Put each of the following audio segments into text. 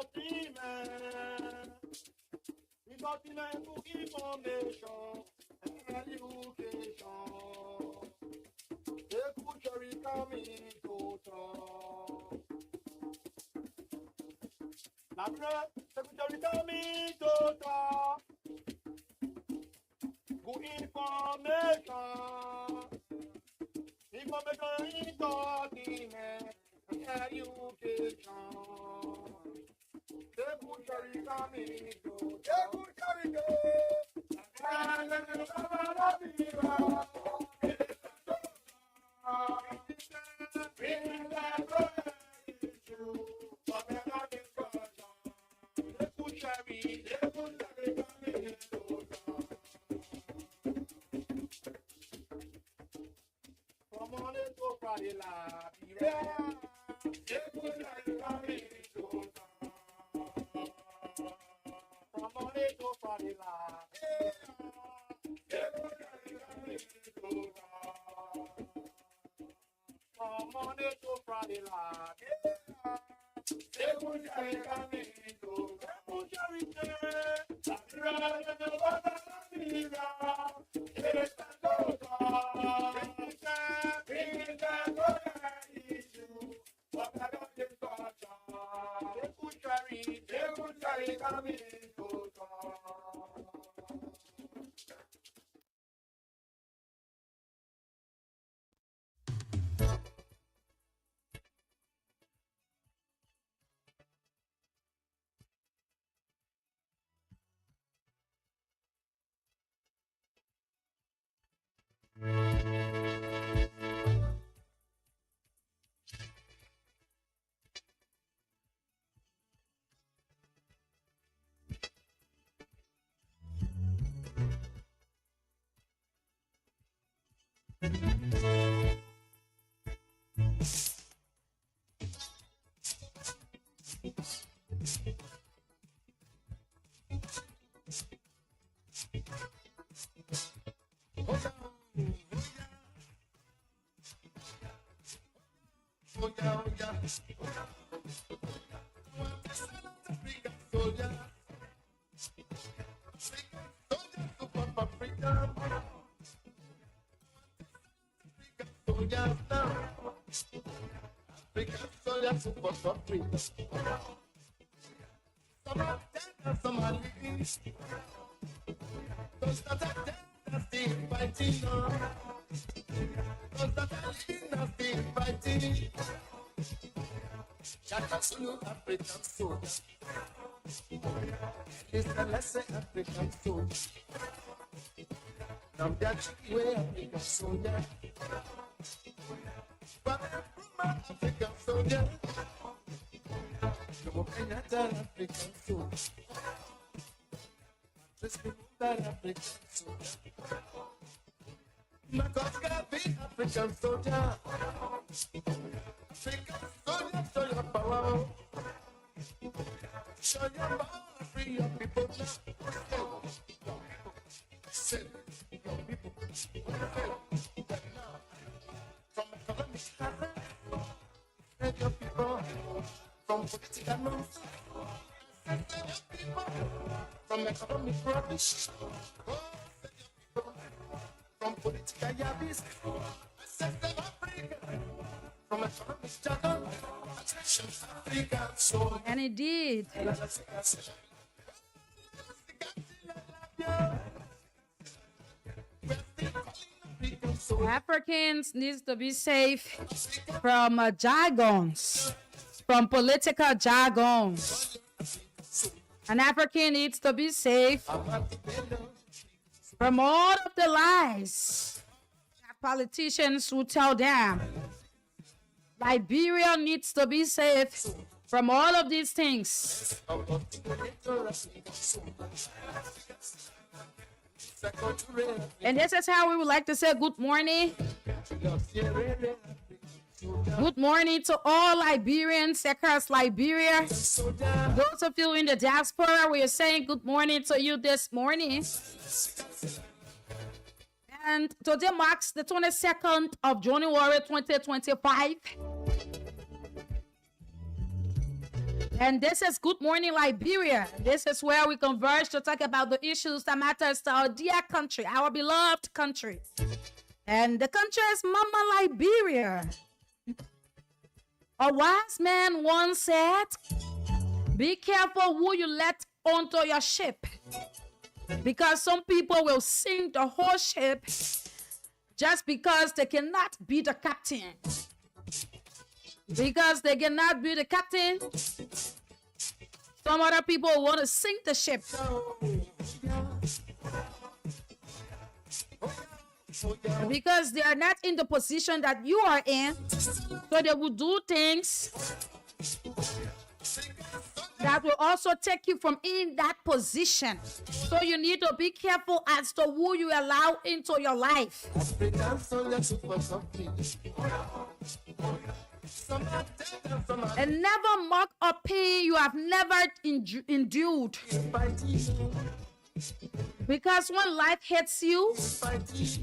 We got the man for information and education. The future is coming to talk. La the future is coming to talk. Good information. Information is talking and education. The future is coming to talk. African soldier. It's the lesser African soldier. Now that's where African soldier. But I'm African soldier. Come on, African soldier. Let's be that African soldier. My God's gotta be African soldier. African soldier, show your power. Show your power, free your people now. Send your people. From economic hazard, send your people. From political nonsense, send your people. From economic rubbish, send your people. From political yabbies, send them Africa. From economic jargon, attention Africa. So And indeed, Africans needs to be safe from jargons, from political jargons. An African needs to be safe from all of the lies that politicians will tell them. Liberia needs to be safe from all of these things. And this is how we would like to say good morning. Good morning to all Liberians across Liberia. Those of you in the diaspora, we are saying good morning to you this morning. And today marks the 22nd of January 2025. And this is Good Morning Liberia. This is where we converge to talk about the issues that matters to our dear country, our beloved country. And the country is Mama Liberia. A wise man once said, be careful who you let onto your ship, because some people will sink the whole ship just because they cannot be the captain. Because they cannot be the captain, some other people want to sink the ship. Because they are not in the position that you are in, so they will do things that will also take you from in that position. So you need to be careful as to who you allow into your life. And never mock a pain you have never endured. Because when life hits you,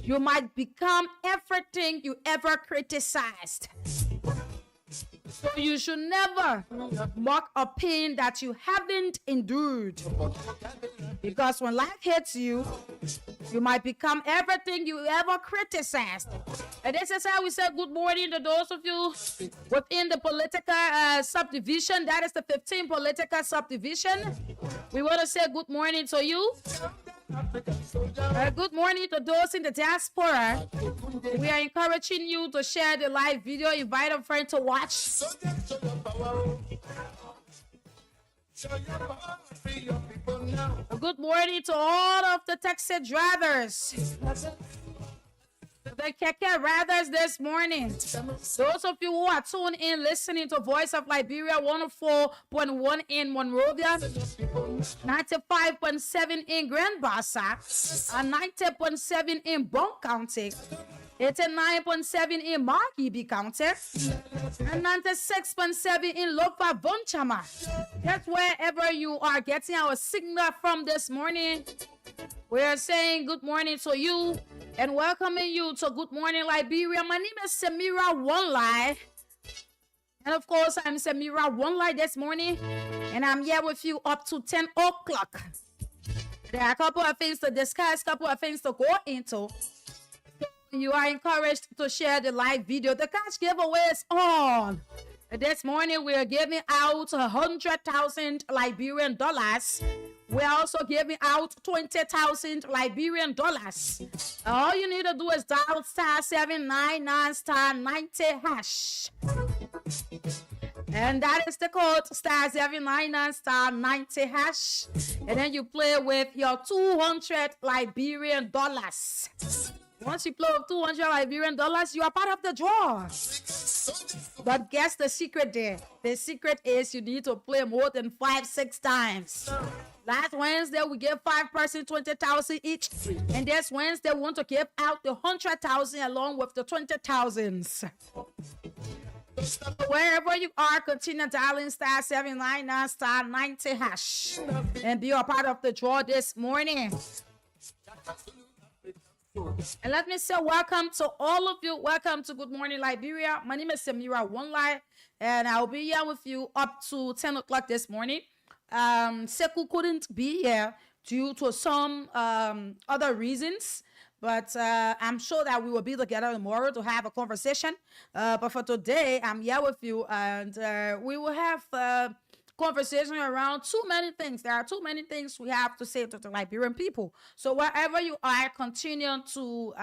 you might become everything you ever criticized. So you should never mock a pain that you haven't endured. Because when life hits you, you might become everything you ever criticized. And this is how we say good morning to those of you within the political subdivision. That is the 15th political subdivision. We want to say good morning to you. Good morning to those in the diaspora. We are encouraging you to share the live video, invite a friend to watch. Good morning to all of the taxi drivers, the keke riders this morning. Those of you who are tuned in listening to Voice of Liberia 104.1 in Monrovia, 95.7 in Grand Bassa, and 90.7 in Bon County, 89.7 in Margibi County, and 96.7 in Lopa Vonchama. That's wherever you are getting our signal from this morning. We are saying good morning to you and welcoming you to Good Morning Liberia. My name is Samira One-Lie. And of course, I'm Samira One-Lie this morning. And I'm here with you up to 10 o'clock. There are a couple of things to discuss, a couple of things to go into. You are encouraged to share the live video. The cash giveaway is on. This morning, we are giving out 100,000 Liberian dollars. We're also giving out 20,000 Liberian dollars. All you need to do is dial *799 *90 hash. And that is the code *799 *90 hash. And then you play with your 200 Liberian dollars. Once you play with 200 Liberian dollars, you are part of the draw. But guess the secret there. The secret is you need to play more than 5-6 times. Last Wednesday, we gave 5 persons 20,000 each. And this Wednesday, we want to give out the 100,000 along with the 20,000s. Wherever you are, continue dialing *799 *90 hash. And be a part of the draw this morning. And let me say welcome to all of you. Welcome to Good Morning Liberia. My name is Samira One-Lie, and I'll be here with you up to 10 o'clock this morning. Sekou couldn't be here due to some other reasons, but I'm sure that we will be together tomorrow to have a conversation. But for today, I'm here with you, and we will have conversation around too many things. There are too many things we have to say to the Liberian people. So wherever you are, continue to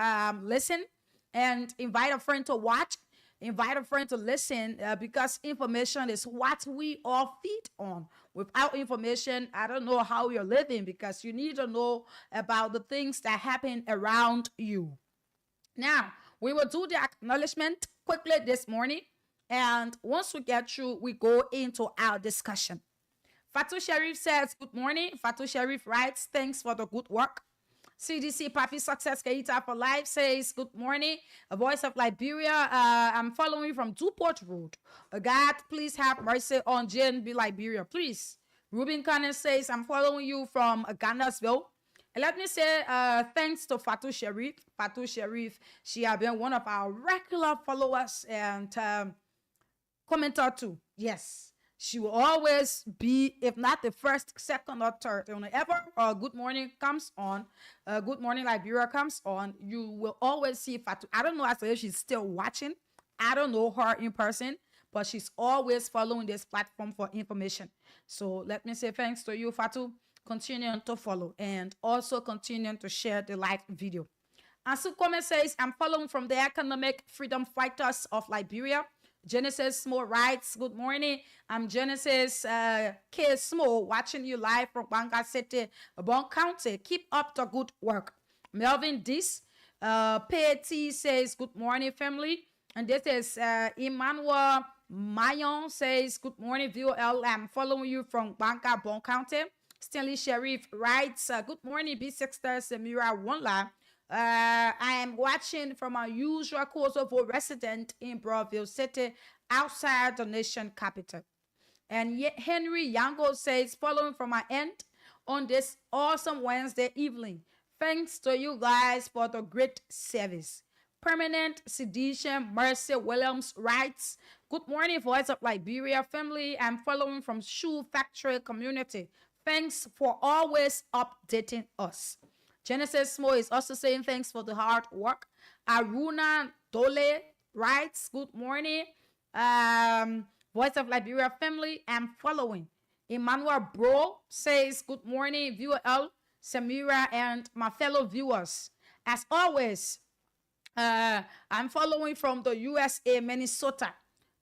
listen and invite a friend to watch, invite a friend to listen, because information is what we all feed on. Without information, I don't know how you're living, because you need to know about the things that happen around you. Now, we will do the acknowledgement quickly this morning. And once we get through, we go into our discussion. Fatou Sharif says, good morning. Fatou Sharif writes, thanks for the good work. CDC Papi Success Keita for Life says, good morning. A Voice of Liberia. I'm following from Duport Road. God, please have mercy on JNB Liberia, please. Ruben Cannon says, I'm following you from Gandasville. And let me say thanks to Fatou Sharif. Fatou Sharif, she has been one of our regular followers and commenter too. Yes. She will always be, if not the first, second, or third. Whenever Good Morning comes on, Good Morning Liberia comes on, you will always see Fatu. I don't know if she's still watching. I don't know her in person, but she's always following this platform for information. So let me say thanks to you, Fatu. Continuing to follow and also continuing to share the live video. Asu Kome says, I'm following from the Economic Freedom Fighters of Liberia. Genesis Small writes, good morning. I'm Genesis K. Small, watching you live from Banga City, Bon County. Keep up the good work. Melvin Dis, Petty says, good morning, family. And this is Emmanuel Mayon says, good morning, VOL. I'm following you from Banga, Bon County. Stanley Sheriff writes, good morning, B6 Samira Wonla. I am watching from our usual Kosovo resident in Broadville City, outside the nation capital. And yet Henry Yango says, following from my end on this awesome Wednesday evening. Thanks to you guys for the great service. Permanent Sedition Mercy Williams writes, good morning, Voice of Liberia family. I'm following from Shoe Factory community. Thanks for always updating us. Genesis Mo is also saying thanks for the hard work. Aruna Dole writes, good morning. Voice of Liberia family, I'm following. Emmanuel Bro says, good morning, viewer L, Samira, and my fellow viewers. As always, I'm following from the USA, Minnesota.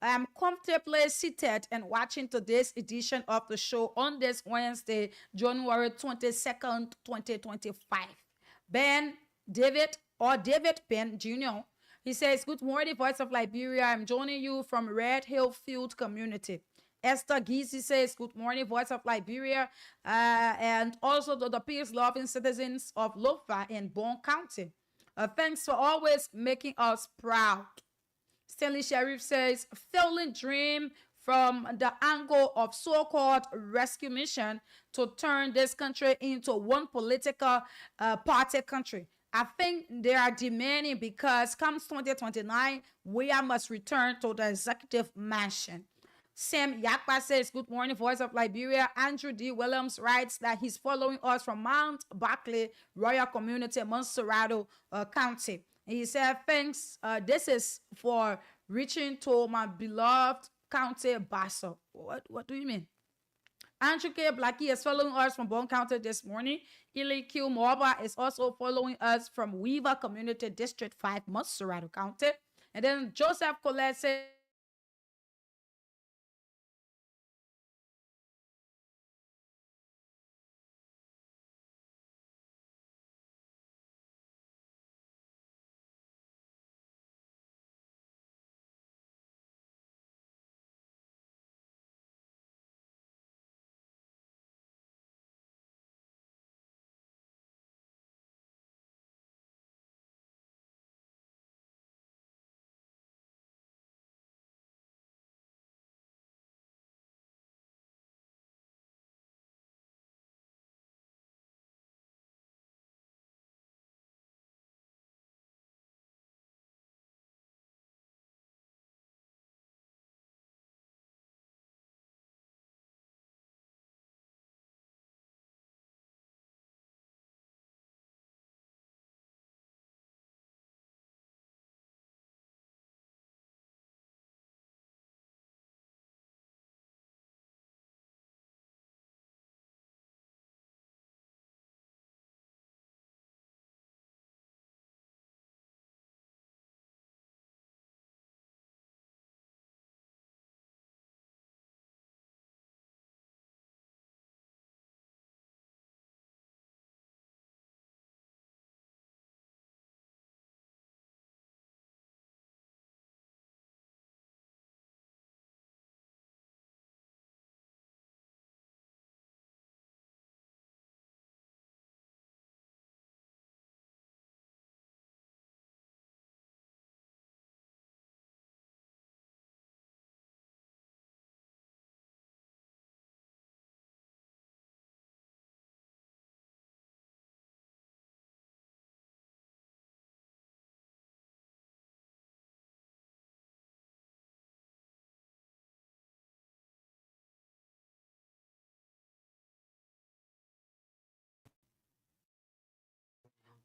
I am comfortably seated and watching today's edition of the show on this Wednesday, January 22nd, 2025. Ben David Ben Jr. He says, good morning, Voice of Liberia. I'm joining you from Red Hill Field Community. Esther Gizi says, good morning, Voice of Liberia, and also to the peace-loving citizens of Lofa in Bon County. Thanks for always making us proud. Stanley Sheriff says, failing dream from the angle of so-called rescue mission to turn this country into one political party country. I think they are demanding because comes 2029, we must return to the executive mansion. Sam Yakpa says, good morning, Voice of Liberia. Andrew D. Williams writes that he's following us from Mount Barkley Royal Community, Monserrado County. He said, thanks. This is for reaching to my beloved county Basso. What do you mean? Andrew K. Blackie is following us from Bon County this morning. Ili Q. Morba is also following us from Weaver Community District 5, Monserrado County. And then Joseph Colette says,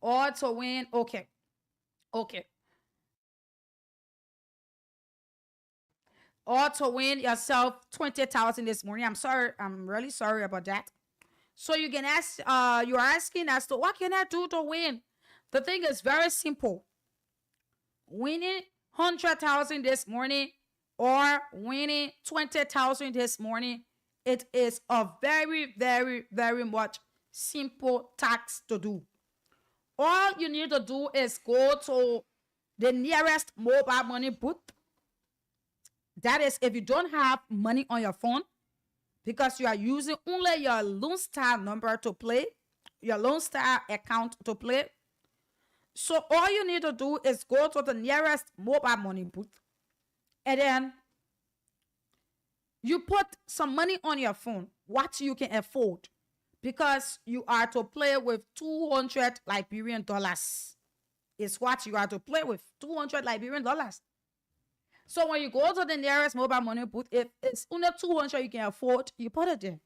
or to win. Okay. Or to win yourself 20,000 this morning. I'm sorry. I'm really sorry about that. So you can ask, you're asking as to what can I do to win? The thing is very simple. Winning 100,000 this morning or winning 20,000 this morning, it is a very, very, very much simple task to do. All you need to do is go to the nearest mobile money booth. That is, if you don't have money on your phone, because you are using only your Lone Star number to play, your Lone Star account to play. So all you need to do is go to the nearest mobile money booth, and then you put some money on your phone, what you can afford, because you are to play with 200 Liberian dollars. It's what you are to play with, 200 Liberian dollars. So when you go to the nearest mobile money booth, if it's under 200 you can afford, you put it there.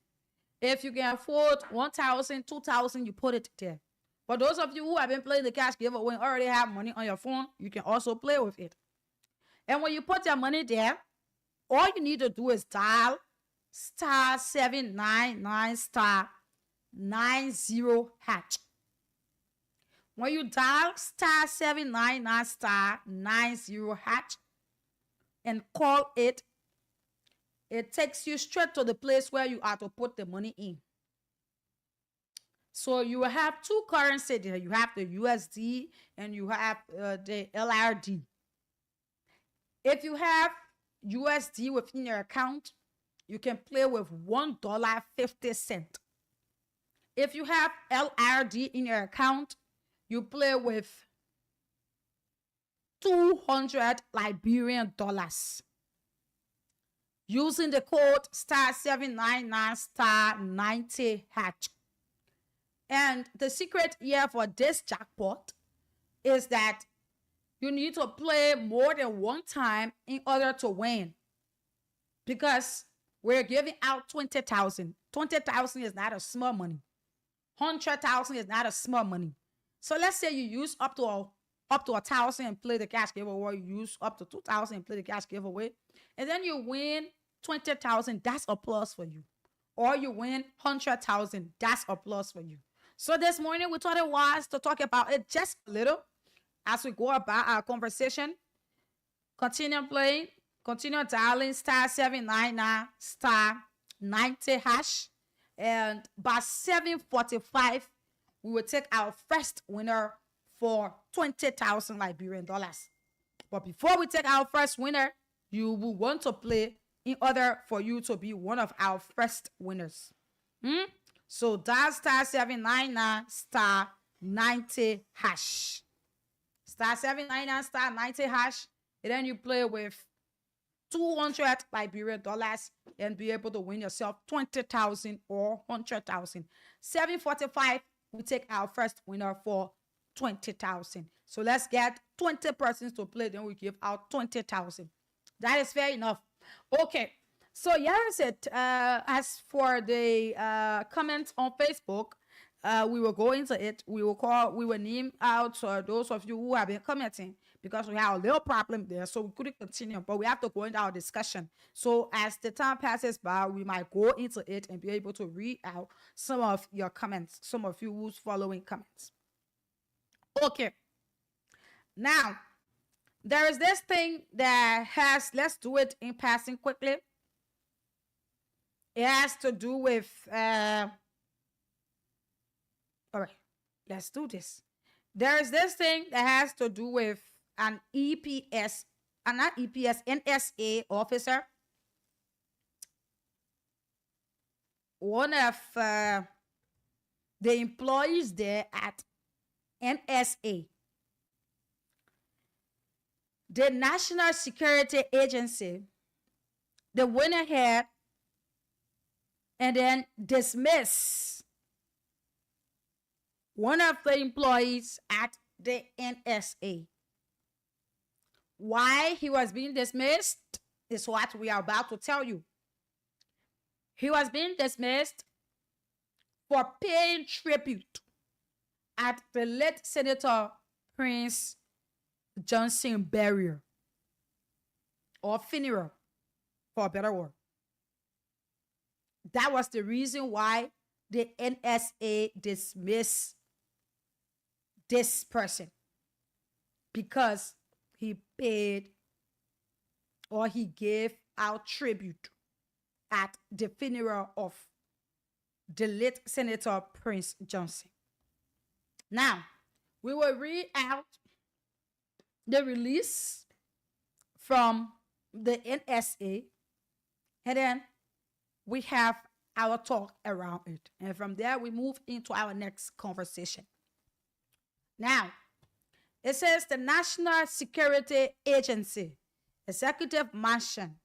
If you can afford 1,000, 2,000, you put it there. For those of you who have been playing the cash giveaway and already have money on your phone, you can also play with it. And when you put your money there, all you need to do is dial *799*90#. When you dial *799*90# and call it, it takes you straight to the place where you are to put the money in. So you will have two currency there. You have the USD and you have the LRD. If you have USD within your account, you can play with $1.50. If you have LRD in your account, you play with 200 Liberian dollars. Using the code *799*90#. And the secret here for this jackpot is that you need to play more than one time in order to win. Because we're giving out 20,000. 20,000 is not a small money. 100,000 is not a small money. So let's say you use up to 1,000 and play the cash giveaway, or you use up to 2,000 and play the cash giveaway, and then you win 20,000, that's a plus for you. Or you win 100,000, that's a plus for you. So this morning we thought it was to talk about it just a little as we go about our conversation. Continue playing, continue dialing *799*90#, and by 7:45 we will take our first winner for 20,000 Liberian dollars. But before we take our first winner, you will want to play in order for you to be one of our first winners. So dial *799*90#. *799*90#, and then you play with 200 Liberian dollars and be able to win yourself 20,000 or 100,000. 7:45, we take our first winner for 20,000. So let's get 20 persons to play, then we give out 20,000. That is fair enough. Okay. So yes, as for the comments on Facebook, we will go into it. We will name out those of you who have been commenting, because we have a little problem there, so we couldn't continue, but we have to go into our discussion. So as the time passes by, we might go into it and be able to read out some of your comments, some of you who's following comments. Okay. Now, there is this thing that let's do it in passing quickly. It has to do with, all right, let's do this. There is this thing that has to do with an NSA officer. One of the employees there at NSA, the National Security Agency, they went ahead and then dismiss one of the employees at the NSA. Why he was being dismissed is what we are about to tell you. He was being dismissed for paying tribute at the late Senator Prince Johnson burial or funeral, for a better word. That was the reason why the NSA dismissed this person, because he paid or he gave out tribute at the funeral of the late Senator Prince Johnson. Now, we will read out the release from the NSA, and then we have our talk around it. And from there, we move into our next conversation. Now, it says the National Security Agency, Executive Mansion,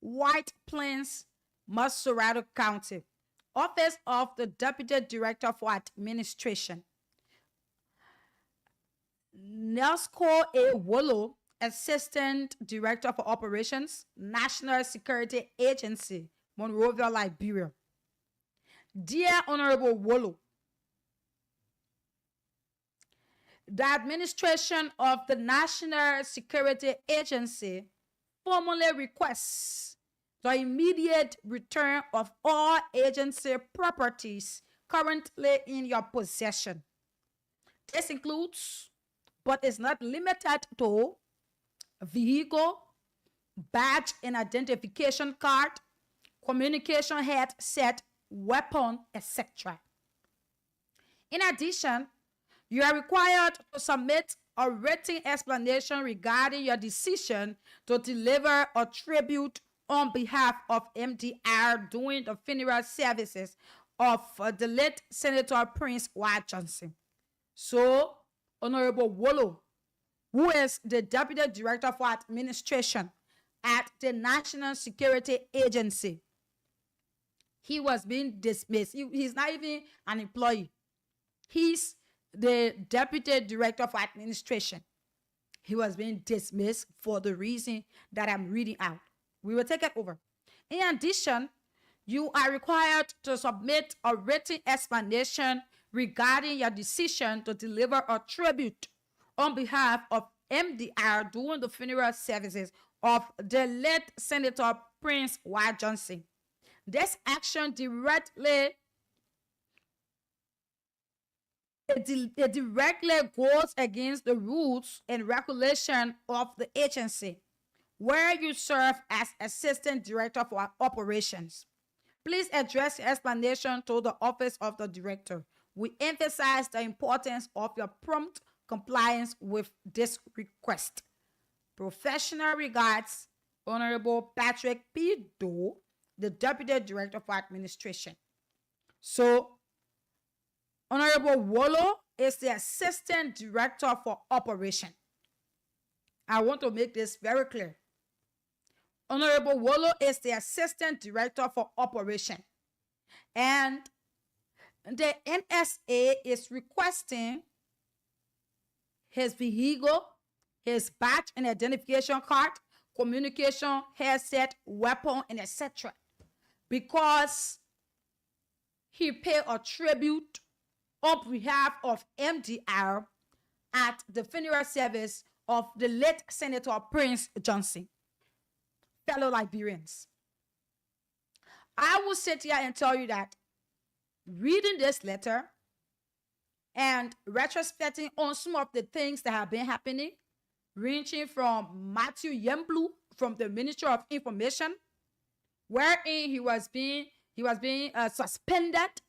White Plains, Masorado County, Office of the Deputy Director for Administration, Nelsko A. Wollo, Assistant Director for Operations, National Security Agency, Monrovia, Liberia. Dear Honorable Wollo, the administration of the National Security Agency formally requests the immediate return of all agency properties currently in your possession. This includes, but is not limited to, vehicle, badge and identification card, communication headset, weapon, etc. In addition, you are required to submit a written explanation regarding your decision to deliver a tribute on behalf of MDR during the funeral services of the late Senator Prince White Johnson. So, Honorable Wollo, who is the Deputy Director for Administration at the National Security Agency, he was being dismissed. He's not even an employee. He's the Deputy Director for Administration. He was being dismissed for the reason that I'm reading out. We will take it over. In addition, you are required to submit a written explanation regarding your decision to deliver a tribute on behalf of MDR during the funeral services of the late Senator Prince White Johnson. This action directly goes against the rules and regulation of the agency, where you serve as Assistant Director for Operations. Please address your explanation to the Office of the Director. We emphasize the importance of your prompt compliance with this request. Professional regards, Honorable Patrick P. Doe, the Deputy Director for Administration. So, Honorable Wollo is the Assistant Director for Operation. I want to make this very clear. Honorable Wollo is the Assistant Director for Operation. And the NSA is requesting his vehicle, his badge and identification card, communication headset, weapon, and etc. because he paid a tribute on behalf of MDR at the funeral service of the late Senator Prince Johnson. Fellow Liberians, I will sit here and tell you that reading this letter and retrospecting on some of the things that have been happening, ranging from Matthew Yemblu from the Ministry of Information, wherein he was being suspended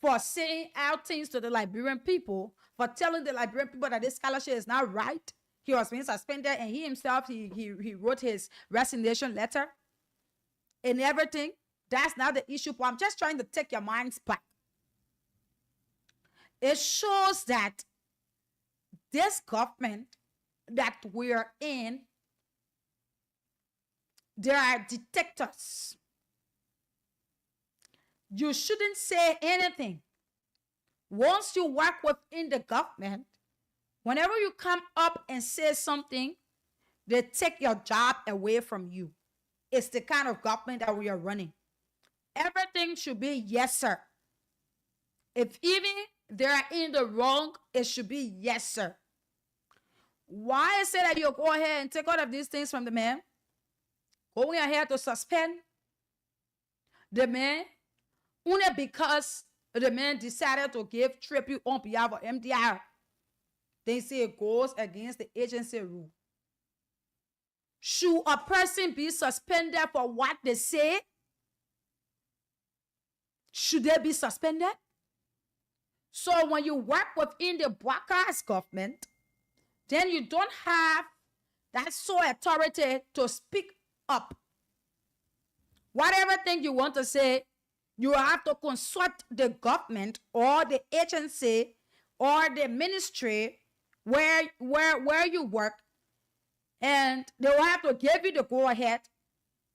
for saying out things to the Liberian people, for telling the Liberian people that this scholarship is not right. He was being suspended, and he himself, he wrote his resignation letter and everything. That's not the issue, but I'm just trying to take your minds back. It shows that this government that we're in, there are detectors. You shouldn't say anything. Once you work within the government, whenever you come up and say something, they take your job away from you. It's the kind of government that we are running. Everything should be yes, sir. If even they're in the wrong, it should be yes, sir. Why I say that you go ahead and take all of these things from the man, going ahead to suspend the man, only because the man decided to give tribute on behalf of MDR. They say it goes against the agency rule. Should a person be suspended for what they say? Should they be suspended? So when you work within the broadcast government, then you don't have that sole authority to speak up. Whatever thing you want to say, you have to consult the government or the agency or the ministry where you work, and they will have to give you the go ahead.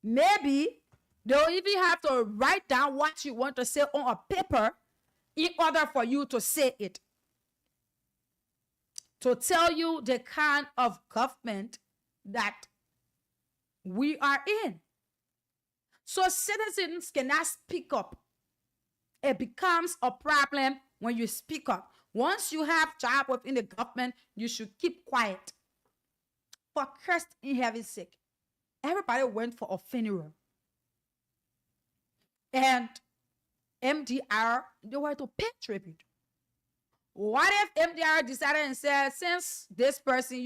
Maybe they'll even have to write down what you want to say on a paper in order for you to say it, to tell you the kind of government that we are in. So citizens cannot speak up. It becomes a problem when you speak up. Once you have job within the government, you should keep quiet. For Christ in heaven's sake, everybody went for a funeral. And MDR, they were to pay tribute. What if MDR decided and said, since this person,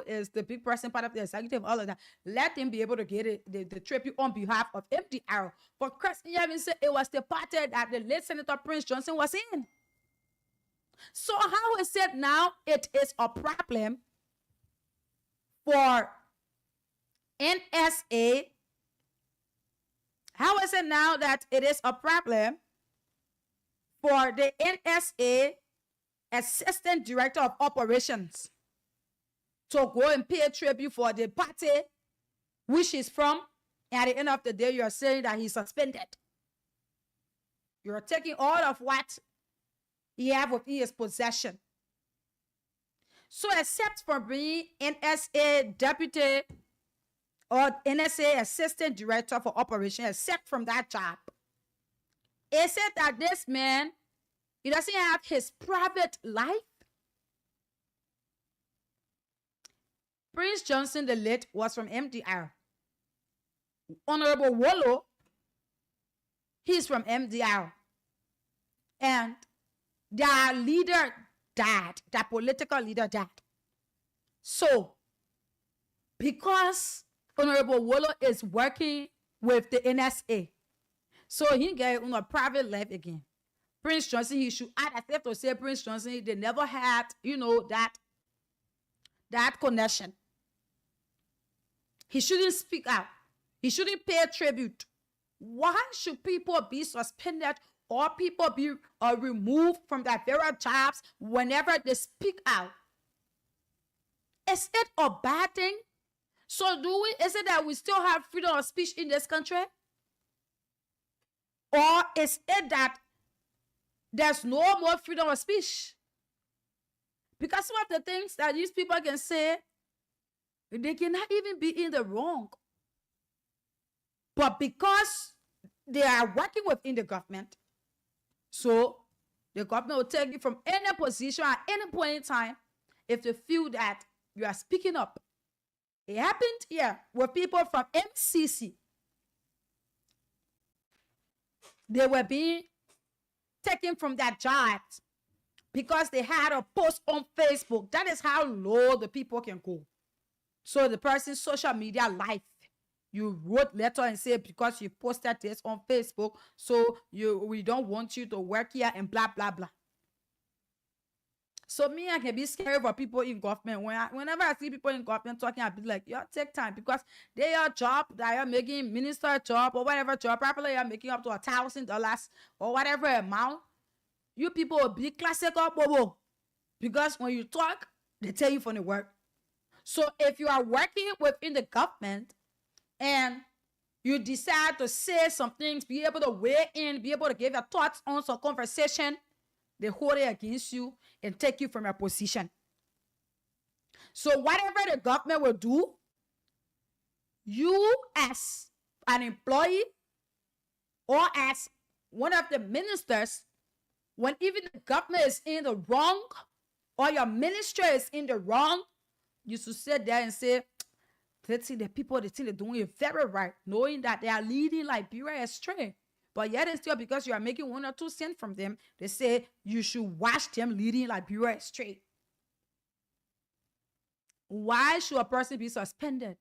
is the big person, part of the executive, all of that, let him be able to get the tribute on behalf of MDR. For Christ in heaven's sake, it was the party that the late Senator Prince Johnson was in. So how is it now it is a problem for NSA? How is it now that it is a problem for the NSA Assistant Director of Operations to go and pay tribute for the party which he's from, and at the end of the day, you're saying that he's suspended? You're taking all of what he have within his possession. So except for being NSA Deputy or NSA Assistant Director for Operations, except from that job, it said that this man, he doesn't have his private life. Prince Johnson, the late, was from MDR. Honorable Wolo, he's from MDR. And their leader died, their political leader died. So, because Honorable Wolo is working with the NSA, so he get on a private life again. Prince Johnson, he should add, I have to say Prince Johnson, they never had, that connection. He shouldn't speak out. He shouldn't pay tribute. Why should people be suspended or people be removed from their very jobs whenever they speak out? Is it a bad thing? So is it that we still have freedom of speech in this country? Or is it that there's no more freedom of speech? Because some of the things that these people can say, they cannot even be in the wrong. But because they are working within the government, so the government will take you from any position at any point in time if they feel that you are speaking up. It happened here with people from MCC. They were being taken from their jobs because they had a post on Facebook. That is how low the people can go. So the person's social media life, you wrote letter and say because you posted this on Facebook, so we don't want you to work here and blah blah blah. So me, I can be scared for people in government. Whenever I see people in government talking, I be like, yo, take time, because they are job that you're making, minister job or whatever job, probably you're making up to $1,000 or whatever amount. You people will be classical bobo, because when you talk, they tell you from the work. So if you are working within the government and you decide to say some things, be able to weigh in, be able to give your thoughts on some conversation, they hold it against you and take you from your position. So whatever the government will do, you as an employee or as one of the ministers when even the government is in the wrong, or your ministry is in the wrong, you should sit there and say, they think the people, they think they're doing it very right, knowing that they are leading Liberia astray. But yet and still, because you are making 1 or 2 cents from them, they say you should watch them leading Liberia astray. Why should a person be suspended?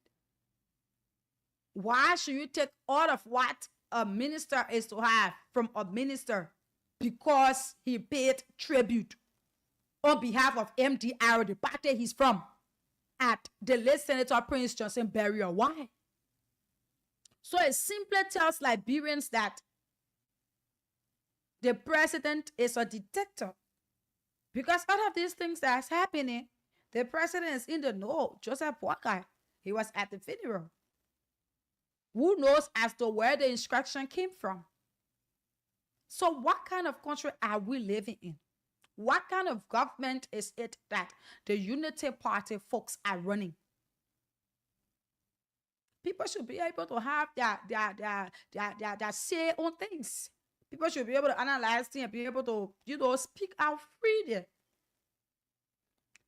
Why should you take all of what a minister is to have from a minister because he paid tribute on behalf of MDR, the party he's from, at the late Senator Prince Johnson burial? Why? So it simply tells Liberians that the president is a dictator. Because out of these things that's happening, the president is in the know. Joseph Boakai, he was at the funeral. Who knows as to where the instruction came from? So what kind of country are we living in? What kind of government is it that the Unity Party folks are running? People should be able to have their say on things. People should be able to analyze things and be able to, speak out freely.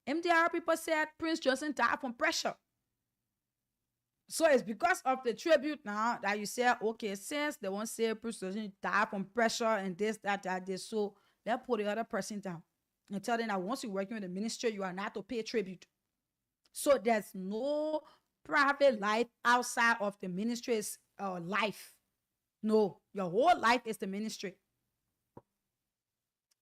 MDR people said Prince Johnson died from pressure. So it's because of the tribute now that you say, okay, since they won't say Prince Johnson died from pressure and this, that, this, so let's put the other person down and tell them that once you're working with the ministry, you are not to pay tribute. So there's no private life outside of the ministry's life. No, your whole life is the ministry.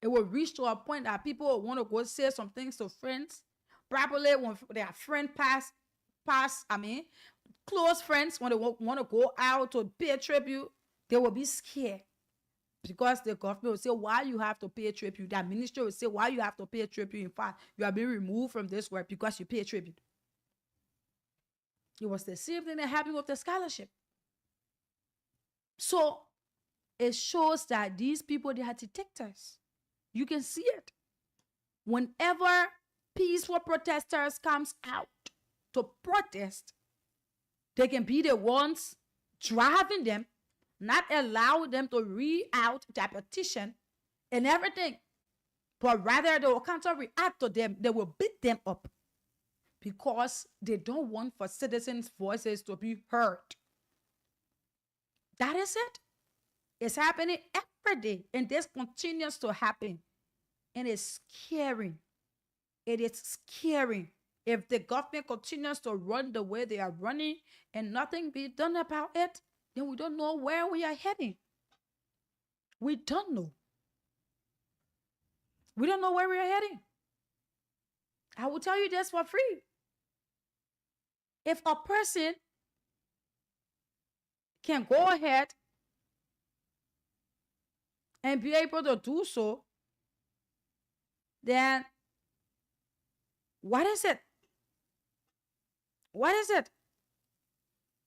It will reach to a point that people will want to go say some things to friends. Probably when their friend close friends, when they want to go out to pay tribute, they will be scared. Because the government will say, why you have to pay tribute? That ministry will say, why you have to pay tribute? In fact, you are being removed from this work because you pay tribute. It was the same thing that happened with the scholarship. So it shows that these people, they are detectors. You can see it. Whenever peaceful protesters comes out to protest, they can be the ones driving them, not allowing them to read out their petition and everything, but rather they will counter-react to them. They will beat them up because they don't want for citizens' voices to be heard. That is it. It's happening every day, and this continues to happen. And it's scary. It is scary. If the government continues to run the way they are running and nothing be done about it, then we don't know where we are heading. We don't know. We don't know where we are heading. I will tell you this for free. If a person can go ahead and be able to do so, then what is it? What is it?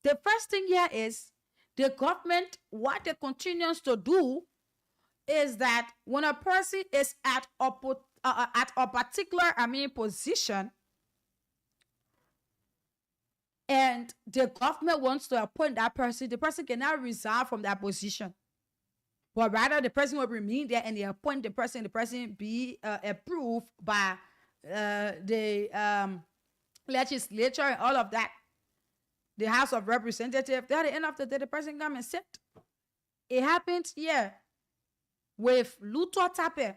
The first thing here is the government, what it continues to do is that when a person is at a particular, position, and the government wants to appoint that person, the person cannot resign from that position. But rather, the person will remain there and they appoint the person be approved by the legislature and all of that, the House of Representatives. Then at the end of the day, the person come and sit. It happened here with Luto Tape.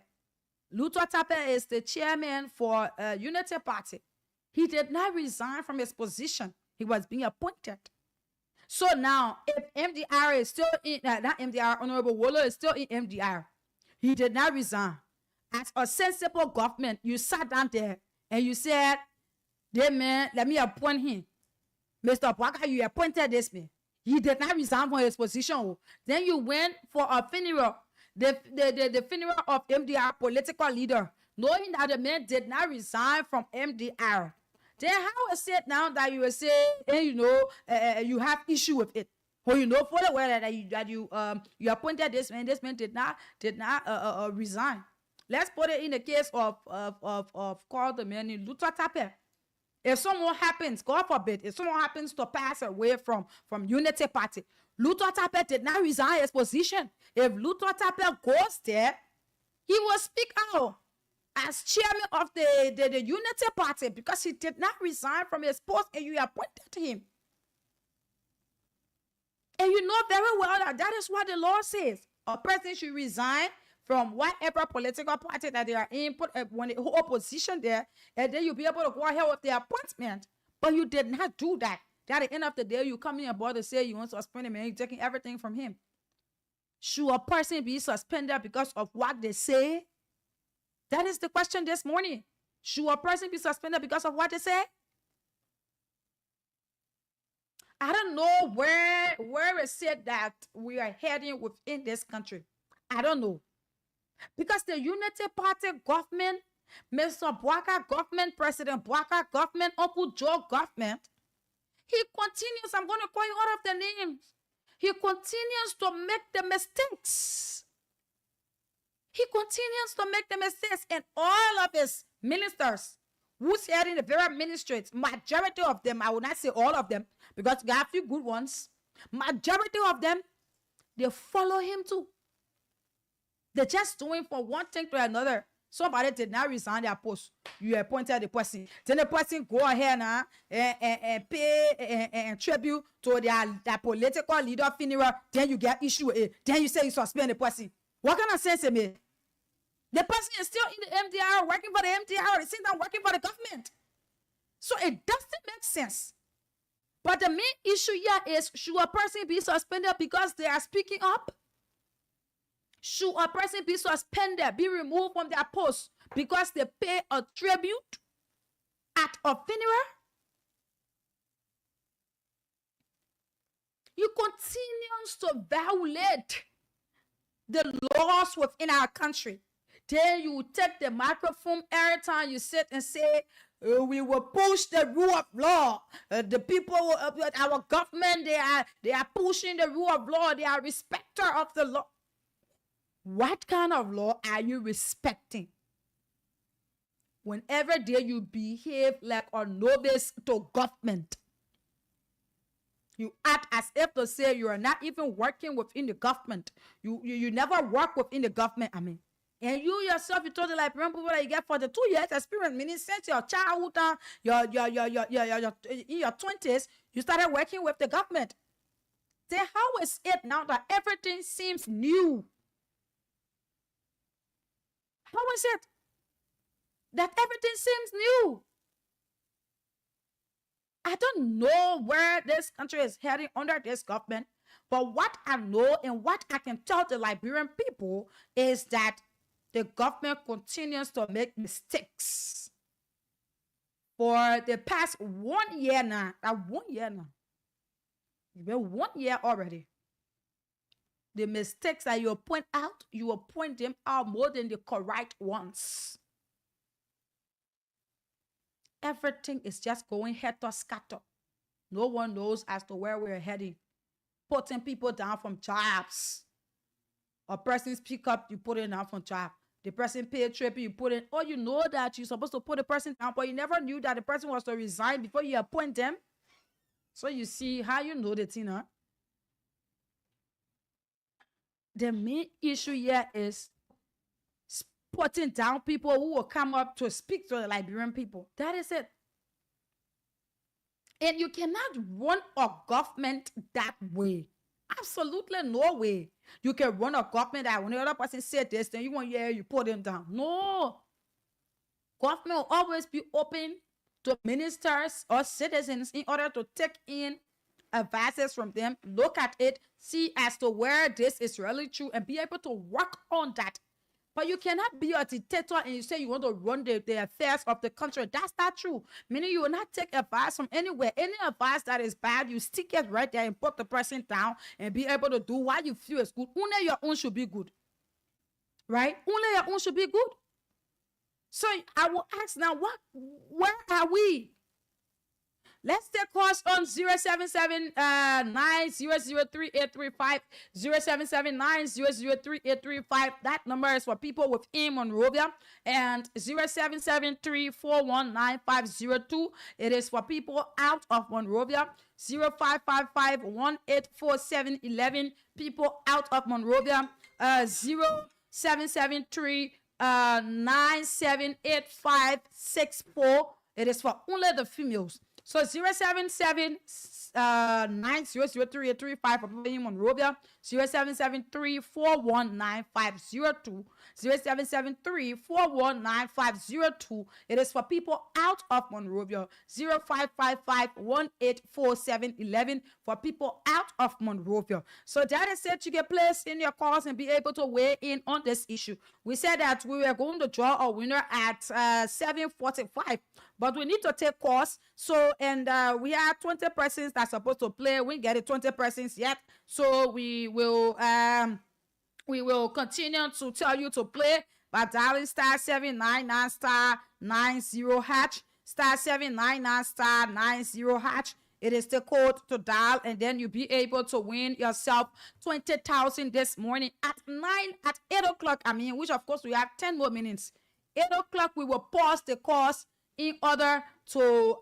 Luto Tape is the chairman for Unity Party. He did not resign from his position. He was being appointed. So now, if MDR is still in, not MDR, Honorable Wolo is still in MDR, he did not resign. As a sensible government, you sat down there and you said, man, let me appoint him. Mr. Waka, you appointed this man. He did not resign from his position. Then you went for a funeral, the funeral of MDR political leader, knowing that the man did not resign from MDR. Then how is it now that you will say, you have issue with it? Well, for the way that you appointed this man did not resign. Let's put it in the case of call the man in Luto Tape. If someone happens, God forbid, if someone happens to pass away from Unity Party, Luto Tape did not resign his position. If Luto Tape goes there He will speak out as chairman of the Unity Party because he did not resign from his post and you appointed him. And you know very well that that is what the law says. A person should resign from whatever political party that they are in, put when the opposition there, and then you'll be able to go ahead with the appointment. But you did not do that. At the end of the day, you come in about to say you want to suspend him and you're taking everything from him. Should a person be suspended because of what they say? That is the question this morning. Should a person be suspended because of what they say? I don't know where it said that we are heading within this country. I don't know. Because the Unity Party government, Mr. Bwaka government, President Bwaka government, Uncle Joe government, he continues, I'm going to call you all of the names. He continues to make the mistakes. He continues to make the mistakes, and all of his ministers who's heading the very ministries, majority of them, I will not say all of them, because we have a few good ones, majority of them, they follow him too. They're just doing from one thing to another. Somebody did not resign their post. You appointed the person. Then the person go ahead now and pay tribute to their political leader funeral. Then you get issue. Then you say you suspend the person. What kind of sense it make? The person is still in the MDR, working for the MDR, at the same time working for the government. So it doesn't make sense. But the main issue here is, should a person be suspended because they are speaking up? Should a person be suspended, be removed from their post because they pay a tribute at a funeral? You continue to violate the laws within our country. Then you take the microphone every time you sit and say, we will push the rule of law. The people, our government, they are pushing the rule of law. They are respecter of the law. What kind of law are you respecting? Whenever day you behave like a novice to government, you act as if to say you are not even working within the government. You never work within the government. I mean, and you yourself, you told the Liberian people that you get 42 years experience, meaning since your childhood, in your 20s, you started working with the government. Then how is it now that everything seems new? How is it that everything seems new? I don't know where this country is heading under this government, but what I know and what I can tell the Liberian people is that the government continues to make mistakes. For the past 1 year now, it's been 1 year already. The mistakes that you point out, you will point them out more than the correct ones. Everything is just going head-to-scatter. No one knows as to where we're heading. Putting people down from jobs. A person speak up, you put it down from job. The person pay a trip, you put it. Oh, you know that you're supposed to put the person down, but you never knew that the person was to resign before you appoint them. So you see how you know the thing, huh? The main issue here is putting down people who will come up to speak to the Liberian people. That is it. And you cannot run a government that way. Absolutely no way. You can run a government that when the other person said this, then you want to hear you put them down. No. Government will always be open to ministers or citizens in order to take in advices from them, look at it, see as to where this is really true, and be able to work on that. But you cannot be a dictator and you say you want to run the affairs of the country. That's not true. Meaning you will not take advice from anywhere. Any advice that is bad, you stick it right there and put the person down and be able to do what you feel is good. Only your own should be good. Right? Only your own should be good. So I will ask now, where are we? Let's take calls on 077-9003835, 077-9003835. That number is for people within Monrovia, and 077-341-9502. It is for people out of Monrovia. 0555-184711. People out of Monrovia. 0 773 978564. It is for only the females. So 077 900335 for people in Monrovia, 0773 419 0773-419-502. It is for people out of Monrovia, 0555-184711 for people out of Monrovia. So that is it. You can place in your calls and be able to weigh in on this issue. We said that we were going to draw a winner at 7:45, but we need to take calls. So, and we have 20 persons that's supposed to play. We get it 20 persons yet. So we will continue to tell you to play by dialing star 799 star 90 hash, star 799 star 90 hash. It is the code to dial, and then you'll be able to win yourself 20,000 this morning at 8 o'clock. Which of course we have 10 more minutes. 8 o'clock we will pause the course in order to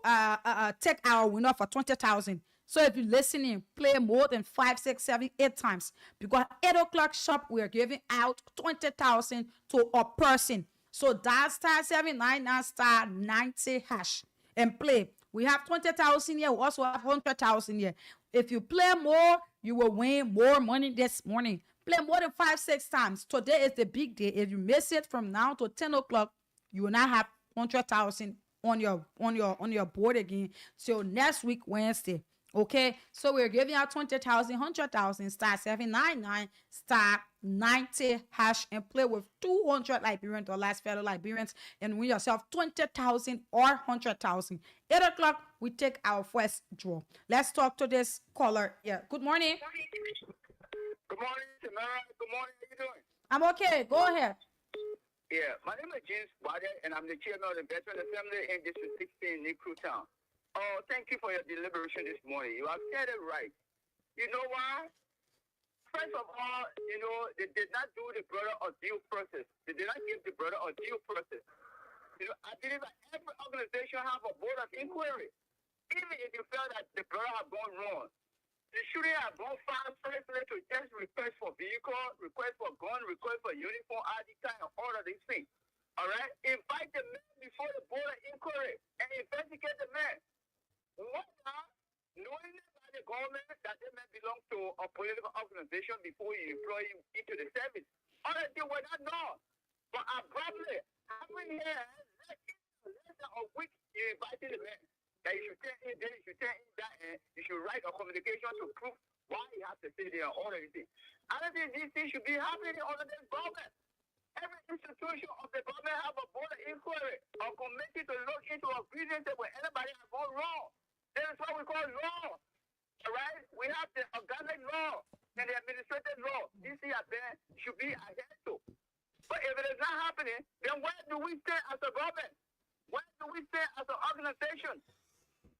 take our winner for 20,000. So if you're listening, play more than 5, 6, 7, 8 times, because 8 o'clock sharp we are giving out 20,000 to a person. So dial star 799 star 90 hash and play. We have 20,000 here. We also have 100,000 here. If you play more, you will win more money this morning. Play more than 5, 6 times. Today is the big day. If you miss it from now to 10 o'clock, you will not have 100,000 on your board again till next week Wednesday. Okay, so we're giving out 20,000, 100,000, star 799, star 90 hash, and play with 200 Liberian dollars, fellow Liberians, and win yourself 20,000 or 100,000. 8 o'clock, we take our first draw. Let's talk to this caller. Yeah, good morning. Good morning, Tamara. Good morning. How you doing? I'm okay. Go ahead. Yeah, my name is James Bade, and I'm the chairman of the Veteran Assembly in District 16, New Town. Oh, thank you for your deliberation this morning. You have said it right. You know why? First of all, they did not do the brother or deal process. They did not give the brother or deal process. I believe that every organization have a board of inquiry. Even if you felt that the brother have gone wrong, you shouldn't have gone far first to just request for vehicle, request for gun, request for uniform, ID card, and all of these things. All right? Invite the man before the board of inquiry and investigate the man. What now? Knowing by the government that they may belong to a political organization before you employ him into the service. All that they were not know. But abruptly, every year, less than a week, you invited the man. That you should tell him this, you should tell him that, and you should write a communication to prove why he has to stay there, all of these things. I don't think these things should be happening under this government. Every institution of the government have a board of inquiry, a committee to look into a grievances where anybody has gone wrong. That is what we call law. All right? We have the organic law and the administrative law. These things should be adhered to. But if it is not happening, then where do we stand as a government? Where do we stand as an organization?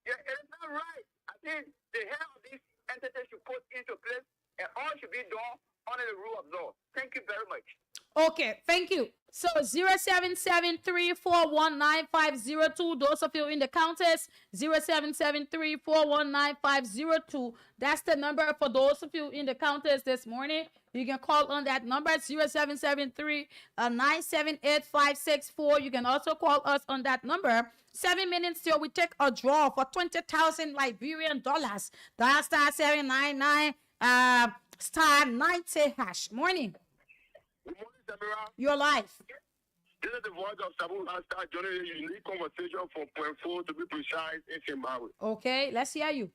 Yeah, it is not right. I think the head of these entities should put into place, and all should be done under the rule of law. Thank you very much. Okay, thank you. So 0773-419-502. Those of you in the counters, 0773-419-502. That's the number for those of you in the counters this morning. You can call on that number, 0773-978-564. You can also call us on that number. 7 minutes till we take a draw for 20,000 Liberian dollars. That's star 799 star 90 hash. Morning. Good morning, Samira. You're live. This is the voice of Sabu Master joining a unique conversation from Point 4 to be precise in Zimbabwe. Okay, let's hear you.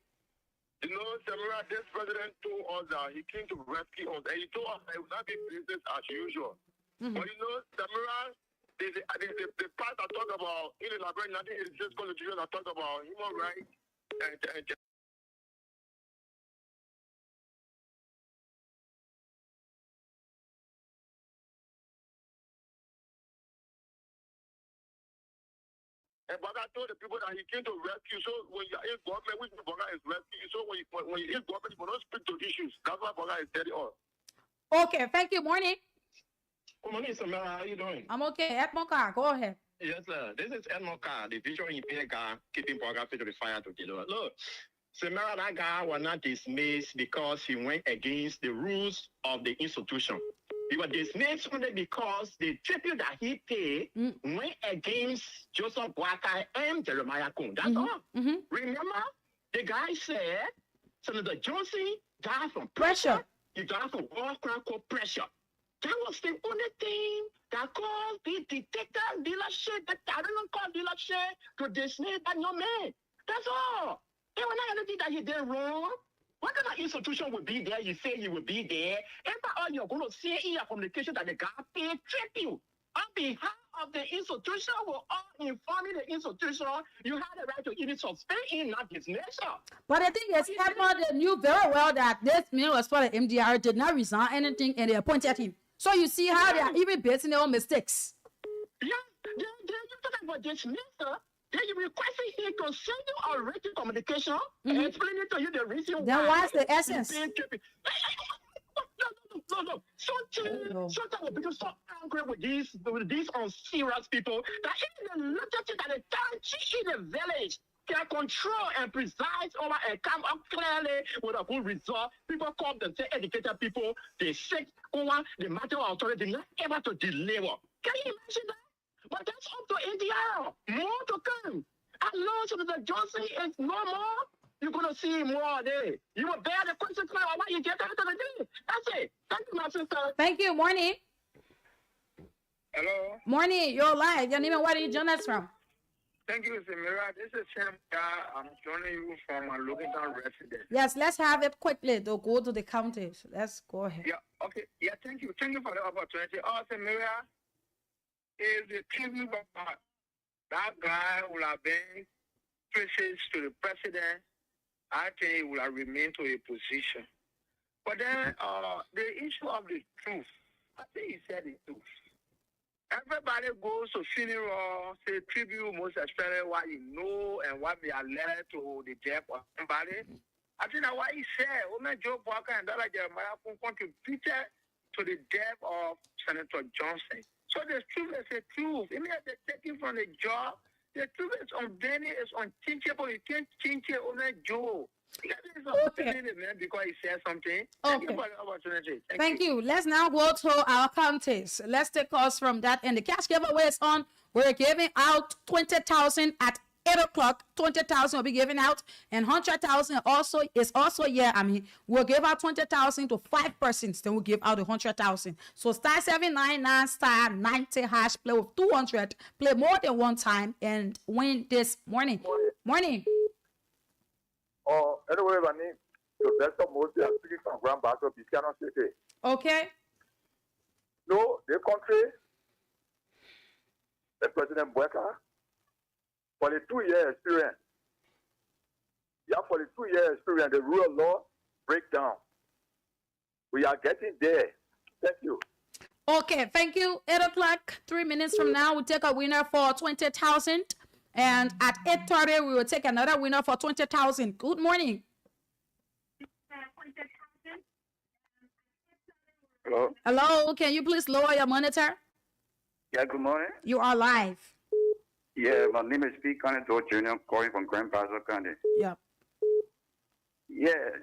Samira, this president told us that he came to rescue us, and he told us that it would not be business as usual. Mm-hmm. But Samira, there's the part I talk about in the Liberia 1986 Constitution that talk about human rights and but I told the people that he came to rescue. So when you're in government, which the Boga is rescue. So when you're in government, you don't speak to issues. That's why Boga is steady on. Okay, thank you. Morning. Good morning, Samara. How are you doing? I'm okay. Edmonka, go ahead. Yes, sir. This is Edmonka, the visual impaired guy keeping Boga fit to the fire to deliver. Look, Samara, that guy was not dismissed because he went against the rules of the institution. He was dismissed only because the tribute that he paid went against Joseph Boakai and Jeremiah Kuhn. That's all. Remember, the guy said Senator Johnson died from pressure. He died from all called pressure. That was the only thing that caused the detector dealership, that I don't call dealership, to dismiss that young man. That's all. There was not anything that he did wrong. What kind of institution would be there? You say he would be there. And all you're going to say in your communication that the guy paid tribute on behalf of the institution, we're all informing the institution. You had the right to even suspend him, not dismiss him. But the thing is, everyone knew very well that this man was for the MDR, did not resign anything, and they appointed him. So you see how they are even basing their own mistakes. Yeah, then you talk about dismissal. Then you requested him to send you a written communication and explaining to you the reason why. Then what's the essence? No. Sometimes we become so angry with these unserious people that even the little thing that they can't see in the village can control and preside over and come up clearly with a good result. People call themselves educated people. They sit over the matter of authority. They're not able to deliver. Can you imagine that? But that's up to NDR. More to come. As long as the Johnson is no more, you're going to see more there. You will bear the consequence of what you get out of the day. That's it. Thank you, my sister. Thank you. Morning. Hello. Morning. You're live. Your name and where did you join us from? Thank you, Samira. This is Sam. I'm joining you from a Logantown residence. Yes, let's have it quickly to go to the counties. Let's go ahead. Yeah, okay. Yeah, thank you. Thank you for the opportunity. Samira, is the tribute about that guy who have been praises to the president. I think he will have remained to a position. But then the issue of the truth, I think he said the truth. Everybody goes to funeral, say tribute, most especially what you know and what they are led to the death of somebody. I think that's why he said, Joe Walker and Dr. Jeremiah contributed to the death of Senator Johnson. So the truth is the truth. Even if they take him from the job, the truth is unbending, it's unchangeable. You can't change it on Joe. Okay. Because he said something. Thank you for the opportunity. Thank you. Let's now go to our counties. Let's take us from that. And the cash giveaway is on. We're giving out 20,000 at 8 o'clock. 20,000 will be given out, and 100,000 also is also we'll give out 20,000 to 5 persons. Then we'll give out 100,000. So star 799 star 90 hash, play with 200. Play more than one time and win this morning. Morning. Anyway, Sylvester Moses, I'm speaking from Grand Basel, Biscayne City. Okay. No, the country, the President Boakai, for the 2-year experience, the rule of law breakdown. We are getting there. Thank you. Okay, thank you. 8 o'clock, 3 minutes from now, we'll take a winner for 20,000. And at 8:30, we will take another winner for 20,000. Good morning. Hello. Hello, can you please lower your monitor? Yeah, good morning. You are live. Yeah, my name is P. Connie Joe Jr., calling from Grand Basel County. Yeah. Yeah,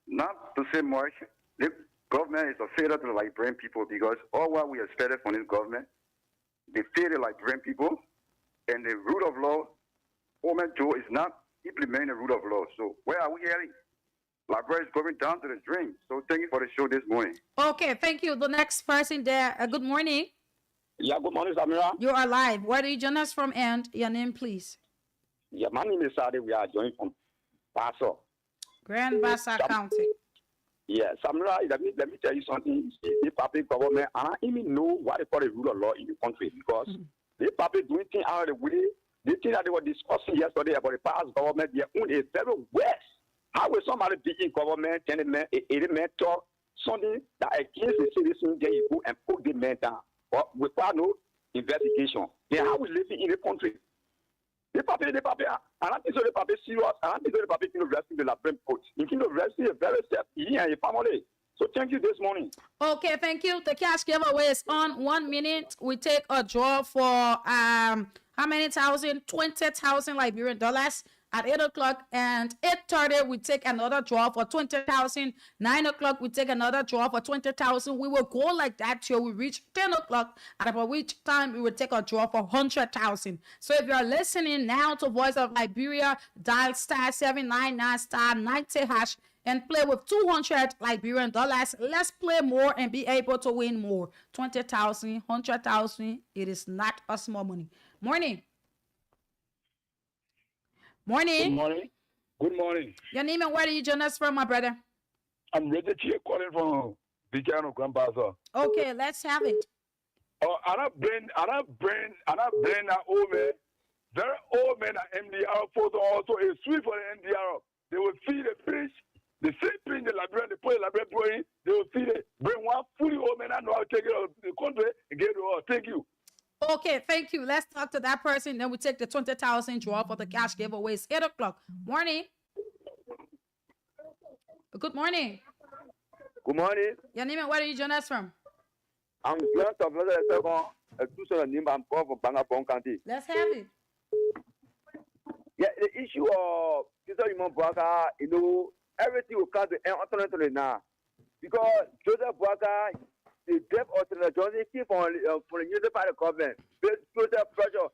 not to say much. The government is a failure to Liberian people because all what we expected from this government, they failed the Liberian people. And the rule of law, Woman Joe is not implementing the rule of law. So where are we heading? Liberia is going down to the drain. So thank you for the show this morning. Okay, thank you. The next person there. Good morning. Yeah, good morning, Samira. You are live. Where do you join us from and your name, please? Yeah, my name is Sade. We are joining from Basso. Grand Bassa County. Yeah, Samira, let me tell you something. The public government, I don't even know what they call the rule of law in the country because the public doing things out of the way. The thing that they were discussing yesterday about the past government, their own is very worse. How will somebody be in government, tell a man talk something that against the citizen, then you go and put the man down without no investigation? Then how we living in the country? The public, I don't think so the public serious. I don't think so the public can rescue the Liberian coach. You can rescue a very safe and your family. So thank you this morning. Okay, thank you. The cash giveaway is on 1 minute. We take a draw for how many thousand? 20,000 Liberian dollars at 8 o'clock, and 8:30 we take another draw for 20,000. 9 o'clock we take another draw for 20,000. We will go like that till we reach 10 o'clock, at about which time we will take a draw for 100,000. So if you are listening now to Voice of Liberia, dial *799 *90# and play with 200 Liberian dollars. Let's play more and be able to win more. 20,000, 100,000. It is not a small money. Morning. Morning. Good morning. Good morning. Your name and where do you join us from, my brother? I'm Reggie here calling from Vicano Grandpa. Okay, let's have it. Oh, and I bring that old man, very old man at MDR photo also is sweet for the MDR. They will feed the fish. The same thing the Liberian, they put the Liberian, they will feed it. Bring one fully old man, I know how to take it out of the country and get it all. Thank you. Okay, thank you. Let's talk to that person. Then we take the 20,000 draw for the cash giveaway. It's 8 o'clock. Morning. Good morning. Good morning. Your name and where do you join us from? I'm John Tavlada, a name I'm calling from Bangapong County. Let's have it. Yeah, the issue of Sister Imam Bwaka, everything will come to an alternate now. Because Joseph Bwaka, the death alternate, Johnson came from the new part of government. Joseph pressure.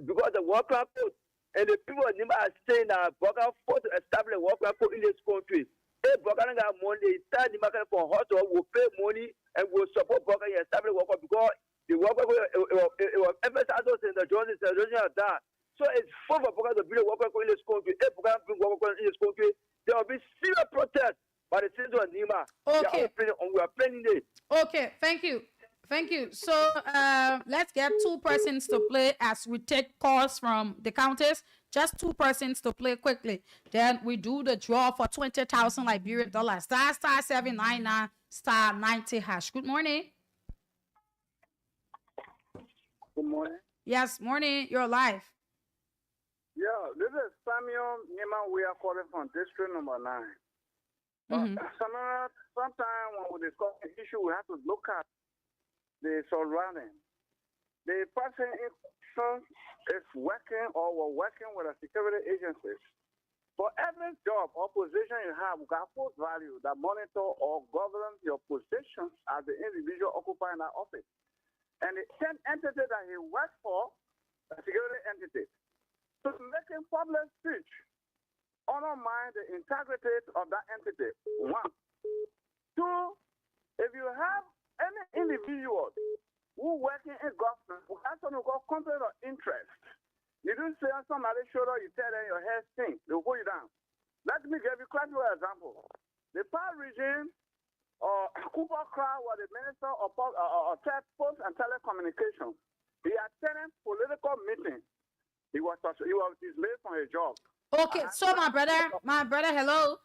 Because the worker code and the people are saying that Bwaka fought to establish a worker code in this country. If Bwaka got money, start the market for hot will pay money and will support Bwaka and establish worker because the worker was emphasized in the Johnson of that. So it's for Bwaka to build a worker in this country. If Bwaka bring worker in this country, there will be serious protest by the citizens of Nima. Okay. We are planning it. Okay, thank you. Thank you. So let's get 2 persons to play as we take calls from the counters. Just 2 persons to play quickly. Then we do the draw for 20,000 Liberian dollars. *799 *90#. Good morning. Good morning. Yes, morning. You're live. Yeah, this is Samuel Nima. We are calling from District Number 9. Sometimes when we discuss an issue, we have to look at the surrounding. The person in question is working or were working with a security agency. For every job or position you have, we got full value that monitor or govern your positions as the individual occupying that office. And the same entity that he works for, a security entity, to make a public speech, undermine the integrity of that entity. 1. 2, if you have any individual who working in government who has something called conflict of interest, you do say on somebody's shoulder, you tell them your hair stinks, they'll pull you down. Let me give you a classical example. The power regime, Cooper Crow was the Minister of Post and Telecommunications. He attended political meetings. He was dismissed from his job. Okay, so my brother, hello.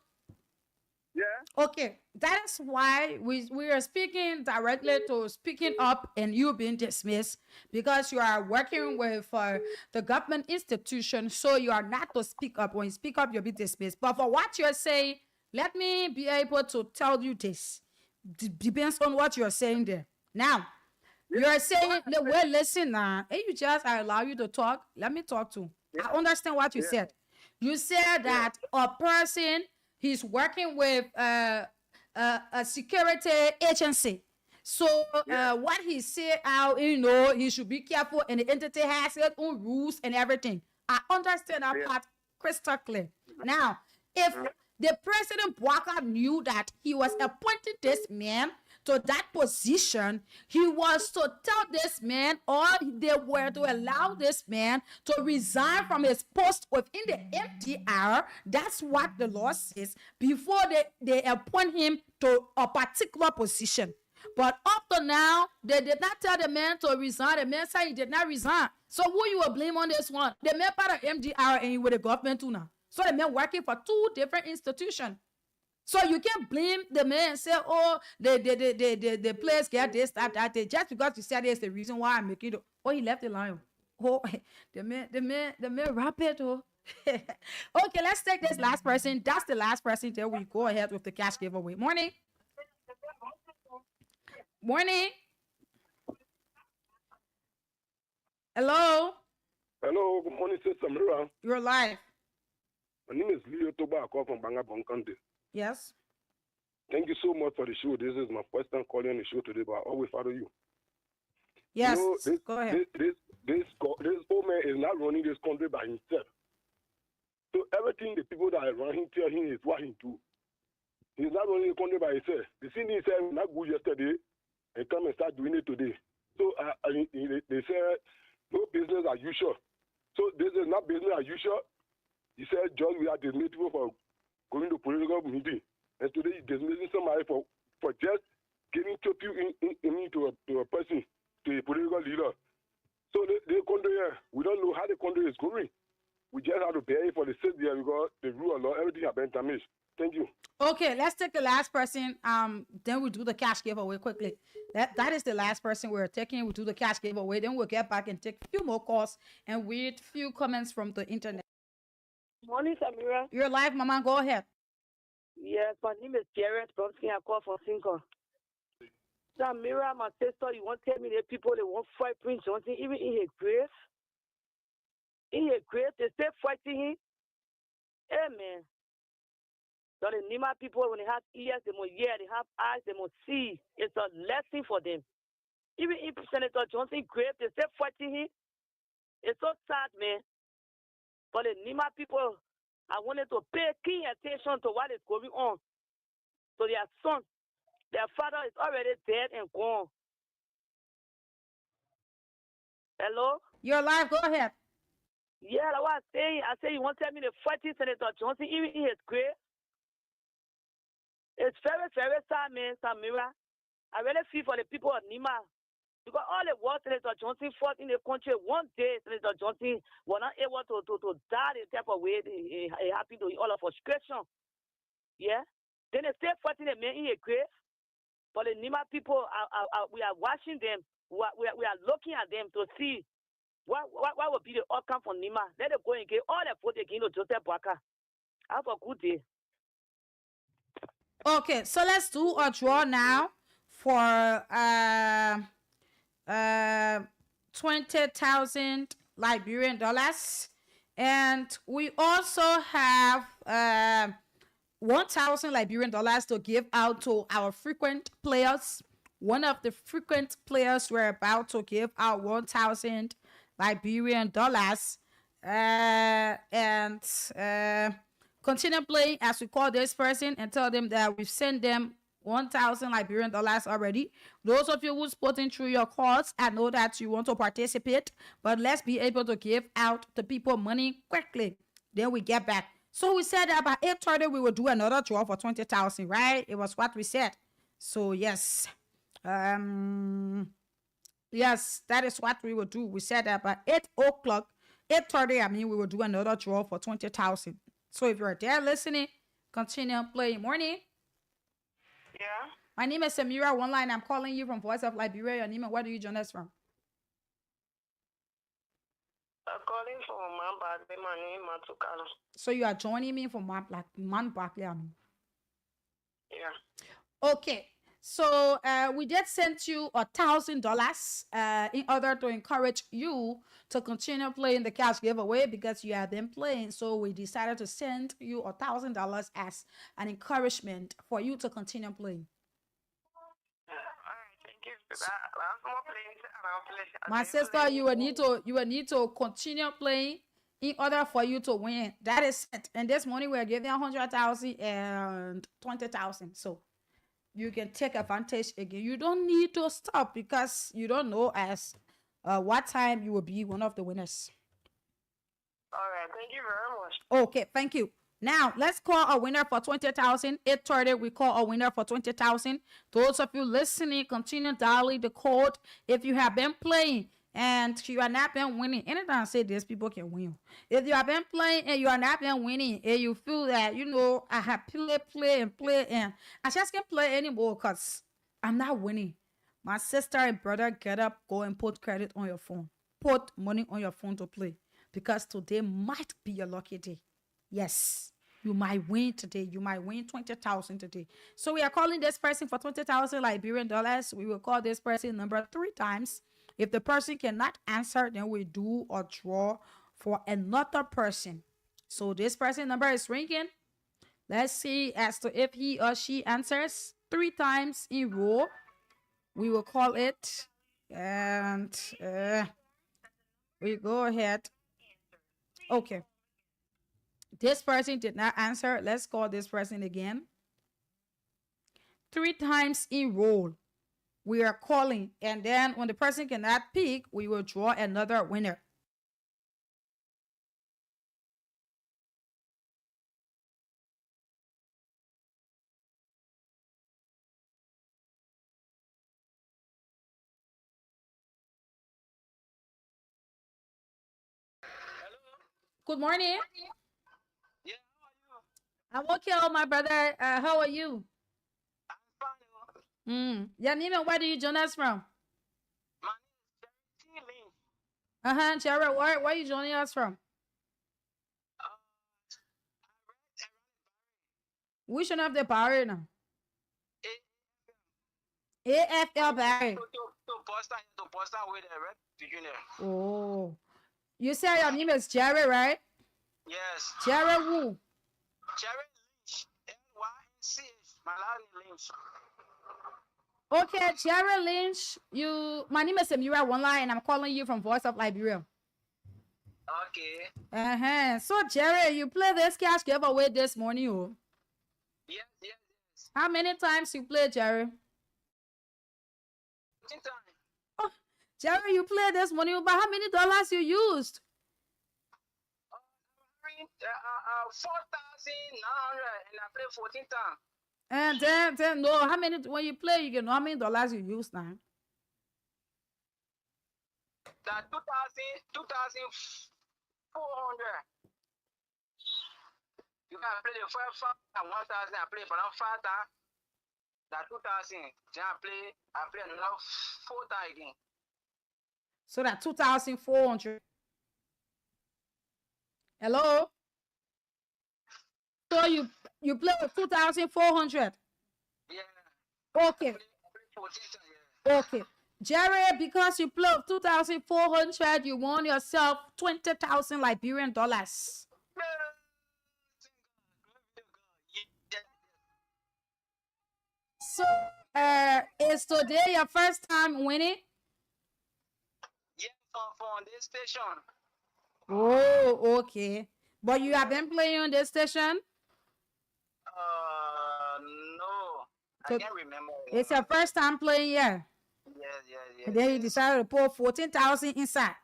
Yeah. Okay, that is why we are speaking directly to speaking up and you being dismissed because you are working with the government institution, so you are not to speak up. When you speak up, you'll be dismissed. But for what you're saying, let me be able to tell you this. Depends on what you're saying there. Now, you're saying, well, listen now, and you just I allow you to talk. Let me talk to. I understand what you said. You said that a person he's working with a security agency. So what he said out, he should be careful, and the entity has its own rules and everything. I understand that part crystal clear. Now, if the President Bwaka knew that he was appointed this man to that position, he was to tell this man, or they were to allow this man to resign from his post within the MDR. That's what the law says, before they appoint him to a particular position. But up to now, they did not tell the man to resign. The man said he did not resign. So who you will blame on this one? The man part of MDR and he with the government too now. So the man working for 2 different institutions. So you can't blame the man and say, oh, the players get this, that. Just because you said it's the reason why I'm making it. Oh, he left the line. Oh, the man rap it. Oh. Okay, let's take this last person. That's the last person. Then we go ahead with the cash giveaway. Morning. Morning. Hello. Hello, good morning, Sister Mira. You're live. My name is Leo Toba. I call from Bangabong County. Yes. Thank you so much for the show. This is my first time calling on the show today, but I always follow you. Yes. You know, Go ahead. This old man is not running this country by himself. So everything the people that are around him tell him is what he do. He's not running the country by himself. The thing he said not good yesterday, and come and start doing it today. So they said no business as usual. So this is not business as usual. He said just we are dismissing people for going to political meeting, and today he's dismissing somebody for just giving to a person, to a political leader. So the country here, we don't know how the country is going. We just have to bear it for the sake there because the rule of law, everything has been damaged. Thank you. Okay, let's take the last person. Then we'll do the cash giveaway quickly. That is the last person we're taking. We'll do the cash giveaway. Then we'll get back and take a few more calls and read a few comments from the internet. Morning, Samira. You're live, Mama. Go ahead. Yes, my name is Jared from I call for Sinker. Samira, my sister, you want to tell me the people they want fight Prince Johnson even in his grave? In his grave, they still fighting him? Amen. So the Nima people, when they have ears, they must hear, they have eyes, they must see. It's a lesson for them. Even if Senator Johnson grave, they still fighting him. It's so sad, man. For the Nima people, I wanted to pay keen attention to what is going on. So their son, their father is already dead and gone. Hello? You're live. Go ahead. Yeah, that's what I'm saying. I say you want to tell me the fighting Senator Johnson, even in his grave? It's very, very sad, man, Samira. I really feel for the people of Nima. Because all the war Senator Johnson fought in the country, one day Senator Johnson was not able to die the type of way it happened to all of frustration. Yeah? Then they still fighting the man in a grave. For the Nima people, we are watching them. We are looking at them to see what will be the outcome for Nima. Let them go and get all the vote again to Joseph Boaka. Have a good day. Okay, so let's do a draw now for 20,000 Liberian dollars, and we also have 1,000 Liberian dollars to give out to our frequent players. One of the frequent players we're about to give out 1,000 Liberian dollars, and continue playing as we call this person and tell them that we've sent them 1,000 Liberian dollars already. Those of you who's putting through your calls, I know that you want to participate, but let's be able to give out the people money quickly. Then we get back. So we said that by 8:30 we will do another draw for 20,000, right? It was what we said. So yes, yes, that is what we will do. We said that by 8:30, I mean, we will do another draw for 20,000. So if you're there listening, continue playing. Morning. Yeah? My name is Samira Online. I'm calling you from Voice of Liberia. Your name and where do you join us from? I'm calling from Mamba, my name is Matukalo. So you are joining me from Man Barkley. Yeah. Okay. So we did send you $1,000 in order to encourage you to continue playing the cash giveaway because you have been playing. So we decided to send you $1,000 as an encouragement for you to continue playing. All right, thank you. Last more playing. My sister, you will need to continue playing in order for you to win. That is it. And this morning we're giving 100,000 and 20,000. So you can take advantage again. You don't need to stop because you don't know as what time you will be one of the winners. All right, thank you very much. Okay, thank you. Now, let's call a winner for 20,000. 8:30, we call a winner for 20,000. Those of you listening, continue dialing the code. If you have been playing and you have not been winning, anytime I say this, people can win. If you have been playing and you have not been winning, and you feel that, you know, I have play, and I just can't play anymore because I'm not winning. My sister and brother, get up, go and put credit on your phone. Put money on your phone to play because today might be your lucky day. Yes, you might win today. You might win 20,000 today. So we are calling this person for 20,000 Liberian dollars. We will call this person number 3 times. If the person cannot answer, then we do a draw for another person. So this person number is ringing. Let's see as to if he or she answers 3 times in row. We will call it, and we go ahead. Okay. This person did not answer. Let's call this person again. 3 times in row. We are calling, and then when the person cannot pick, we will draw another winner. Good morning. Yeah, I'm okay, oh my brother. How are you? I'm fine. Your name and where do you join us from? My name is Jerry Lynch. Jared, where are you joining us from? Which one of the power now? AFL Barry. To Boston with the red beginner. Oh. You say your name is Jared, right? Yes. Jared who? Jerry Lynch. Lynch. My last name Lynch. Okay, Jared Lynch. My name is Samira One Line, and I'm calling you from Voice of Liberia. Okay. So Jared, you play this cash giveaway this morning, oh? Yes. How many times you play, Jared? 10 times. Oh, Jared, you played this morning, but how many dollars you used? 4,900, and I played 14 times. And then no, how many when you play, you know how many dollars you use now? That 2,400. You can play the first 1,000. I play for 5,000. That 2,000. Then I play another 4,000 again. So that 2,400. Hello. So you play with 2,400. Yeah. Okay. I play 14 times, yeah. Okay. Jared, because you play with 2,400, you won yourself 20,000 Liberian dollars. So, is today your first time winning? Yeah, from this station. Oh, okay. But you have been playing on this station? No. So I can't remember. it's your first time playing, yeah? Yes. And then you decided to put 14,000 inside.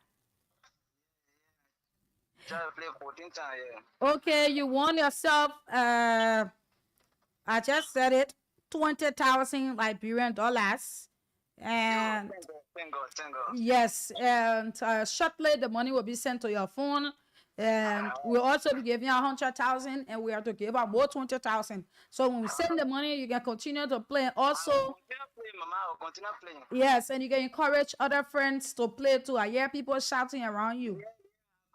Try to play 14 times, yeah. Okay, you won yourself, I just said it, 20,000 Liberian dollars. And Thank God. yes, and shortly the money will be sent to your phone. And we'll also be giving you 100,000, and we have to give out more 20,000. So when we send the money, you can continue to play. Also, Continue playing, Mama. I'll continue playing. yes, and you can encourage other friends to play too. I hear people shouting around you. Come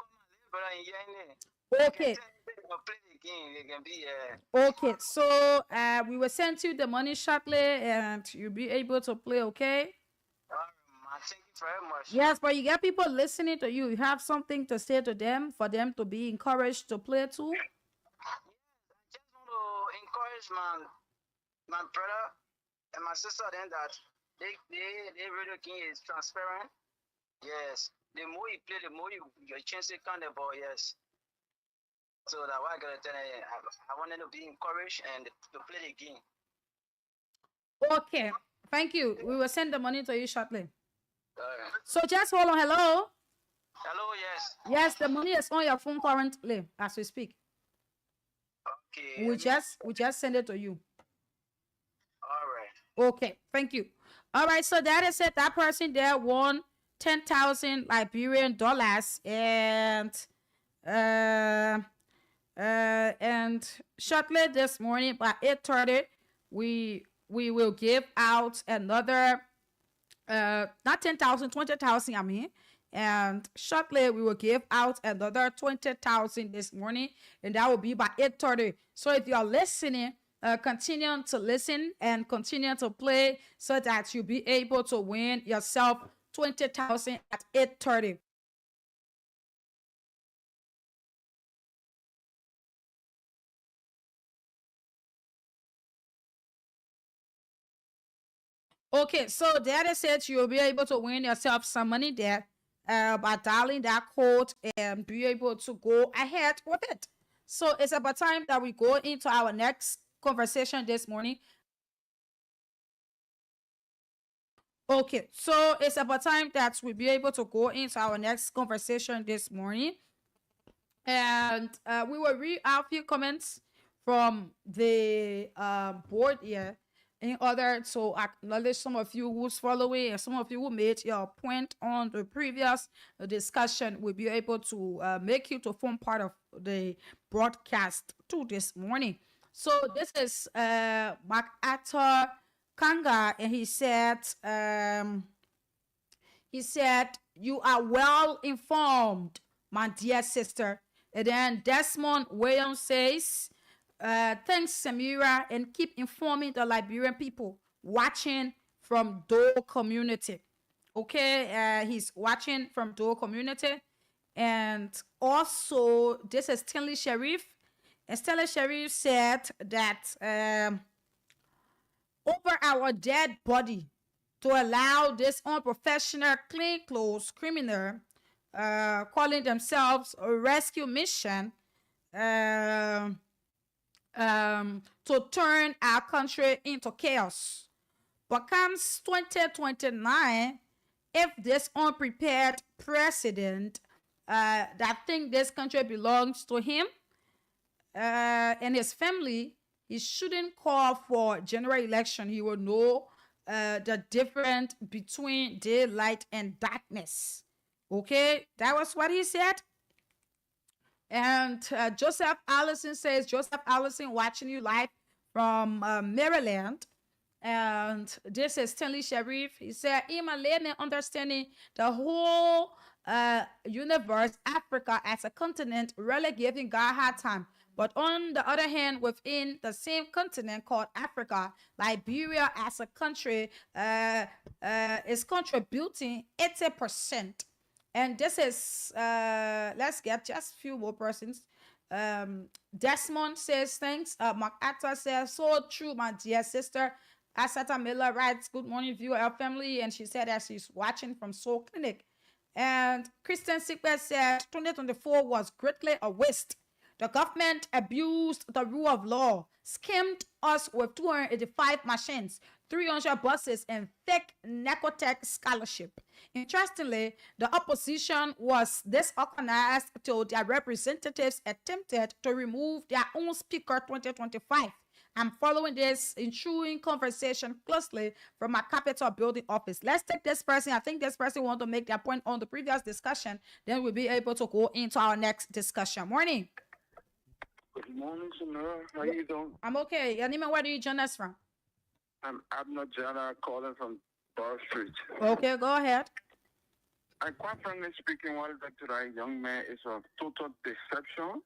on, brother, in here. Okay. Play again. They can be Okay, so we will send you the money shortly, and you'll be able to play. Okay. Thank you very much. Yes, but you get people listening to you. You have something to say to them for them to be encouraged to play too. I just want to encourage my brother and my sister then that they radio king is transparent. Yes. The more you play, the more your chances count the ball, yes. So that's why I gotta tell you, I want them to be encouraged and to play the game. Okay. Thank you. We will send the money to you shortly. Right. So just hold on. Hello. Hello, yes. Yes, the money is on your phone currently as we speak. Okay. We just send it to you. All right. Okay, thank you. All right, so that is it. That person there won 10,000 Liberian dollars, and shortly this morning by 8:30, we will give out another not 10,000, 20,000. I mean. And shortly we will give out another 20,000 this morning, and that will be by 8:30. So if you are listening, continue to listen and continue to play so that you'll be able to win yourself 20,000 at 8:30. Okay, so there they said you'll be able to win yourself some money there by dialing that code and be able to go ahead with it. So it's about time that we go into our next conversation this morning. Okay, so it's about time that we be able to go into our next conversation this morning. And we will read out a few comments from the board here in order to acknowledge some of you who's following and some of you who made your point on the previous discussion will be able to make you to form part of the broadcast too this morning. So this is MacArthur Kanga, and he said, you are well informed, my dear sister. And then Desmond Williams says, thanks, Samira, and keep informing the Liberian people watching from Dole community. Okay, he's watching from Dole community. And also, this is Stanley Sharif. And Stanley Sharif said that over our dead body to allow this unprofessional, clean clothes criminal calling themselves a rescue mission to turn our country into chaos. But comes 2029, if this unprepared president that think this country belongs to him and his family, he shouldn't call for general election. He will know the difference between daylight and darkness. Okay, that was what he said. And Joseph Allison says, Joseph Allison watching you live from Maryland. And this is Stanley Sharif. He said, in my layman understanding the whole universe, Africa as a continent, really giving God hard time. But on the other hand, within the same continent called Africa, Liberia as a country is contributing 80%. And this is, let's get just a few more persons. Desmond says, thanks. MacArthur says, so true, my dear sister. Asata Miller writes, good morning, viewer family. And she said that she's watching from Soul Clinic. And Christian Sigbert said, 2024 was greatly a waste. The government abused the rule of law, skimmed us with 285 machines, 300 buses, and fake Necotech scholarship. Interestingly, the opposition was disorganized till their representatives attempted to remove their own speaker 2025. I'm following this ensuing conversation closely from my Capitol building office. Let's take this person. I think this person want to make their point on the previous discussion. Then we'll be able to go into our next discussion. Morning. Good morning, Samira. How you doing? I'm okay. Yanima, where do you join us from? I'm Abner Jana calling from Bar Street. Okay, go ahead. And quite frankly speaking, what is that to that young man is a total deception.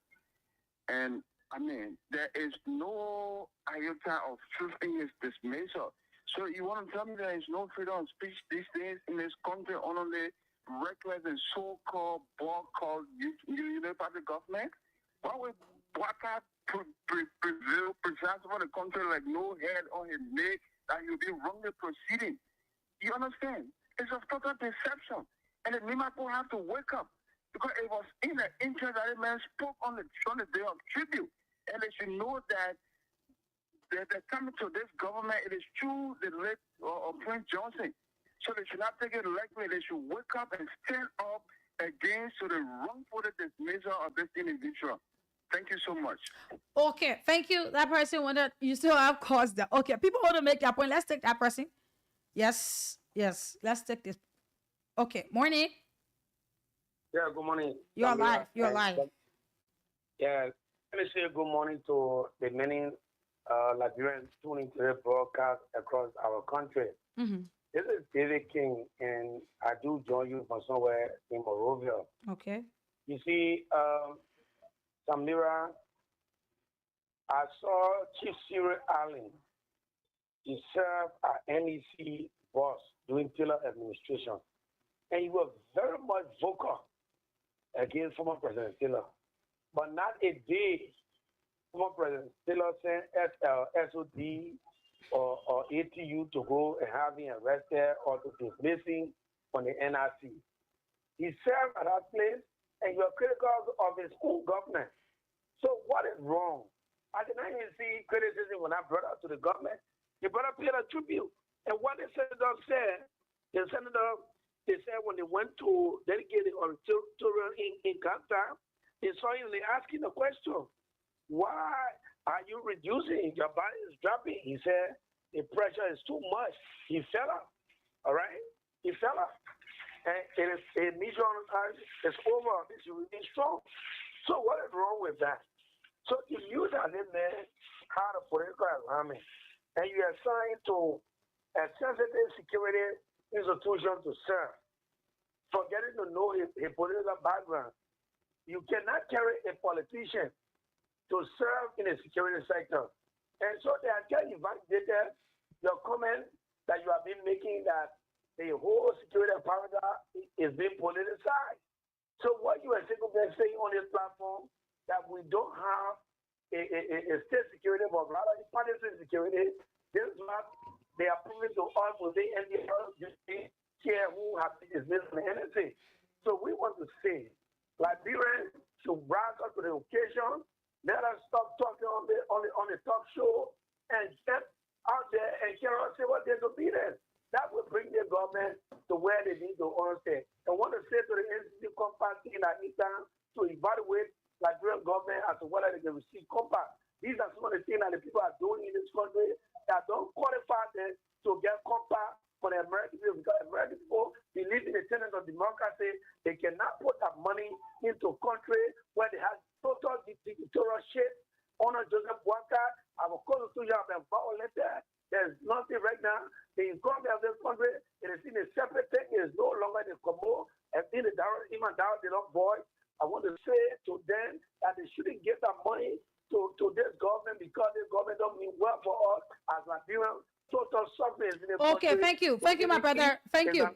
And I mean, there is no iota of truth in his dismissal. So you want to tell me there is no freedom of speech these days in this country, only reckless and so-called ball-called uniparty government? Why would Waka present for the country like no head on his neck that he'll be wrongly proceeding? You understand? It's a total deception. And the Nimapo have to wake up because it was in the interest that a man spoke on the day of tribute. And they should know that they're coming to this government. It is true, the late Prince Johnson. So they should not take it lightly. They should wake up and stand up against the wrongful dismissal of this individual. Thank you so much. Okay, thank you. That person wanted, you still have caused that. Okay, people want to make their point. Let's take that person. Yes, let's take this. Okay, morning. Yeah, good morning. You're alive. Yeah, let me say good morning to the many Liberians tuning to the broadcast across our country. Mm-hmm. This is David King, and I do join you from somewhere in Morovia. Okay. You see, Samira, I saw Chief Cyril Allen. He served as NEC boss during Taylor administration, and he was very much vocal against former President Taylor. But not a day former President Taylor sent SOD or ATU to go and have him arrested or to dismiss him from the NRC. He served at that place, and you're critical of his own government. So what is wrong? I did not even see criticism when I brought up to the government. The brother paid a tribute. And what the senator said, they said when they went to dedicate the auditorium in Qatar, they saw him, they asking the question, why are you reducing? Your body is dropping. He said, the pressure is too much. He fell off. All right? He fell off. And it is a mission is over. It's really strong. So what is wrong with that? So if you as a man had a political environment and you are assigned to a sensitive security institution to serve, forgetting to know his political background, you cannot carry a politician to serve in the security sector. And so they are getting validated your comment that you have been making that the whole security apparatus is being politicized. So what you are saying on this platform, that we don't have a state security, but rather a partisan security, this is what they are proving to us with the NDL here who have been dismissed from the NSA. So we want to say, Liberians should rise up to the occasion. Let us stop talking on the talk show and get out there and say what they're disobedient. That will bring the government to where they need to understand. I want to say to the NCC compact in Anita to evaluate Liberian government as to whether they can receive compact. These are some of the things that the people are doing in this country that don't qualify them to get compact for the American people, because American people believe in the tenets of democracy. They cannot put that money into a country where they have total dictatorship. Honor Joseph Walker, our constitution have been violated. There's nothing right now. The economy of this country, it is in a separate thing. It is no longer the Como and in the direct, even direct, they don't voice. I want to say to them that they shouldn't give that money to this government, because this government don't mean well for us as Nigerians. Total suffering in the Okay, country. thank you, my brother. Thank you.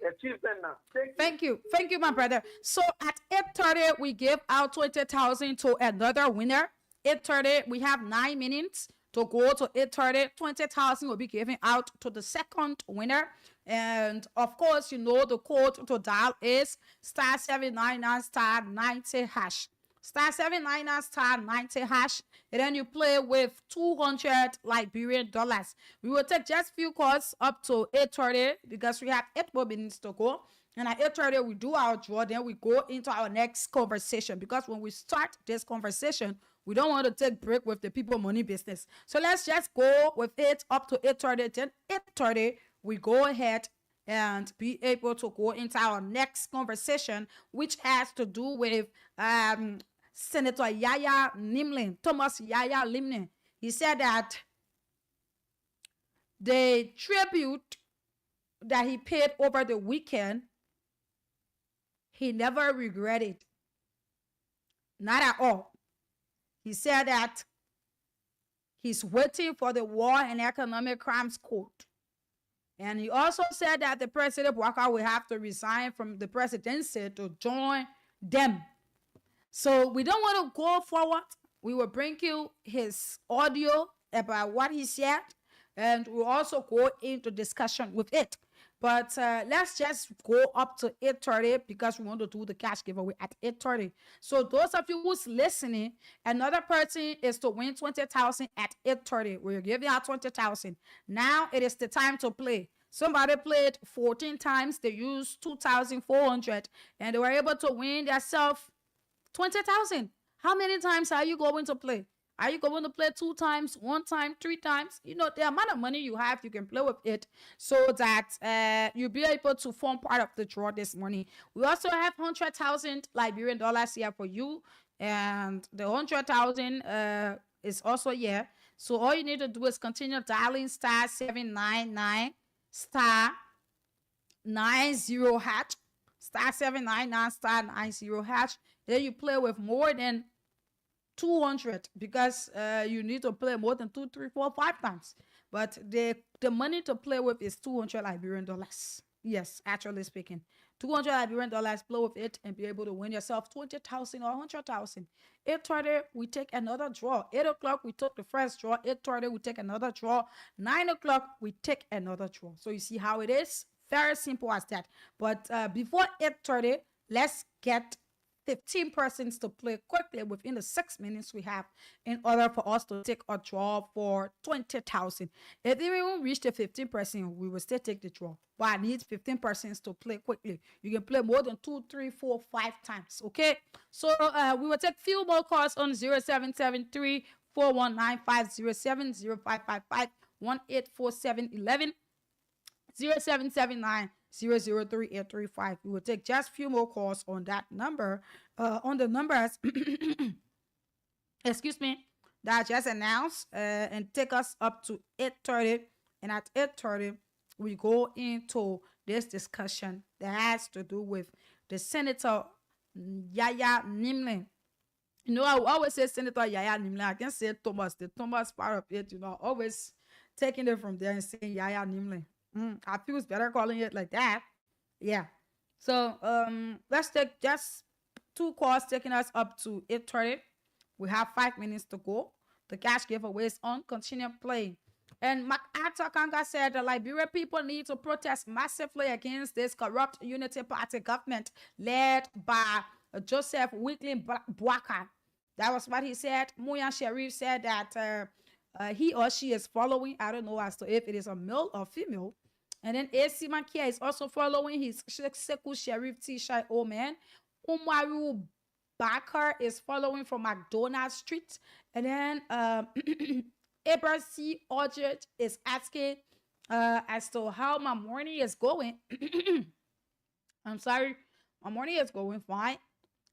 Thank you, my brother. So at 8:30, we give out 20,000 to another winner. 8:30, we have 9 minutes to go to 8:30. 20,000 will be given out to the second winner. And of course, you know the code to dial is *799 *90#. *799 *90#. And then you play with 200 Liberian dollars. We will take just few calls up to 8:30 because we have 8 more minutes to go. And at 8:30, we do our draw. Then we go into our next conversation, because when we start this conversation, we don't want to take break with the people money business. So let's just go with it up to 8:30. Then 8:30, we go ahead and be able to go into our next conversation, which has to do with Senator Yaya Limlin, Thomas Yaya Limlin. He said that the tribute that he paid over the weekend, he never regretted. Not at all. He said that he's waiting for the War and Economic Crimes Court. And he also said that the President Walker will have to resign from the presidency to join them. So we don't want to go forward. We will bring you his audio about what he said, and we'll also go into discussion with it. But let's just go up to 8:30 because we want to do the cash giveaway at 8:30. So those of you who's listening, another person is to win 20,000 at 8:30. We're giving out 20,000. Now it is the time to play. Somebody played 14 times. They used 2,400 and they were able to win themselves 20,000. How many times are you going to play? Are you going to play 2 times, 1 time, 3 times? You know, the amount of money you have, you can play with it so that you'll be able to form part of the draw this morning. We also have 100,000 Liberian dollars here for you. And the 100,000 is also here. So all you need to do is continue dialing *799 *90#. *799 *90#. Then you play with more than 200 because you need to play more than 2, 3, 4, 5 times. But the money to play with is 200 Liberian dollars. Yes, actually speaking. $200 Liberian dollars, play with it and be able to win yourself 20,000 or 100,000. 8:30, we take another draw. 8 o'clock, we took the first draw. 8:30, we take another draw. 9 o'clock, we take another draw. So you see how it is? Very simple as that. But before 8:30, let's get 15 persons to play quickly within the 6 minutes we have in order for us to take a draw for 20,000. If we won't reach the 15 person, we will still take the draw. But I need 15 persons to play quickly. You can play more than 2, 3, 4, 5 times. Okay. So we will take few more calls on 0773 419 507 0555 184711 0779 003-835. We will take just a few more calls on that number, on the numbers, excuse me, that I just announced, and take us up to 8:30. And at 8:30, we go into this discussion that has to do with the Senator Yaya Nimlin. You know, I always say Senator Yaya Nimlin. I can say Thomas, the Thomas part of it, you know, always taking it from there and saying Yaya Nimlin. I feel it's better calling it like that. Yeah. So let's take just 2 calls taking us up to 8:30. We have 5 minutes to go. The cash giveaway is on. Continue playing. And MacArthur Kanga said the Liberia people need to protest massively against this corrupt Unity Party government led by Joseph Weekly Boaka. That was what he said. Muyan Sharif said that he or she is following. I don't know as to if it is a male or female. And then AC Makia is also following his Seku Sheriff T-Shai Oman. Umaru Bakar is following from McDonald Street. And then Abra C. Orchard is asking as to how my morning is going. I'm sorry. My morning is going fine.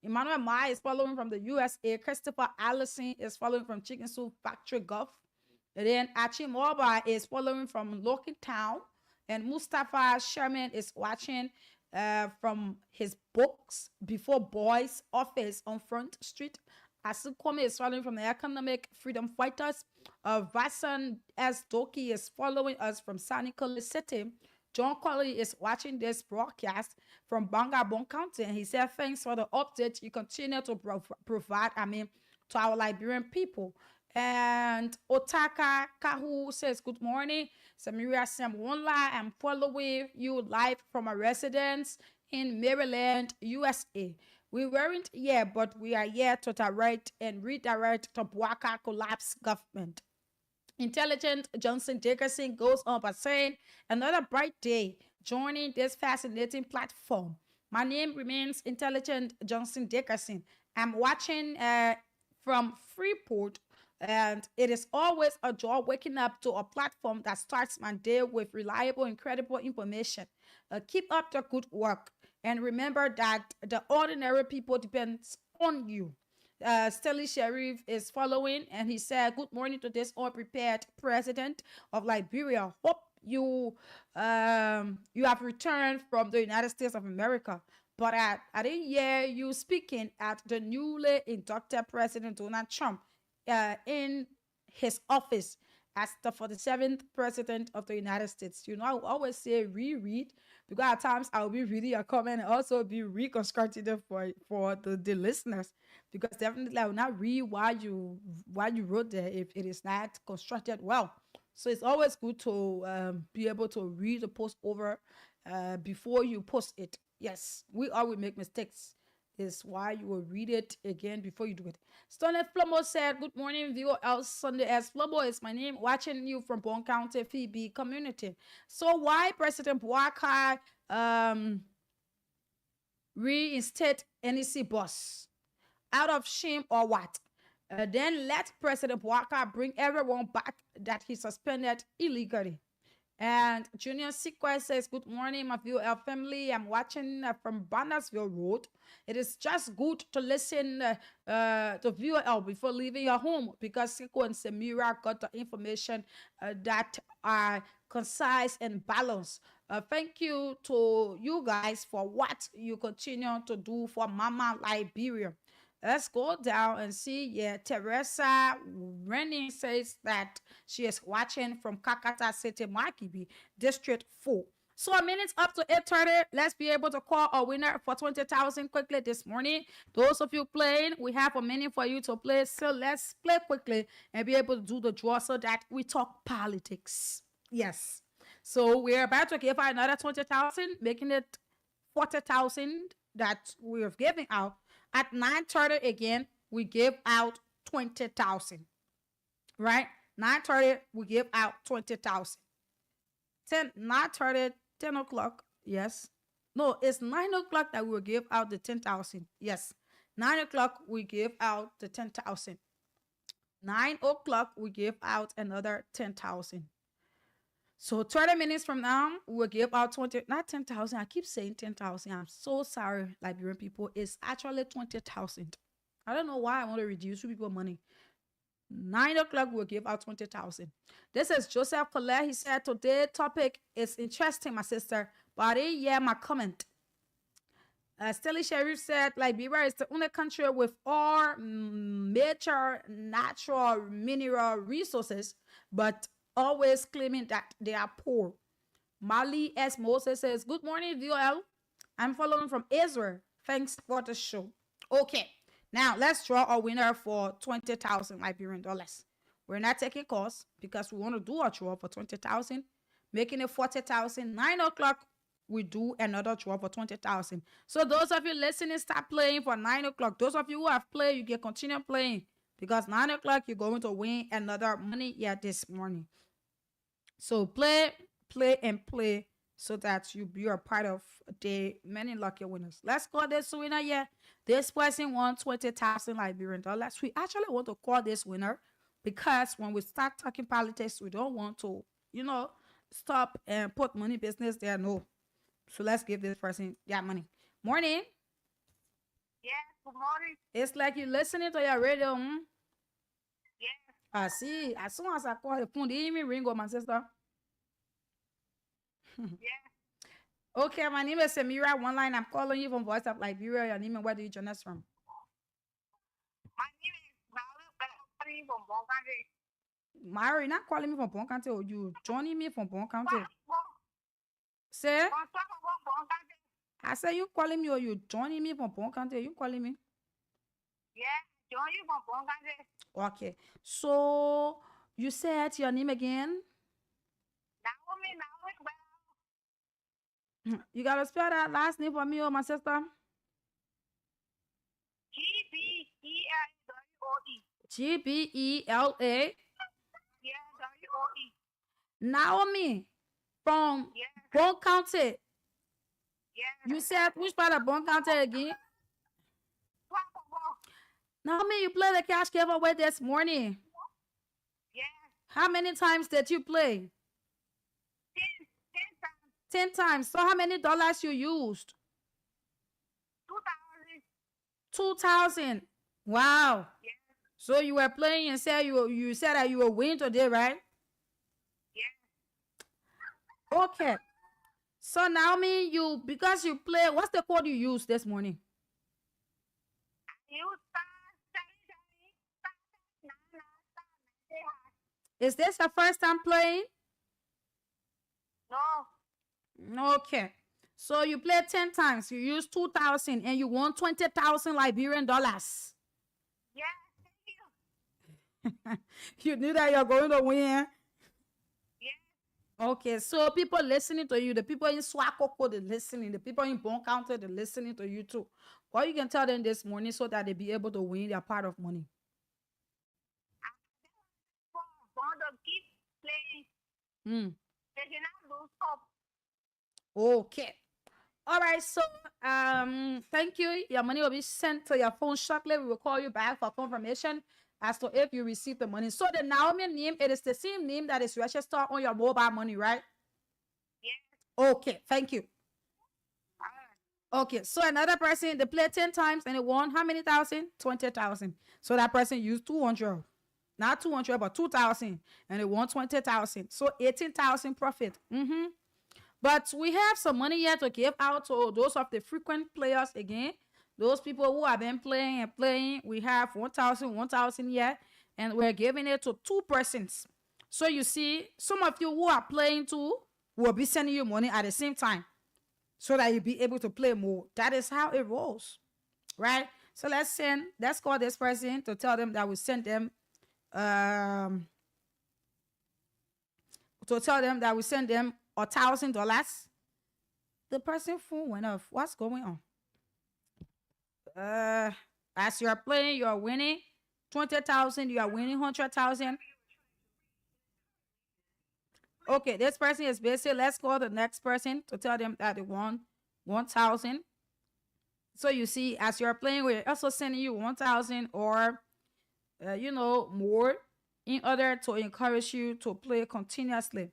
Emmanuel Mai is following from the USA. Christopher Allison is following from Chicken Soup Factory Gulf. And then Achimoba is following from Local Town. And Mustafa Sherman is watching from his books before Boys office on Front Street. Asukome is following from the Economic Freedom Fighters. Vasan S. Doki is following us from Sanikole City. John Colley is watching this broadcast from Bangabon County. And he said, thanks for the update you continue to provide, to our Liberian people. And Otaka Kahu says, good morning. Samira Samwonla, I'm following you live from a residence in Maryland, USA. We weren't here, but we are here to direct and redirect to Boaka collapse government. Intelligent Johnson Dickerson goes on by saying, another bright day joining this fascinating platform. My name remains Intelligent Johnson Dickerson. I'm watching from Freeport. And it is always a joy waking up to a platform that starts my day with reliable, incredible information. Keep up the good work. And remember that the ordinary people depends on you. Stanley Sheriff is following, and he said, good morning to this unprepared president of Liberia. Hope you have returned from the United States of America. But I didn't hear you speaking at the newly inducted President Donald Trump in his office as the 47th president of the United States. You know, I always say reread, because at times I'll be reading a comment and also be reconstructing it for the listeners, because definitely I will not read why you wrote there if it is not constructed well. So it's always good to be able to read the post over before you post it. Yes, we always make mistakes. Is why you will read it again before you do it. Stoney Flomo said, good morning, viewer El Sunday as Flomo is my name, watching you from Bon County, Phoebe community. So why President Boakai reinstate NEC boss? Out of shame or what? Then let President Boakai bring everyone back that he suspended illegally. And Junior Sikwa says, good morning, my viewer family. I'm watching from Bannersville Road. It is just good to listen to viewer before leaving your home, because Sikwa and Samira got the information that are concise and balanced. Thank you to you guys for what you continue to do for Mama Liberia. Let's go down and see. Yeah, Teresa Rennie says that she is watching from Kakata City, Makibi, District 4. So a minute up to 8:30. Let's be able to call a winner for 20,000 quickly this morning. Those of you playing, we have a minute for you to play. So let's play quickly and be able to do the draw so that we talk politics. Yes. So we're about to give out another 20,000, making it 40,000 that we're giving out. At 9:30 again, we give out 20,000. Right? 9:30, we give out 20,000. 9:30, 10 o'clock. Yes. No, it's 9 o'clock that we will give out the 10,000. Yes. 9 o'clock, we give out the 10,000. 9 o'clock, we give out another 10,000. So 30 minutes from now, we'll give out 20, not 10,000. I keep saying 10,000. I'm so sorry, Liberian people. It's actually 20,000. I don't know why I want to reduce people money. 9 o'clock, we'll give out 20,000. This is Joseph Colette. He said, today's topic is interesting, my sister, but I didn't hear my comment. Stelly Sharif said, Liberia is the only country with all major natural mineral resources, but always claiming that they are poor. Mali S. Moses says, good morning, VOL. I'm following from Israel. Thanks for the show. Okay. Now, let's draw a winner for 20,000 Liberian dollars. We're not taking calls because we want to do a draw for 20,000, making it 40,000. 9 o'clock, we do another draw for 20,000. So those of you listening, start playing for 9 o'clock. Those of you who have played, you can continue playing because 9 o'clock, you're going to win another money here this morning. So play, and play so that you be a part of the many lucky winners. Let's call this winner here. This person won 20,000 Liberian dollars. We actually want to call this winner because when we start talking politics, we don't want to, stop and put money business there. No. So let's give this person their money. Morning. Yes, good morning. It's like you're listening to your radio. Yes. I see. As soon as I call the phone, they even ring on my sister. Yeah. Okay, my name is Samira. One line. I'm calling you from Voice of Liberia. Your name and where do you join us from? My name is Mary from Bon County. Mary, not calling me from Bon County. Or you joining me from Bon County? Say? I say you calling me or you joining me from Bon County? You calling me? Yeah, join you from Bon County. Okay. So you said your name again? Naomi. You gotta spell that last name for me or my sister? Gbela. Gbela. Yeah, W-O-E. Naomi from Bon County. Yeah. You said which part of Bon County again? Naomi, you played the cash giveaway this morning. Yeah. How many times did you play? 10 times. So how many dollars you used? 2,000. Wow. Yeah. So you were playing and said you said that you will win today, right? Yeah. Okay. So Naomi, because you play, what's the code you used this morning? Is this your first time playing? No. Okay. So you played 10 times. You used 2,000 and you won 20,000 Liberian dollars. Yeah, thank you. You knew that you're going to win. Yeah. Okay, so people listening to you, the people in Swakoko, they're listening. The people in Bon County, they're listening to you too. What you can tell them this morning so that they be able to win their part of money. Keep playing. They cannot lose hope. Okay. All right, so thank you. Your money will be sent to your phone shortly. We will call you back for confirmation as to if you receive the money. So the Naomi name, it is the same name that is registered on your mobile money, right? Yeah. Okay, thank you. Okay, so another person, they played 10 times and they won how many thousand? 20,000. So that person used 200. Not 200, but 2,000. And they won 20,000. So 18,000 profit. But we have some money here to give out to those of the frequent players again. Those people who have been playing and playing. We have 1,000 here. And we're giving it to 2 persons. So you see, some of you who are playing too, will be sending you money at the same time so that you'll be able to play more. That is how it rolls, right? So let's call this person to tell them that we sent them, to tell them that we send them $1,000. The person phone went off. What's going on? As you are playing, you are winning 20,000. You are winning 100,000. Okay, this person is busy. Let's call the next person to tell them that they won 1,000. So you see, as you are playing, we're also sending you 1,000 or more in order to encourage you to play continuously.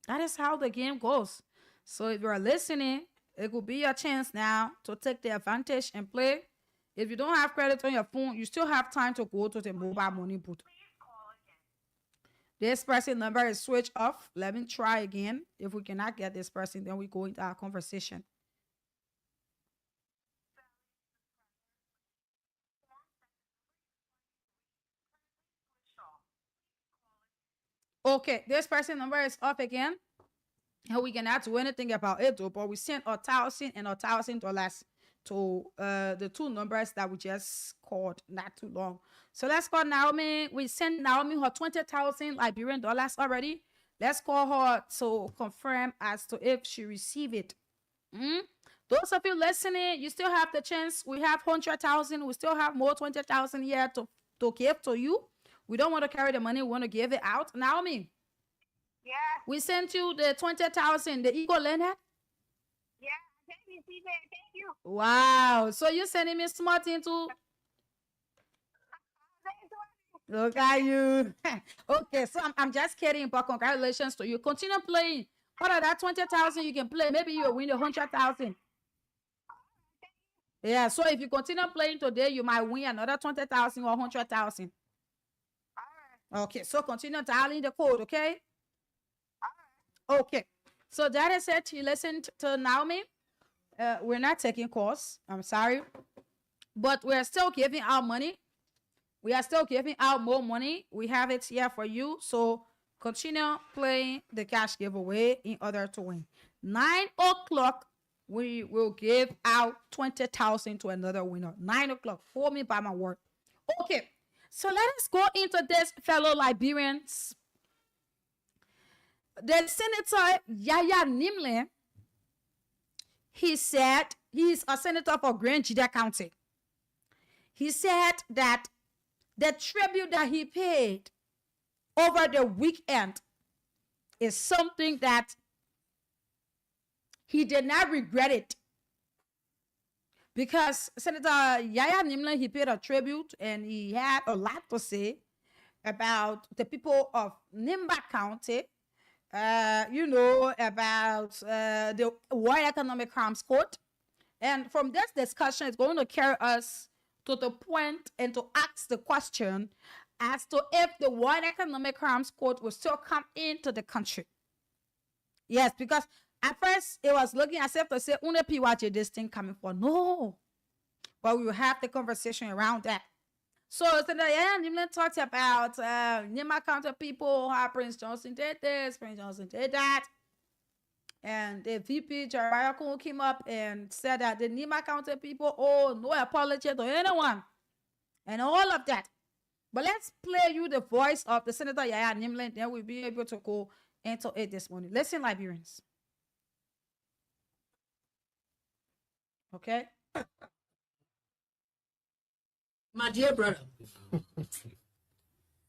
That is how the game goes. So if you are listening, it could be your chance now to take the advantage and play. If you don't have credit on your phone, you still have time to go to the mobile money booth. This person number is switched off. Let me try again. If we cannot get this person, then we go into our conversation. Okay, this person number is off again. And we cannot do anything about it though, but we sent $1,000 and $1,000 to the two numbers that we just called not too long. So let's call Naomi. We sent Naomi her 20,000 Liberian dollars already. Let's call her to confirm as to if she received it. Those of you listening, you still have the chance. We have 100,000. We still have more 20,000 here to give to you. We don't want to carry the money. We want to give it out. Naomi. Yeah. We sent you the 20,000. The Eagle Leonard. Yeah, thank you, CJ. Thank you. Wow. So you're sending me smart into. Look at you. Okay, so I'm just kidding, but congratulations to you. Continue playing. Out of that 20,000 you can play, maybe you'll win 100,000. Yeah, so if you continue playing today, you might win another 20,000 or 100,000. Okay, so continue dialing the code, okay? Okay, so that is it. You listened to Naomi. We're not taking calls. I'm sorry. But we're still giving out money. We are still giving out more money. We have it here for you. So continue playing the cash giveaway in order to win. 9 o'clock, we will give out 20,000 to another winner. 9 o'clock. Hold me by my word. Okay, so let us go into this, fellow Liberians. The Senator Yaya Nimle, he said, he's a senator for Grand Jida County. He said that the tribute that he paid over the weekend is something that he did not regret it. Because Senator Yaya Nimle, he paid a tribute and he had a lot to say about the people of Nimba County, about the World Economic Crimes Court. And from this discussion, it's going to carry us to the point and to ask the question as to if the World Economic Crimes Court will still come into the country. Yes, because at first it was looking as if to say, watch this thing coming for. No. But we will have the conversation around that. So today, Nimle talked about Nimba County people, how Prince Johnson did this, Prince Johnson did that. And the VP, Jeremiah Kuhn, came up and said that the Nimba County people owe no apology to anyone. And all of that. But let's play you the voice of the Senator Yaya Nimle, then we'll be able to go into it this morning. Listen, Liberians. Okay? My dear brother,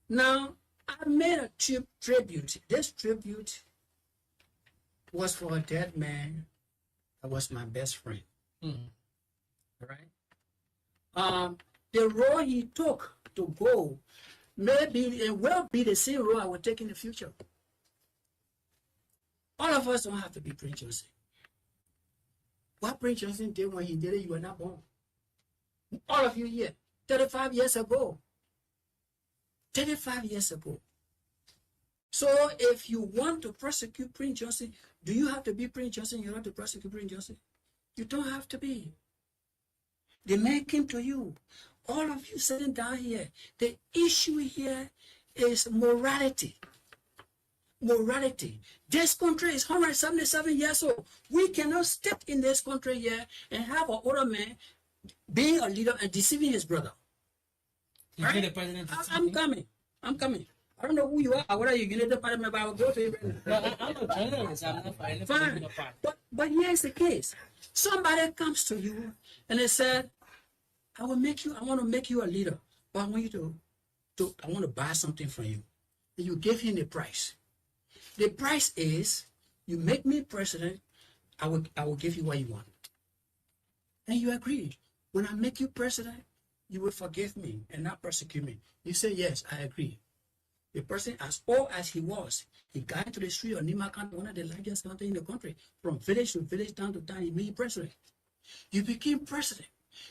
now I made a tribute. This tribute was for a dead man that was my best friend. Right? The road he took to go, maybe it will be the same road I will take in the future. All of us don't have to be Prince Johnson. What Prince Johnson did when he did it, you were not born. All of you here, 35 years ago. 35 years ago. So if you want to prosecute Prince Johnson, do you have to be Prince Johnson in order to prosecute Prince Johnson? You don't have to be. The man came to you. All of you sitting down here, the issue here is morality. morality. This country is 177 years old. We cannot step in this country here and have an older man being a leader and deceiving his brother. Right? The president I'm coming. I don't know who you are, whether you're United Party member, I will go to you. No, I'm a journalist. I'm not fine. But here's the case. Somebody comes to you and they said, I want to make you a leader, but I want you I want to buy something from you. And you give him the price. The price is, you make me president, I will give you what you want. And you agreed. When I make you president, you will forgive me and not persecute me. You say, yes, I agree. The person, as old as he was, he got into the street of Nima County, one of the largest counties in the country, from village to village, town to town, he made president. You became president.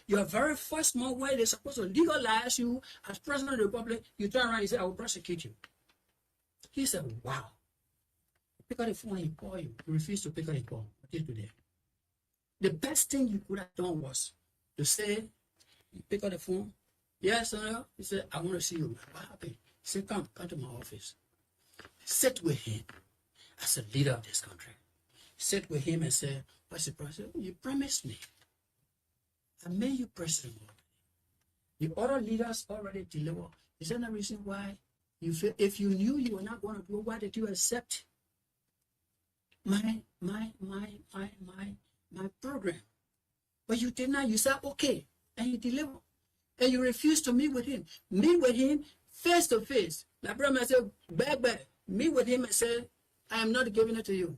Your very first month where they're supposed to legalize you as president of the republic, you turn around and say, I will prosecute you. He said, wow. Pick up the phone, he called you. You refused to pick up the call until today. The best thing you could have done was to say, you pick up the phone. Yes, sir. He said, I want to see you. What happened? He said, come to my office. Sit with him as a leader of this country. Sit with him and say, what's the president? You promised me. I made you president. The other leaders already delivered. Is there no reason why you feel, if you knew you were not going to do, why did you accept my program? But you did not. You said, okay, and you delivered. And you refused to meet with him. Meet with him face to face. Like brother said, back. Meet with him and say, I am not giving it to you.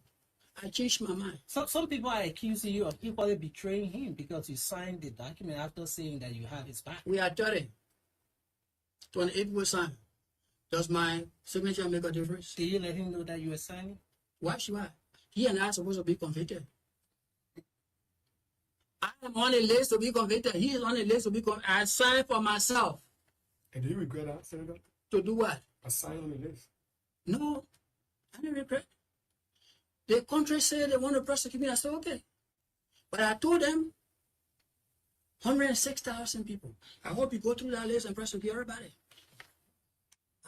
I changed my mind. So some people are accusing you of equally betraying him because you signed the document after saying that you have his back. We are 30. 28 will sign. Does my signature make a difference? Did you let him know that you were signing? Why should I? He and I are supposed to be convicted. I am on the list to be convicted. He is on the list to be convicted. I signed for myself. And do you regret that, Senator? To do what? A sign on the list. No, I didn't regret. The country said they want to prosecute me. I said, okay. But I told them, 106,000 people. I hope you go through that list and prosecute everybody.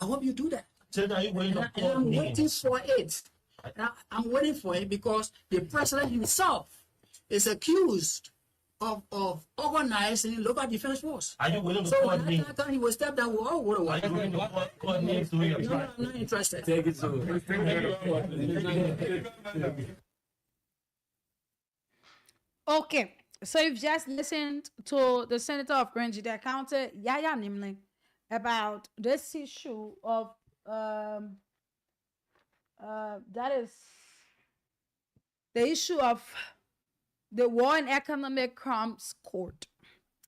I hope you do that. Senator, are you going to and I'm waiting for it. I'm waiting for it because the president himself is accused of organizing local defense force. Are you willing to so coordinate? So he will step down. Oh, what do I? Are you willing to coordinate through your No, I'm not interested. Take it so. Okay, so you've just listened to the Senator of Grangeda County, Yaya Nimling, about this issue of that is the issue of the War and Economic Crimes Court.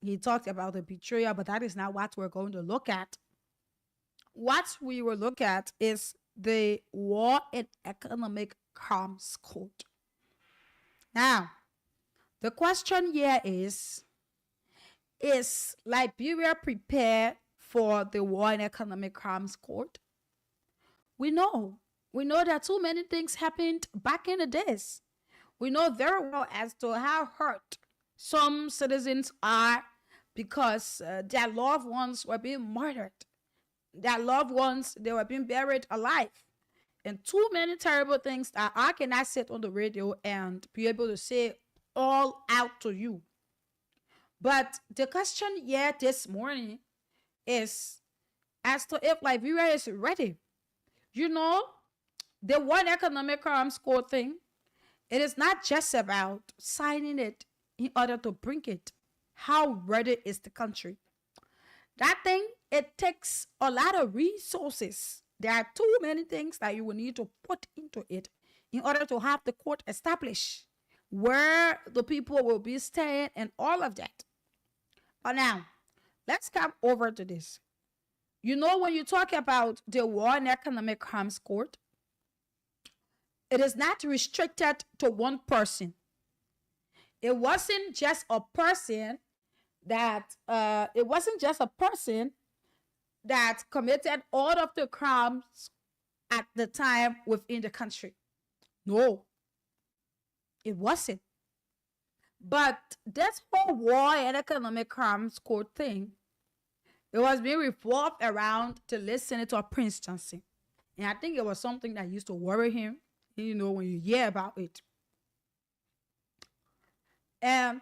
He talked about the betrayal, but that is not what we're going to look at. What we will look at is the War and Economic Crimes Court. Now, the question here is Liberia prepared for the War and Economic Crimes Court? We know that too many things happened back in the days. We know very well as to how hurt some citizens are because their loved ones were being murdered. Their loved ones, they were being buried alive. And too many terrible things that I cannot sit on the radio and be able to say all out to you. But the question here this morning is as to if Liberia is ready. You know, the World Economic Crimes Court thing, it is not just about signing it in order to bring it. How ready is the country? That thing, it takes a lot of resources. There are too many things that you will need to put into it in order to have the court established where the people will be staying and all of that. But now, let's come over to this. You know, when you talk about the War and Economic Crimes Court, it is not restricted to one person. It wasn't just a person that committed all of the crimes at the time within the country. No, it wasn't. But this whole War and Economic Crimes Court thing, it was being revolved around the late Senator Prince Johnson. And I think it was something that used to worry him, you know, when you hear about it. And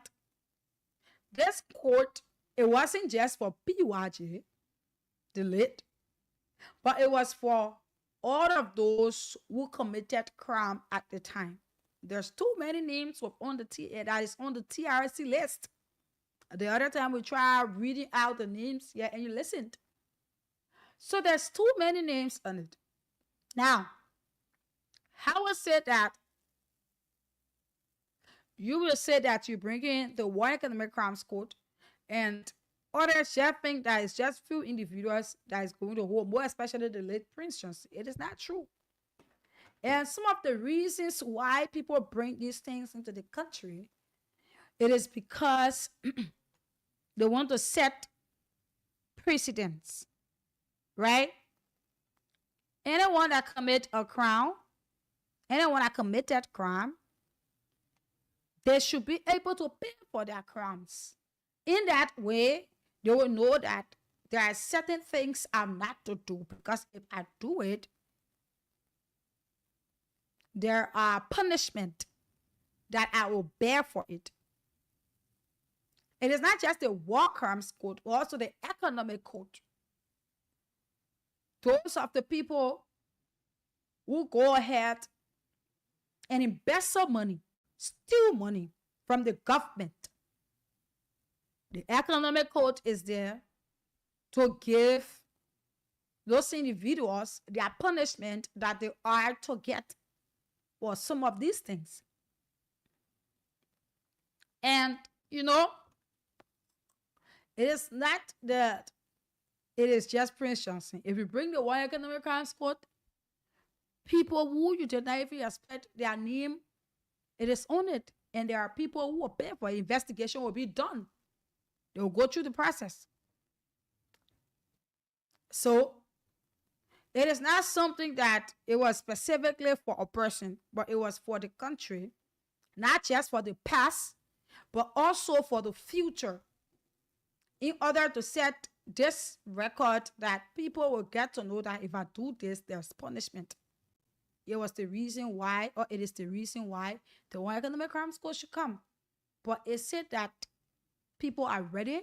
this court, it wasn't just for PYJ, the late, but it was for all of those who committed crime at the time. There's too many names on the that is on the TRC list. The other time we tried reading out the names, yeah, and you listened. So there's too many names on it. Now, how is it that you will say that you bring in the War Economic Crimes Court and others just think that it's just few individuals that is going to hold, more especially the late Prince Johnson? It is not true. And some of the reasons why people bring these things into the country, it is because they want to set precedents, right? Anyone that commit a crime, anyone that committed crime, they should be able to pay for their crimes. In that way, they will know that there are certain things I'm not to do, because if I do it, there are punishment that I will bear for it. It is not just the war crimes code, also the economic code. Those of the people who go ahead and embezzle money, steal money from the government. The economic code is there to give those individuals their punishment that they are to get for some of these things. And, you know, it is not that it is just Prince Johnson. If you bring the War Economic Crimes Court, people who you did not even expect their name, it is on it. And there are people who will pay for it. Investigation will be done. They will go through the process. So, it is not something that it was specifically for a person, but it was for the country, not just for the past, but also for the future, in order to set this record that people will get to know that if I do this, there's punishment. It was the reason why, or it is the reason why the War Economic Crimes Court should come. But it said that people are ready.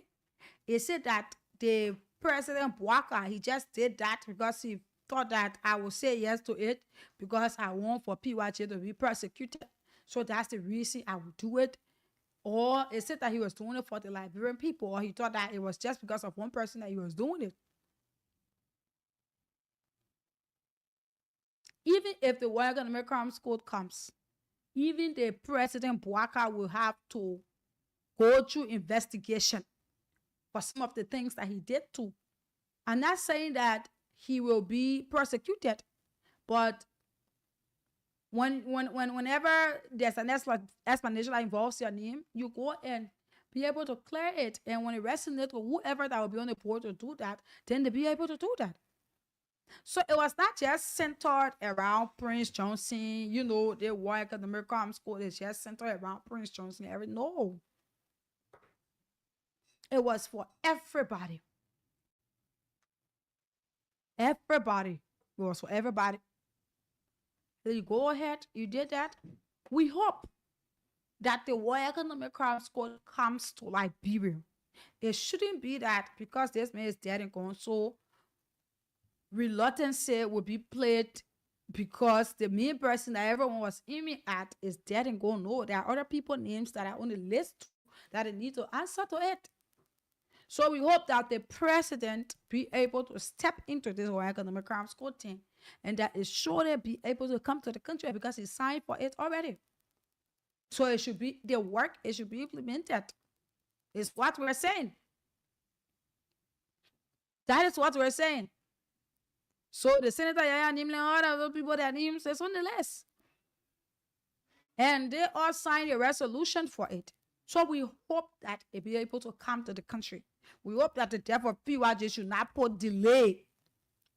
It said that the President Bouaka, he just did that because he thought that I will say yes to it because I want for PYJ to be prosecuted. So that's the reason I will do it. Or it said that he was doing it for the Liberian people, or he thought that it was just because of one person that he was doing it. Even if the War Economic Crimes Court comes, even the President Bouaka will have to go through investigation for some of the things that he did too. I'm not saying that he will be prosecuted, but whenever there's an explanation that involves your name, you go and be able to clear it. And when it resonates with whoever that will be on the board to do that, then they be able to do that. So it was not just centered around Prince Johnson, you know, the War Economic Crimes Court is just centered around Prince Johnson. No. It was for everybody. Everybody. It was for everybody. So you go ahead, you did that. We hope that the War Economic Crimes Court comes to Liberia. It shouldn't be that because this man is dead and gone, so reluctancy will be played because the main person that everyone was aiming at is dead and gone. No, there are other people's names that are on the list that they need to answer to it. So we hope that the president be able to step into this War Economic Crimes Court thing, and that it surely be able to come to the country because he signed for it already. So it should be the work, it should be implemented. It's what we're saying. That is what we're saying. So the Senator Yaya Nimle and all of those people that names is on the list. And they all signed a resolution for it. So we hope that it be able to come to the country. We hope that the death of PYJ should not put delay,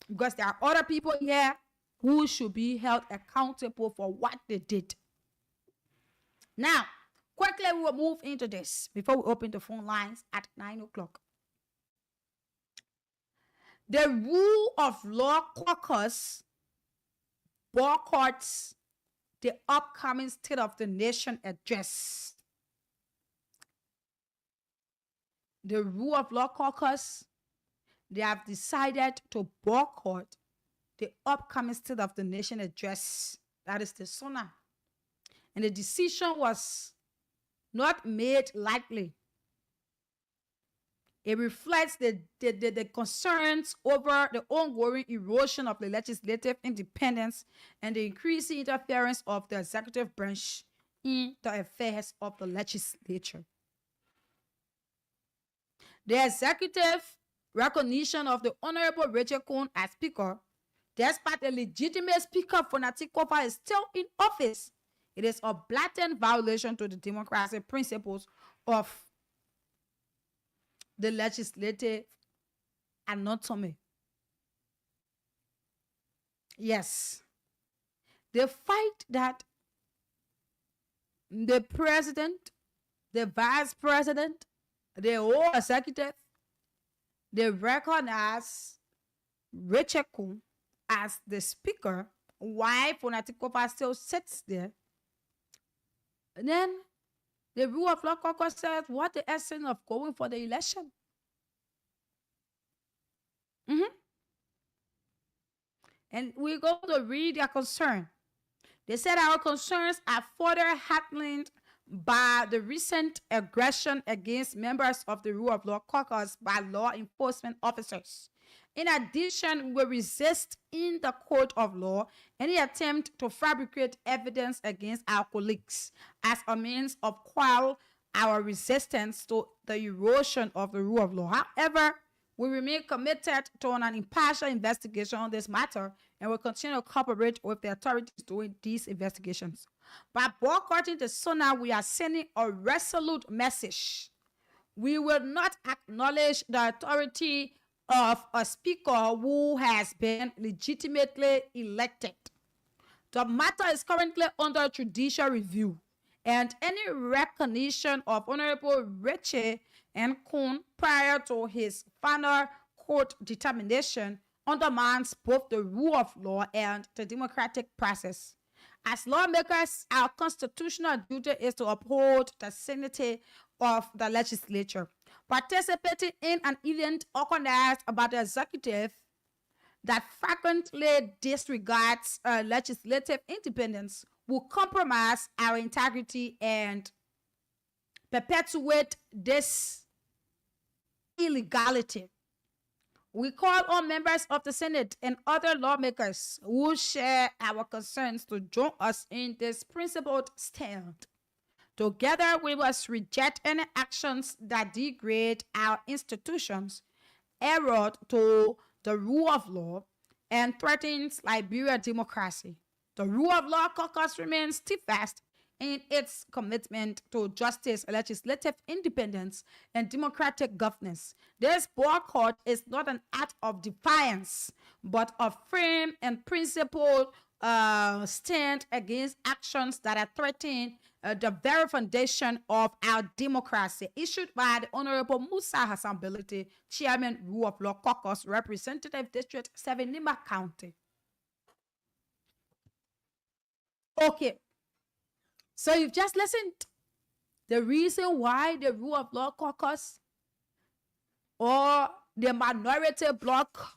because there are other people here who should be held accountable for what they did. Now, quickly we will move into this before we open the phone lines at 9 o'clock. The Rule of Law Caucus boycott the upcoming State of the Nation address. The Rule of Law Caucus, they have decided to boycott the upcoming State of the Nation address. That is the SONA. And the decision was not made lightly. It reflects the concerns over the ongoing erosion of the legislative independence and the increasing interference of the executive branch in the affairs of the legislature. The executive recognition of the Honorable Rachel Cohn as Speaker, despite the legitimate Speaker Fonatikova is still in office, it is a blatant violation to the democratic principles of the legislative anatomy. Yes. The fight that the president, the vice president, the whole executive, they recognize Rachel Cohn as the speaker, why Fonatikova still sits there. And then the Rule of Law Caucus says, what the essence of going for the election? And we're going to read their concern. They said our concerns are further heightened by the recent aggression against members of the Rule of Law Caucus by law enforcement officers. In addition, we resist in the court of law any attempt to fabricate evidence against our colleagues as a means of quell our resistance to the erosion of the rule of law. However, we remain committed to an impartial investigation on this matter and will continue to cooperate with the authorities doing these investigations. By boycotting the SONA, we are sending a resolute message. We will not acknowledge the authority of a speaker who has been legitimately elected. The matter is currently under judicial review, and any recognition of Honorable Rachel and Cohn prior to his final court determination undermines both the rule of law and the democratic process. As lawmakers, our constitutional duty is to uphold the sanity of the legislature. Participating in an event organized by the executive that frequently disregards legislative independence will compromise our integrity and perpetuate this illegality. We call on members of the Senate and other lawmakers who share our concerns to join us in this principled stand. Together, we must reject any actions that degrade our institutions, erode to the rule of law, and threatens Liberia democracy. The Rule of Law Caucus remains steadfast in its commitment to justice, legislative independence, and democratic governance. This boycott is not an act of defiance, but a firm and principled stand against actions that are threatening the very foundation of our democracy, issued by the Honorable Musa Hassan Belite, Chairman, Rule of Law Caucus, Representative District 7, Nima County. Okay, so you've just listened. The reason why the Rule of Law Caucus or the minority bloc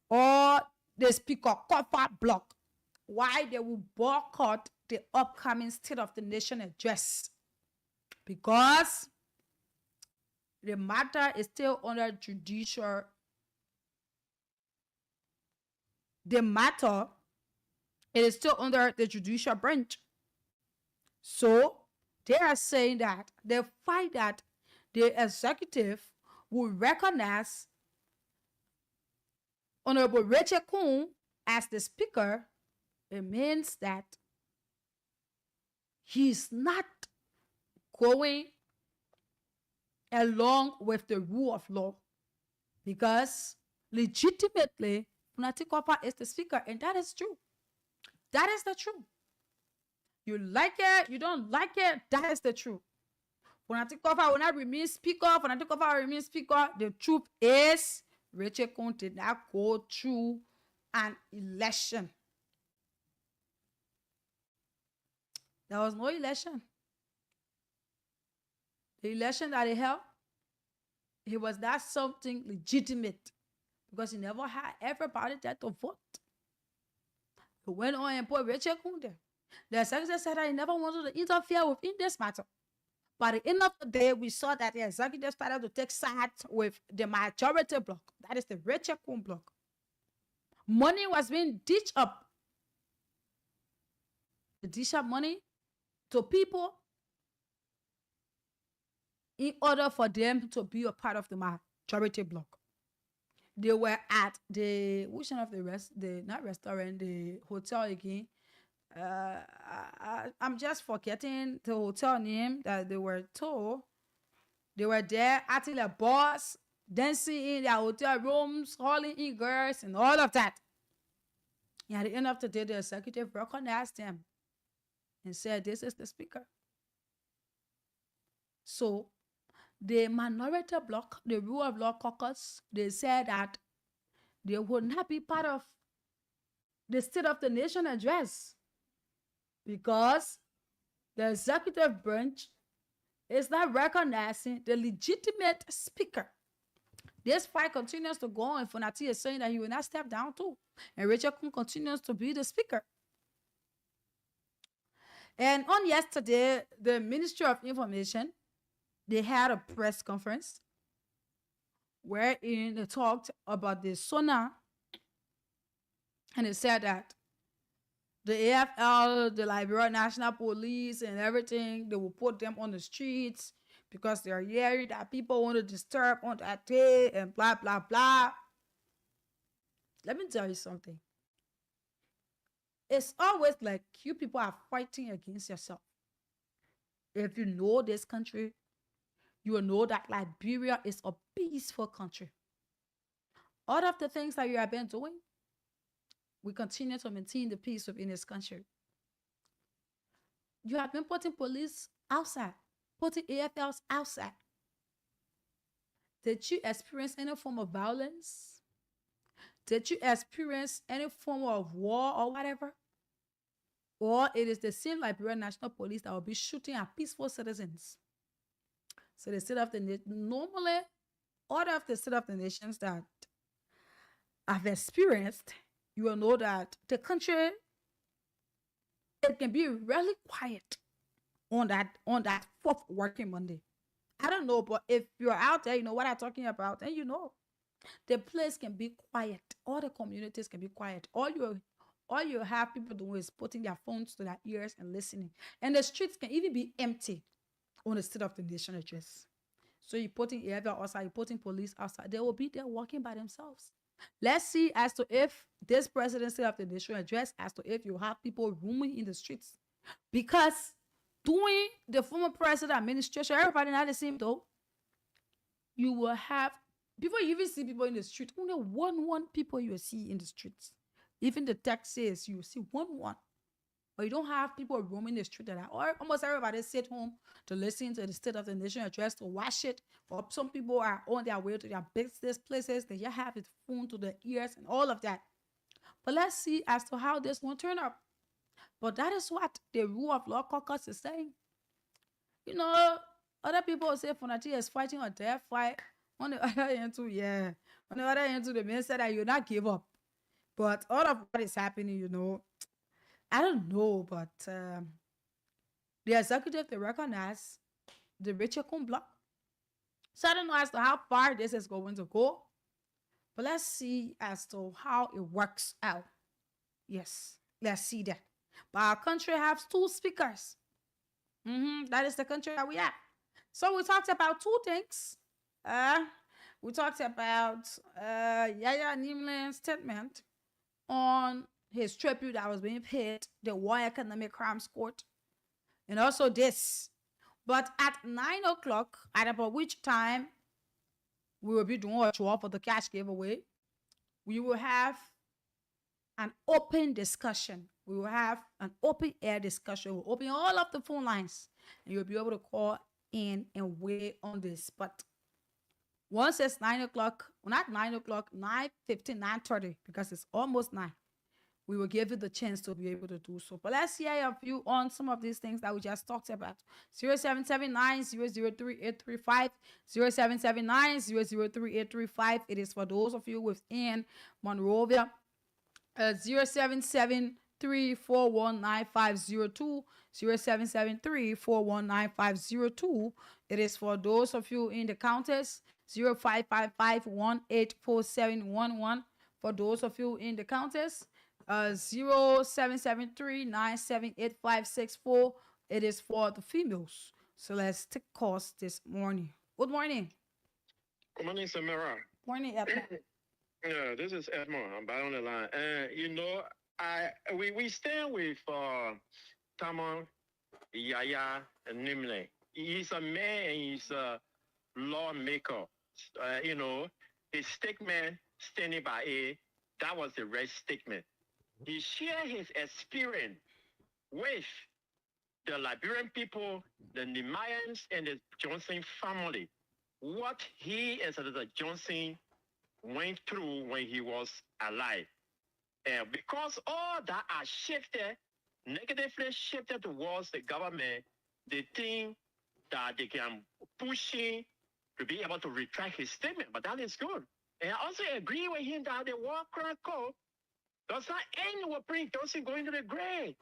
or the Speaker Kofa bloc, why they will boycott the upcoming State of the Nation address, because the matter is still under judicial. The matter, it is still under the judicial branch. So they are saying that they find that the executive will recognize Honorable Rachel Cohn as the speaker. It means that he's not going along with the rule of law, because legitimately Fonatikova is the speaker, and that is true. That is the truth. You like it, you don't like it, that is the truth. Fonatikova will not remain speaker. Fonatikova will remain speaker. The truth is Rachel Cohn did not go through an election. There was no election. The election that they held, it was not something legitimate because he never had everybody there to vote. He went on and put Richard Kunde. The secretary said that he never wanted to interfere within this matter. By the end of the day, we saw that the executive started to take sides with the majority bloc. That is the Richard Kun bloc. Money was being dished up. They dish up money to people in order for them to be a part of the majority bloc. They were at which one of not restaurant, the hotel again. I'm just forgetting the hotel name that they were told. They were there acting like boss, dancing in their hotel rooms, calling in girls, and all of that. And at the end of the day, the executive recognized them and said, "This is the speaker." So the minority bloc, the rule of law caucus, they said that they would not be part of the State of the Nation address because the executive branch is not recognizing the legitimate speaker. This fight continues to go on. Fonati is saying that he will not step down too. And Richard Kun continues to be the speaker. And on yesterday, the Ministry of Information, they had a press conference wherein they talked about the SONA, and they said that the AFL, the Liberia National Police, and everything, they will put them on the streets because they're hearing that people want to disturb on that day and blah, blah, blah. Let me tell you something. It's always like you people are fighting against yourself. If you know this country, you will know that Liberia is a peaceful country. All of the things that you have been doing, we continue to maintain the peace within this country. You have been putting police outside, putting AFLs outside. Did you experience any form of violence? Did you experience any form of war or whatever? Or it is the same Liberia National Police that will be shooting at peaceful citizens. So the state of the nation, normally, all of the state of the nations that I've experienced, you will know that the country, it can be really quiet on that fourth working Monday. I don't know, but if you're out there, you know what I'm talking about, and you know, the place can be quiet. All the communities can be quiet. All you have people doing is putting their phones to their ears and listening. And the streets can even be empty on the State of the Nation address. So you're putting AFL outside, you're putting police outside. They will be there walking by themselves. Let's see as to if this presidency of the nation address, as to if you have people roaming in the streets. Because during the former president administration, everybody not the same though. You will have, before you even see people in the street, only one people you will see in the streets. Even the taxis, you will see one. But you don't have people roaming the street that or almost everybody sit home to listen to the State of the Nation address, to watch it. Or some people are on their way to their business places. They just have his phone to their ears and all of that. But let's see as to how this will turn up. But that is what the rule of law caucus is saying. You know, other people say Fonati is fighting a death fight. On the other end too, yeah. On the other end too, the man said that you not give up. But all of what is happening, you know, I don't know, but the executive, they recognize the Richard Kun block. So I don't know as to how far this is going to go, but let's see as to how it works out. Yes, let's see that. But our country has 2 speakers. That is the country that we have. So we talked about 2 things. We talked about Yaya Nimlin's statement on his tribute that was being paid, the War Economic Crimes Court, and also this. But at 9 o'clock, at about which time we will be doing a draw for the cash giveaway, we will have an open discussion. We will have an open air discussion. We'll open all of the phone lines, and you'll be able to call in and weigh on this. But once it's 9 o'clock, well, not 9 o'clock, 9:15, 9:30, because it's almost 9. we will give you the chance to be able to do so. But let's hear your view on some of these things that we just talked about. 0779-003-835, 0779-003-835. It is for those of you within Monrovia. 0773-419-502, 0773-419-502. It is for those of you in the counties. 0555-184711. For those of you in the counties. 0773-978-564. It is for the females. So let's take calls this morning. Good morning. Good morning, Samara. Morning, Edmond. Yeah, this is Edmond. I'm back on the line. And we stand with Tamon Yaya Nimle. He's a man and he's a lawmaker. His statement standing by it, that was the right statement. He shared his experience with the Liberian people, the Nemayans, and the Johnson family. What he and Senator Johnson went through when he was alive. And because all that are shifted, negatively shifted towards the government, they think that they can push him to be able to retract his statement. But that is good. And I also agree with him that the war crime code does not end with Prince Johnson going to the grave.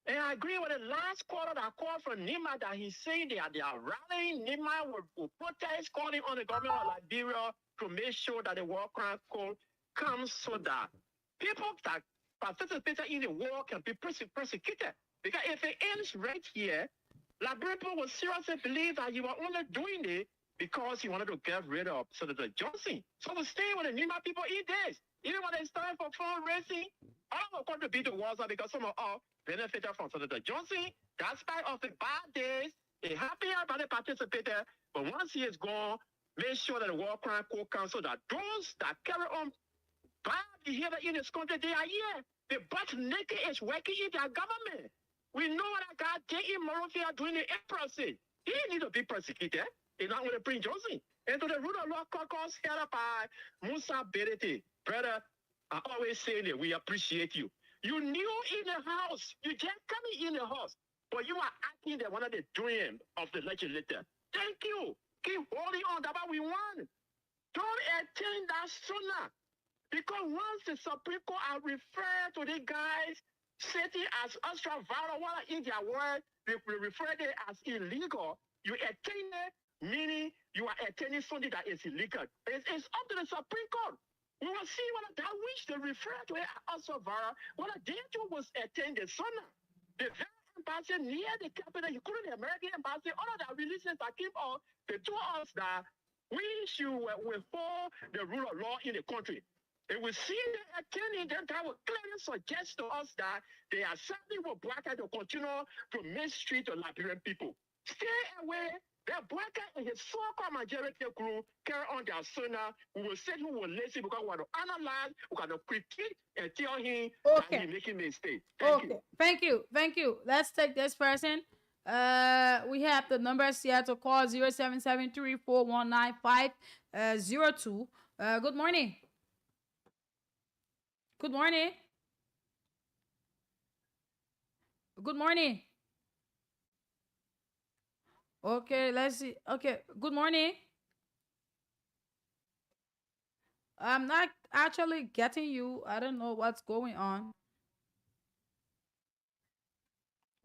And I agree with the last caller that called from Nima that he's saying they are rallying. Nima will protest, calling on the government of Liberia to make sure that the war crime code comes so that people that participated in the war can be persecuted. Because if it ends right here, Liberian people will seriously believe that you were only doing it because you wanted to get rid of Senator Johnson. So we stay with the Nima people in this. Even when it's time for fundraising, all are going to be the wars because some of us benefited from Senator Johnson. That's part of the bad days. A happy everybody participated, but once he is gone, make sure that the War Crime Court Council, that those that carry on bad behavior in this country, they are here. The butt naked is working in their government. We know what that guy did in Monrovia during the empressy. He need to be persecuted. He's not going to bring Johnson. And to the rule of law caucus headed by Musa Berete, brother, I always say that we appreciate you. You knew in the house, you just coming in the house, but you are acting the one of the dream of the legislature. Thank you. Keep holding on. That's what we want. Don't attend that sooner. Because once the Supreme Court are referred to the guys sitting as extra viral, what in their word, they refer it as illegal, you attend it, meaning you are attending something that is illegal. It's up to the Supreme Court. We will see what that which they refer to it as also viral, what they do was attend the sooner. The very embassy near the capital, including the American embassy, all of the releases that came out, they told us that we should withhold the rule of law in the country. If we see the attending, then that will clearly suggest to us that they are certainly will bracket to continue to mistreat the Liberian people. Stay away. That bracket and his so-called majority group carry on their sooner. We will say who will listen because we want to analyze, we want to critique and tell him that he's making mistakes. Thank you. Thank you. Let's take this person. We have the numbers here to call 0773-419-502. Good morning. Good morning. Good morning. Okay, let's see. Okay, good morning. I'm not actually getting you. I don't know what's going on.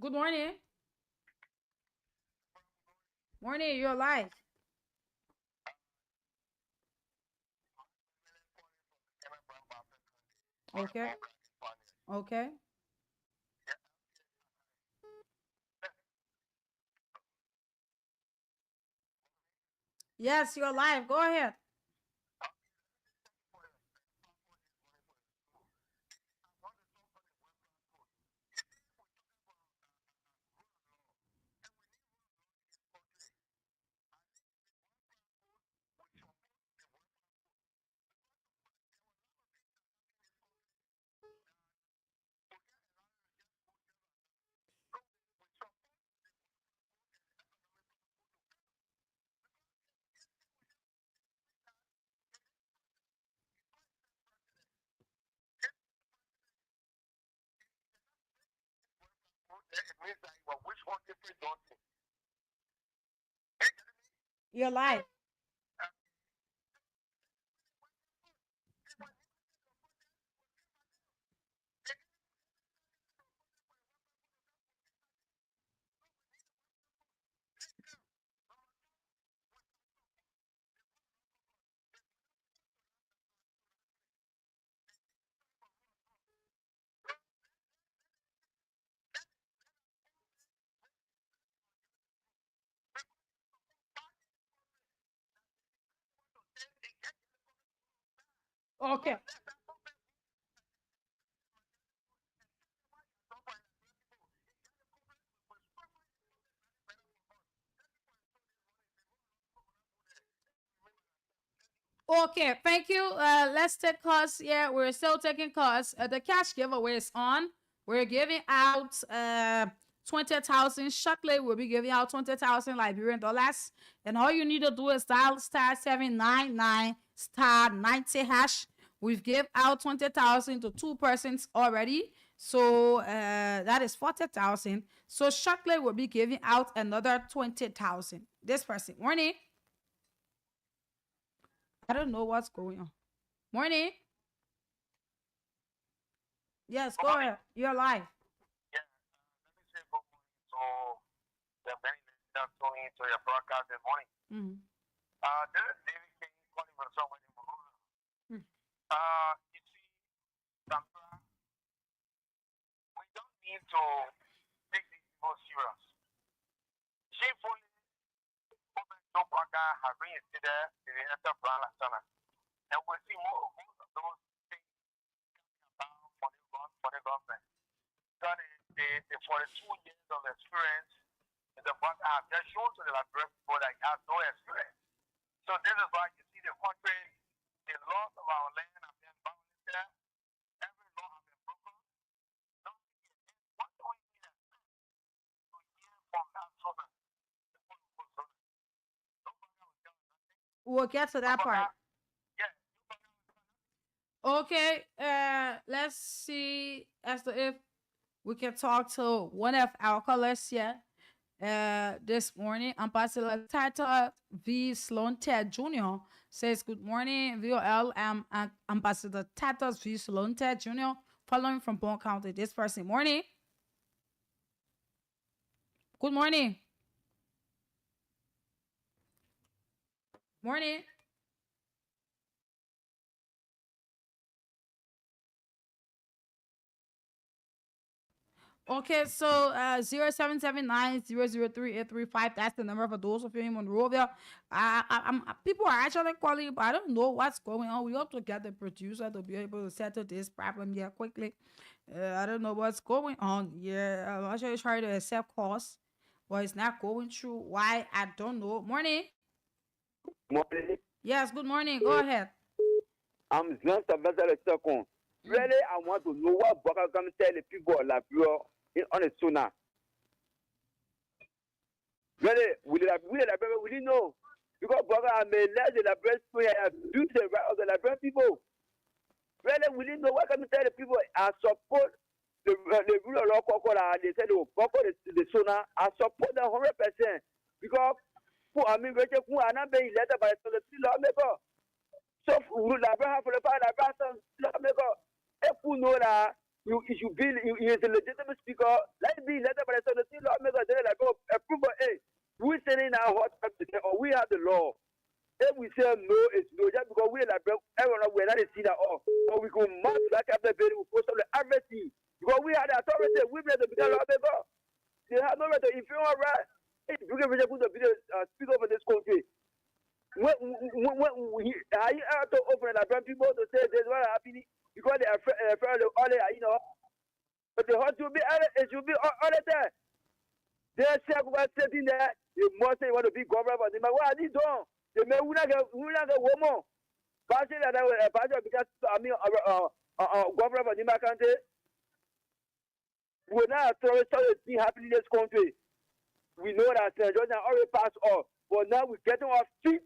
Good morning. Morning, you're live. Okay. Okay. Yes, you're live. Go ahead. it means that you wish one different don't. You're live. Okay. Okay, thank you. Let's take calls. Yeah, we're still taking calls. The cash giveaway is on. We're giving out 20,000. Shortly, we'll be giving out 20,000 Liberian dollars. And all you need to do is dial *799 *90 hash. We've give out 20,000 to 2 persons already. So that is 40,000. So shortly, we'll be giving out another 20,000. This person. Morning. I don't know what's going on. Morning. Yes, go ahead. You're live. So the many that tuning into your broadcast this morning. Mm-hmm. This is David King calling from somewhere in Monrovia. Mm. You see, Sandra, we don't need to take these people serious. Shamefully, no Baka have reinstated the enter brand Sana. And we see most of those things about for the government. Because the 42 years of experience in the bank have just shown to the Liberian people that have no experience. So this is why you see the country, the laws of our land have been violated, every law has been broken. What do we need to hear from that source? We'll get to that part. Okay, let's see as to if we can talk to one of our callers here. This morning, Ambassador Tata V. Sloan Ted Jr. says, "Good morning, VOL. I'm Ambassador Tata V. Sloan Ted Jr. following from Bone County. This person, morning. Good morning. Morning. Okay, so 0779-003-835. That's the number for those of you in Monrovia. People are actually calling, but I don't know what's going on. We hope to get the producer to be able to settle this problem here quickly. I don't know what's going on. Yeah, I'm actually trying to accept calls, but it's not going through. Why? I don't know. Morning. Morning. Yes, good morning. Go ahead. I'm just a better second. Really, I want to know what Baka can tell the people of Liberia on the sooner. Really, we know. Because Baka may let the Liberian people abuse the right of the Liberian people. Really, we didn't know what can tell the people. I support the rule of law. They said, oh, Baka the sooner. I support them 100%. Because, I mean, we're not being elected by the lawmaker. So, we have for the fire, lawmaker. If we know that you should be is a legitimate speaker, let's be elected by the lawmaker. Then like go approve of it. We sending our hot or we have the law. If we say no, it's no, just because we like everyone we're not see that all. Or we go march back after the very post of the everything. Because we have the authority, we let the lawmaker. They have no right to if you're all right. If you can put the video speaker for this country. When we are you out to open the people to say this what happening? Because they are afraid of all you know. But the heart should be it should be all the time. They are sitting there, you must say you want to be governor, but what are they doing? They may not get woman. Passing that because I mean governor of the country. We're not authority happening in this country. We know that St. George already passed off, but now we're getting our feet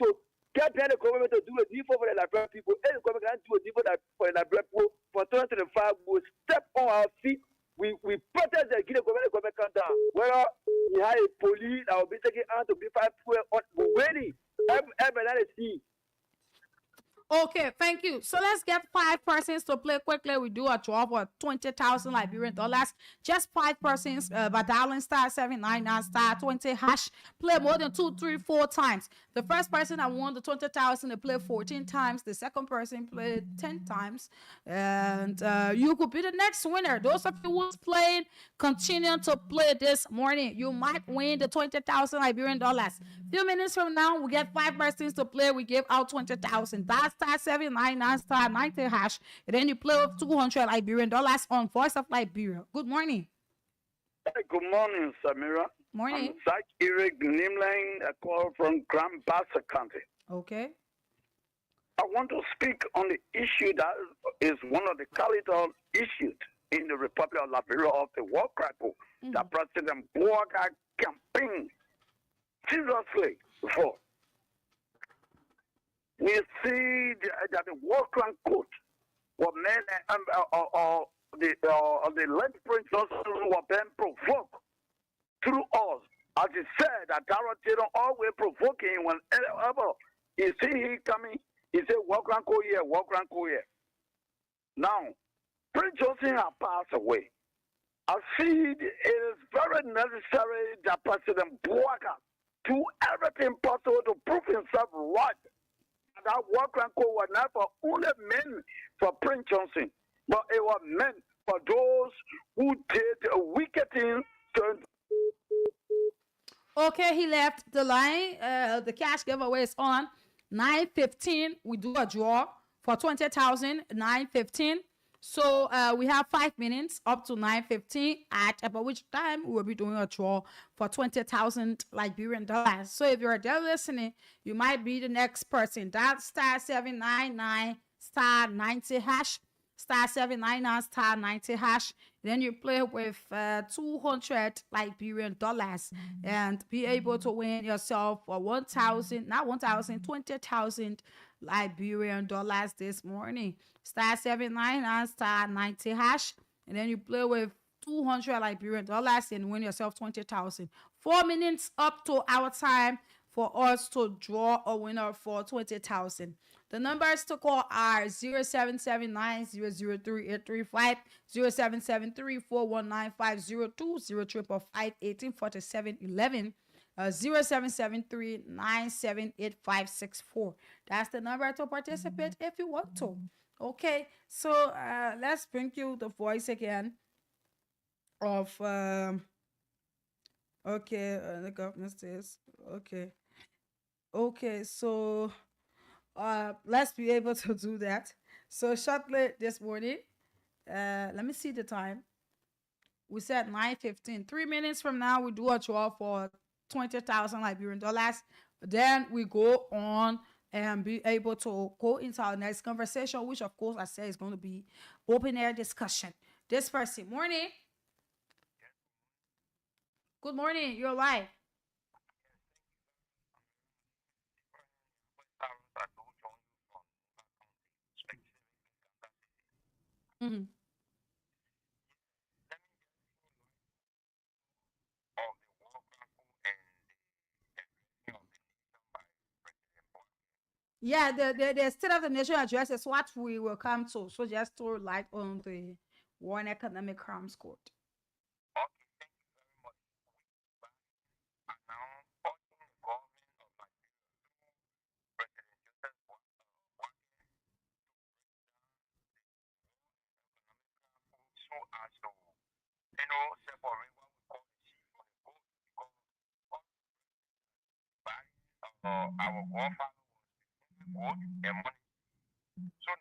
to get behind the government to do a deal for the Liberian people. And the government can do a deal for the Liberian people. For 2025, we'll step on our feet. we protest the government come down. Whether you have a police that will be taking on to be five on ready. Everybody see. Okay, thank you. So let's get 5 persons to play quickly. We do a draw for 20,000 Liberian dollars. Just 5 persons, by dialing star 799 star 20 hash. Play more than 2, 3, 4 times. The first person that won the 20,000, they play 14 times. The second person played 10 times. And you could be the next winner. Those of you who's playing, continue to play this morning. You might win the 20,000 Liberian dollars. Few minutes from now, we get 5 persons to play. We give out 20,000. That's star 799 star 90 hash. And then you play with 200 Liberian dollars on Voice of Liberia. Good morning. Hey, good morning, Samira. Morning. I'm Zach Eric Nimline, a call from Grand Bassa County. Okay. I want to speak on the issue that is one of the capital issues in the Republic of Liberia of the war crime that President Boaga campaigned seriously for. We see that the war crime code were men or the late Prince were being provoked through us. As he said, that Tarantino always provoking whenever he see he coming, he say, walk around, go here, walk around, go here. Now, Prince Johnson has passed away. I see it is very necessary that President Boaga do everything possible to prove himself right. That walk around code was not for only men for Prince Johnson, but it was meant for those who did wicked things. Okay, he left the line. The cash giveaway is on 9:15. We do a draw for 20,000. 9:15. So we have 5 minutes up to 9:15 at about which time we will be doing a draw for 20,000 Liberian dollars. So if you're there listening, you might be the next person. That's star 799 star 90 hash. Star 799 star 90 hash. Then you play with 200 Liberian dollars and be able to win yourself for 1,000, not 1,000, 20,000 Liberian dollars this morning. Star 799 star 90 hash. And then you play with 200 Liberian dollars and win yourself 20,000. 4 minutes up to our time for us to draw a winner for 20,000. The numbers to call are 0779 003 835, 0773 419 502, 0555 1847 11, 0773 978 That's the number to participate if you want to. Okay, so let's bring you the voice again of the government says okay, so let's be able to do that. So shortly this morning, let me see the time. We said 9:15. 3 minutes from now, we do a draw for 20,000 Liberian dollars. Then we go on and be able to go into our next conversation, which of course I say is going to be open air discussion. This person, morning. Good morning, you're live. Mm-hmm. Yeah, the State of the Nation address is what we will come to. So just to light on the One Economic Crimes Court. Our grandfather was and money. So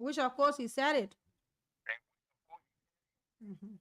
Which of course he said it. Mhm.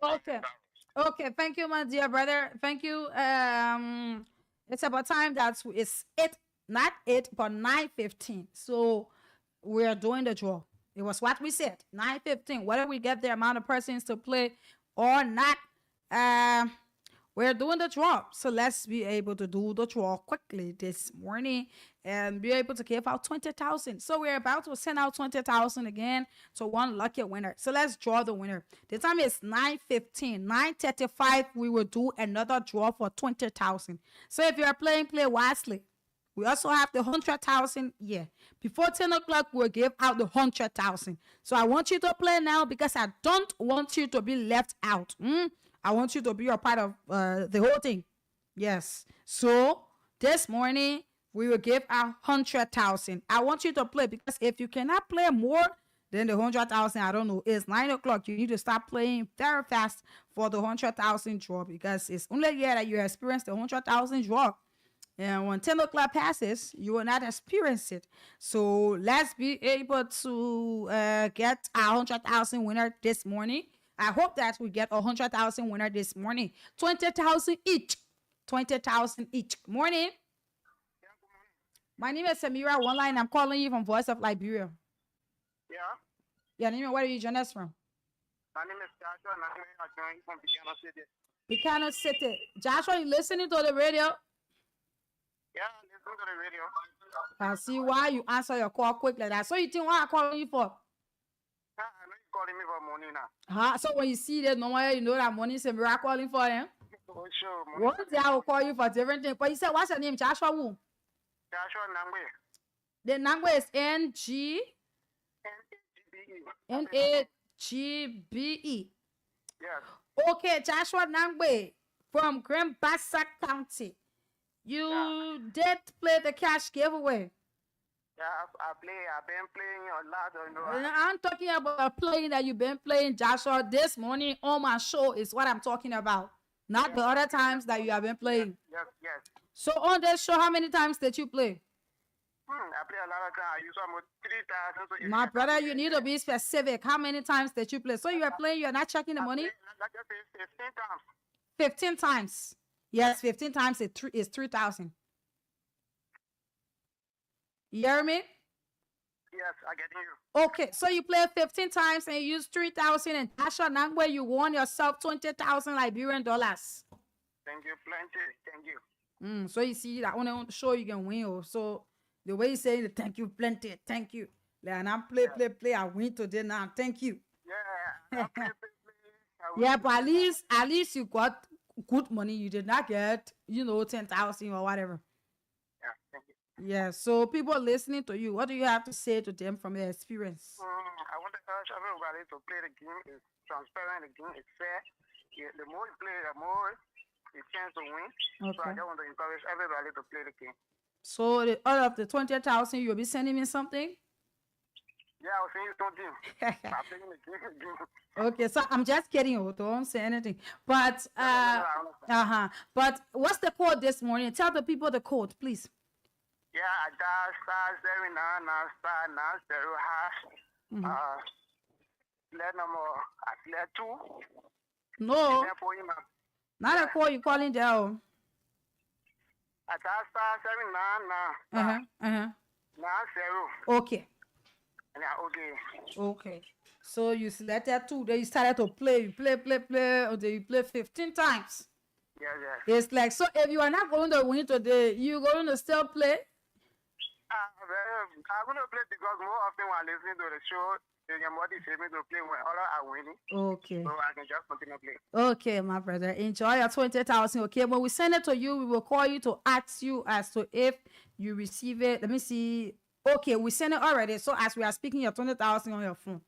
Okay. Okay. Thank you, my dear brother. Thank you. It's about time that it's 8, not 8, but 9:15. So we're doing the draw. It was what we said. 9:15. Whether we get the amount of persons to play or not, we're doing the draw. So let's be able to do the draw quickly this morning and be able to give out 20,000. So we're about to send out 20,000 again to one lucky winner. So let's draw the winner. The time is 9:15. 9:35, we will do another draw for 20,000. So if you're playing, play wisely. We also have the 100,000. Yeah. Before 10 o'clock, we'll give out the 100,000. So I want you to play now because I don't want you to be left out. I want you to be a part of the whole thing. Yes. So this morning, we will give out 100,000. I want you to play because if you cannot play more than the 100,000, I don't know, it's 9 o'clock. You need to start playing very fast for the 100,000 draw because it's only here that you experience the 100,000 draw. And when 10 o'clock passes, you will not experience it. So let's be able to get a 100,000 winner this morning. I hope that we get a 100,000 winner this morning. 20,000 each. 20,000 each. Morning. My name is Samira Online. I'm calling you from Voice of Liberia. Yeah. Yeah, where are you joining us from? My name is Joshua, and I'm joining from Buchanan City. Buchanan City. Joshua, you listening to the radio? Yeah, listen to the radio. I see why you answer your call quick like that. So you think what I'm calling you for? Yeah, I know you're calling me for money now. So when you see that normally you know that money is Samira calling for him. Oh, sure. Money. One day I will call you for different things. But you said what's your name? Joshua who? Joshua Nangwe. The Nangwe is Nagbe. Yes. Okay, Joshua Nangwe from Grand Bassa County. You did play the cash giveaway. Yeah, I've been playing a lot. You know. I'm talking about playing that you've been playing, Joshua, this morning on my show is what I'm talking about. Not the other times that you have been playing. Yes. So on this show, how many times did you play? I play a lot of times. I use almost 3,000. So My brother, you need to be specific. How many times did you play? So you are playing, you're not checking the money? Like I said, 15 times. 15 times. Yes, 15 times is 3,000. You hear me? Yes, I get you. Okay, so you play 15 times and you use 3,000 and Joshua Nangwe, you won yourself 20,000 Liberian dollars. Thank you, plenty. Thank you. So you see that on the show you can win. So the way you say thank you, plenty, thank you. Like, and I play, I win today now. Thank you. Yeah. Yeah, but at least you got good money. You did not get, 10,000 or whatever. Yeah, thank you. Yeah, so people listening to you, what do you have to say to them from their experience? I want to urge everybody to play the game. It's transparent. The game is fair. Yeah, the more you play, the more you chance to win. Okay. So I just want to encourage everybody to play the game. So out of the 20,000, you'll be sending me something? Yeah, I was saying something. I'm playing the game. Okay, so I'm just kidding. Don't say anything. But But what's the code this morning? Tell the people the code, please. Yeah, I dial *099*9 *0#. Let number. I clear 2. No. Not a call you calling there. I dial *799*90. Okay. Yeah, okay. So you selected 2, then you started to play. You play, until you play 15 times. Yeah. It's like, so if you are not going to win today, you're going to still play? I'm going to play because more often when I listen to the show, your body say me to play when other are winning. Okay. So I can just continue playing. Okay, my brother. Enjoy your 20,000. Okay, when we send it to you, we will call you to ask you as to if you receive it. Let me see. Okay, we sent it already. So as we are speaking, your 20,000 on your phone.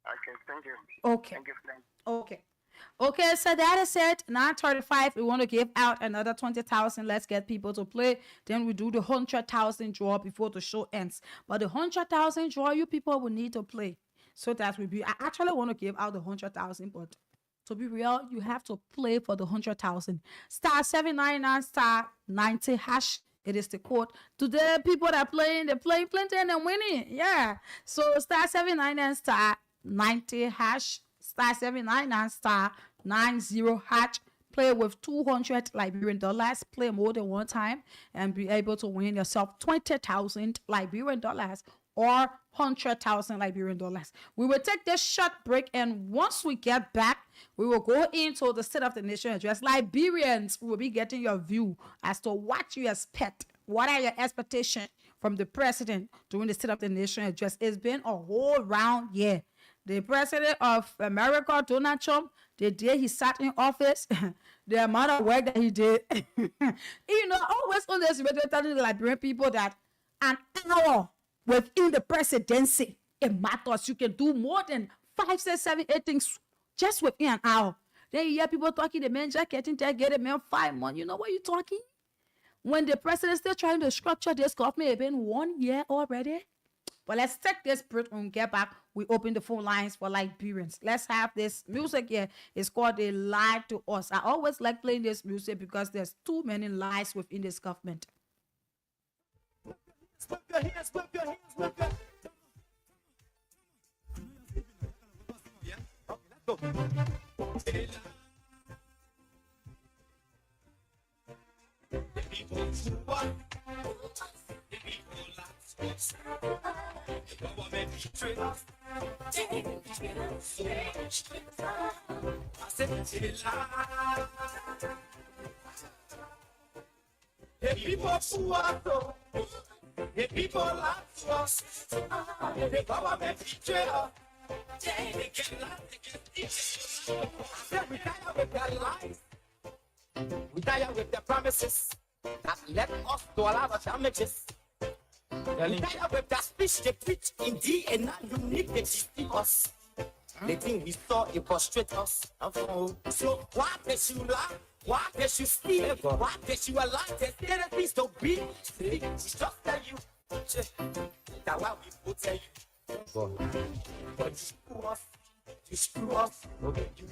Okay, thank you. Okay. Thank you, friend. Okay. Okay, so that is it. 9:35. We want to give out another 20,000. Let's get people to play. Then we do the 100,000 draw before the show ends. But the 100,000 draw, you people will need to play. So that will be. I actually want to give out the 100,000, but to be real, you have to play for the 100,000. Star 799 star 90 hash. It is the code. Today, people that are playing, they're playing plenty and they're winning. Yeah. So star 799 star 90 hash. Star 799 star 90 hash. Play with 200 Liberian dollars. Play more than one time and be able to win yourself 20,000 Liberian dollars or 100,000 Liberian dollars. We will take this short break, and once we get back, we will go into the State of the Nation address. Liberians will be getting your view as to what you expect. What are your expectations from the president during the State of the Nation address? It's been a whole round year. The president of America, Donald Trump, the day he sat in office, the amount of work that he did. You know, I always on this radio telling the Liberian people that an hour within the presidency, it matters. You can do more than 5, 6, 7, 8 things just within an hour. Then you hear people talking, the man just getting there, get a man 5 months. You know what you're talking? When the president still trying to structure this government, it's been 1 year already. But let's take this break and get back. We open the phone lines for Liberians. Let's have this music here. It's called "They Lied to Us." I always like playing this music because there's too many lies within this government. Whip your hands, whip your hands, whip your hands. Yeah? Okay, let's go. The people what? The people lost. The government betrayed us. I said, the people what? The people lie to us. The government betrayed us. They can lie, they can steal. I said we tired with their lies. We tired with their promises that led us to a lot of damages. We tired with their speech they preach in DNA and unique they deceive us. The thing we saw it frustrate us. So why did you lie? Why did you steal? Why did you allow the therapies to be? We just tell you. That's why we will tell you. But you screw us. Okay, you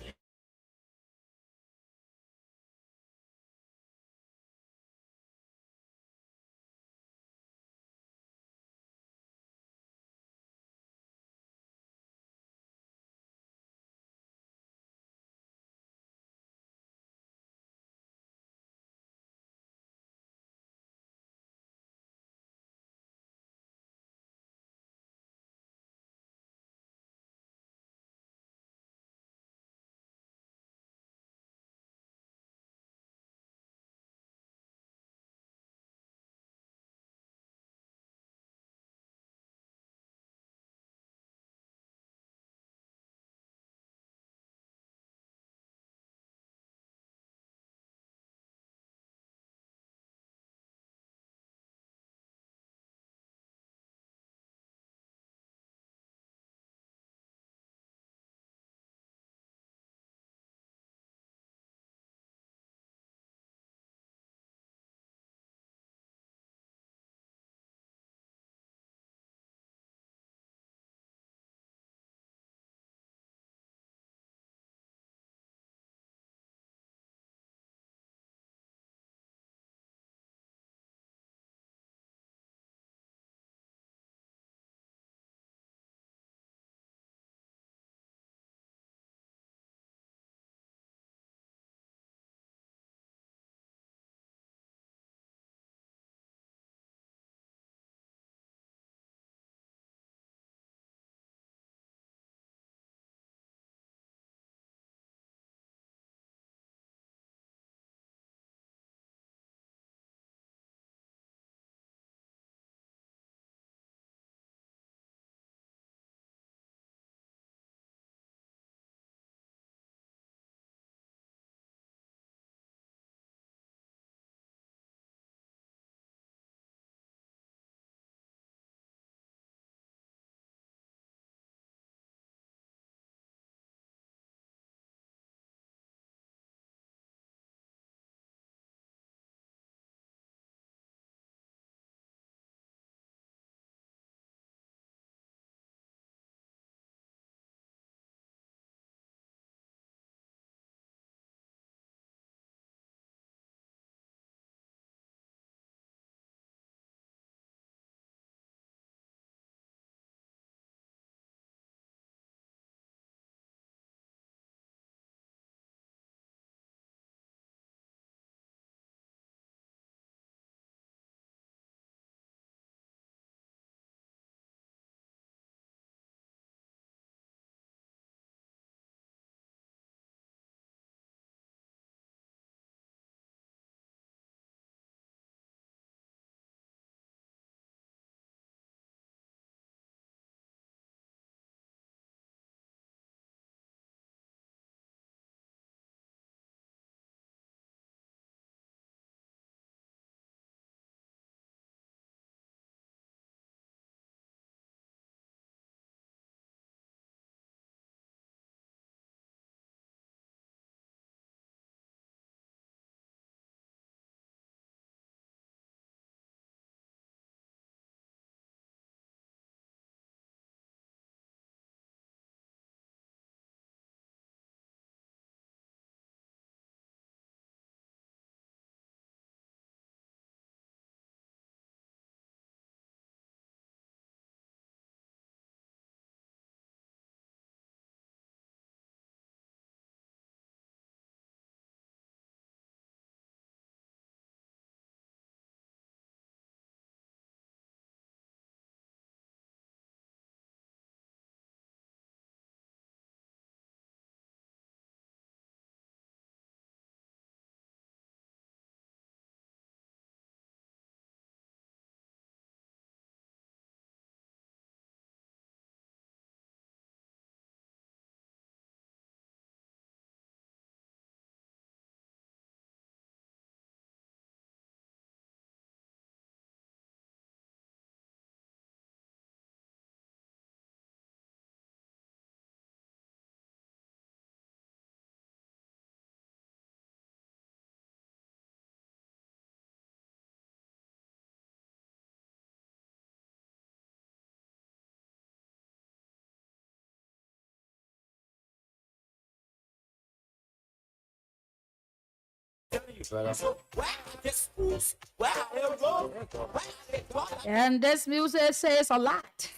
So where are the schools? Where are the roads? Where are the dollars? And this music says a lot.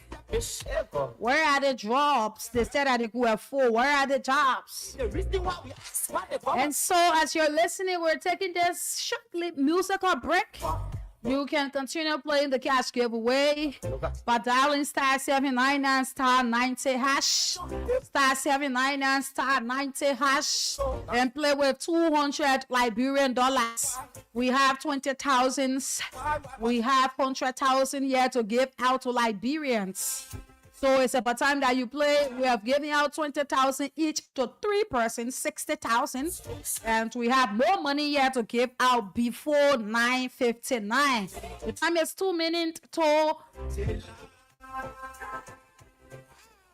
Where are the jobs? They said that they could afford. Where are the jobs? The reason why we ask why the And so, as you're listening, we're taking this short musical break. You can continue playing the cash giveaway by dialing star 799 star 90 hash, star 799 star 90 hash, and play with 200 Liberian dollars. We have 20,000. We have 100,000 here to give out to Liberians. So it's about time that you play. We have given out 20,000 each to 3 persons, 60,000. And we have more money here to give out before 9:59. The time is 2 minutes to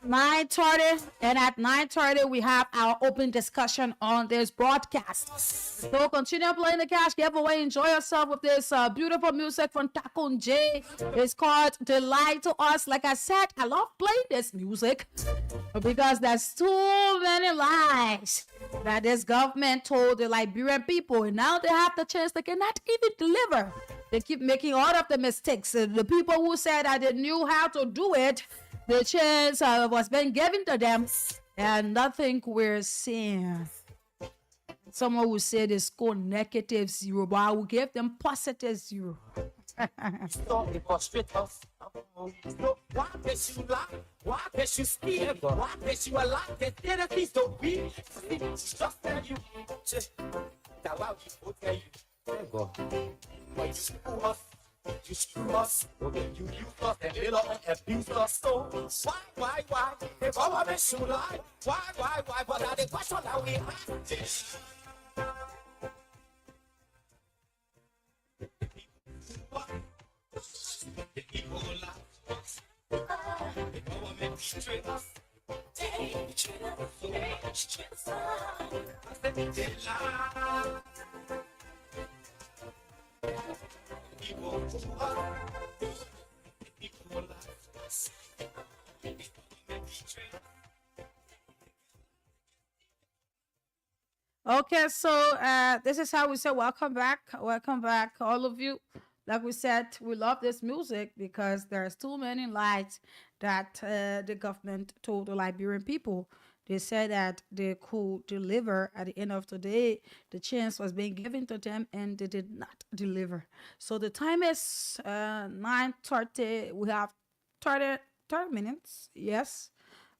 9:30, and at 9:30 we have our open discussion on this broadcast. So continue playing the cash giveaway. Enjoy yourself with this beautiful music from Takun J. It's called Delight to Us. Like I said, I love playing this music because there's too many lies that this government told the Liberian people, and now they have the chance they cannot even deliver. They keep making all of the mistakes. The people who said that they knew how to do it, the chance was being given to them, and nothing we're seeing. Someone who said they score negative 0, but I will give them positive 0. So it frustrates us. So why does you lie? Why does you steal? Why does you allow the things to be? Just tell you. That why we will tell you. Why you screw us? You screw us, you use us, and they don't abuse us. So why? The government should lie. Why? But that's the question that we have. The people lie. The government betray us. They betray us. They lie. Okay, so this is how we say welcome back, all of you. Like we said, we love this music because there's too many lies that the government told the Liberian people. They said that they could deliver at the end of the day. The chance was being given to them and they did not deliver. So the time is 9:30. We have 30 minutes, yes,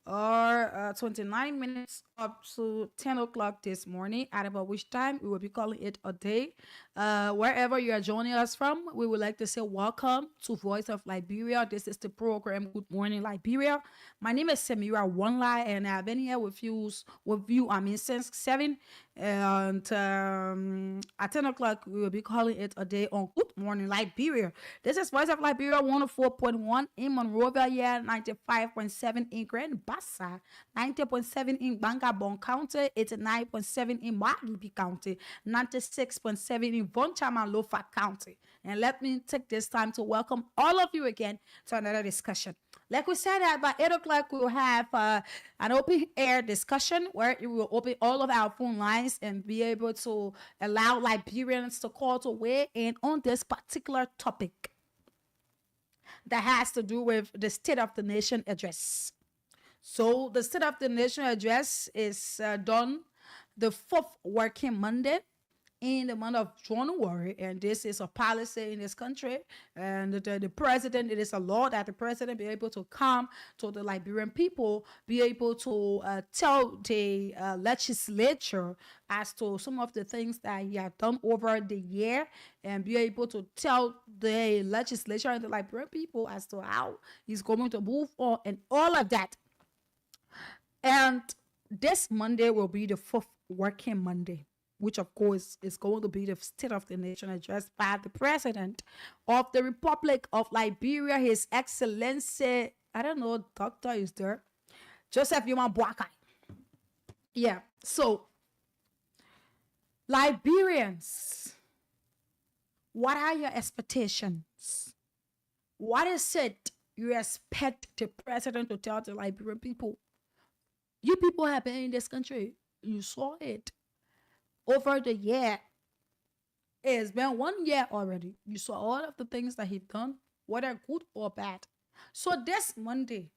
or 29 minutes up to 10 o'clock this morning, at about which time we will be calling it a day. Wherever you are joining us from, we would like to say welcome to Voice of Liberia. This is the program Good Morning Liberia. My name is Samira One-Lie, and I've been here with you since 7. And at 10 o'clock, we will be calling it a day on Good Morning Liberia. This is Voice of Liberia 104.1 in Monrovia, 95.7 in Grand Bassa, 90.7 in Bangabon County, 89.7 in Malibu County, 96.7 in Vonchama-Lofa County. And let me take this time to welcome all of you again to another discussion. Like we said, at about 8 o'clock, we will have an open air discussion where we will open all of our phone lines and be able to allow Liberians to call to weigh in on this particular topic that has to do with the State of the Nation address. So the State of the Nation address is done the 4th working Monday in the month of January, and this is a policy in this country, and the president, it is a law that the president be able to come to the Liberian people, be able to tell the legislature as to some of the things that he had done over the year, and be able to tell the legislature and the Liberian people as to how he's going to move on and all of that. And this Monday will be the 4th working Monday, which of course is going to be the State of the Nation address by the President of the Republic of Liberia, His Excellency, I don't know, Doctor is there, Joseph Yuma Boakai. Yeah, so Liberians, what are your expectations? What is it you expect the President to tell the Liberian people? You people have been in this country, you saw it over the year. It's been 1 year already. You saw all of the things that he's done, whether good or bad. So this Monday,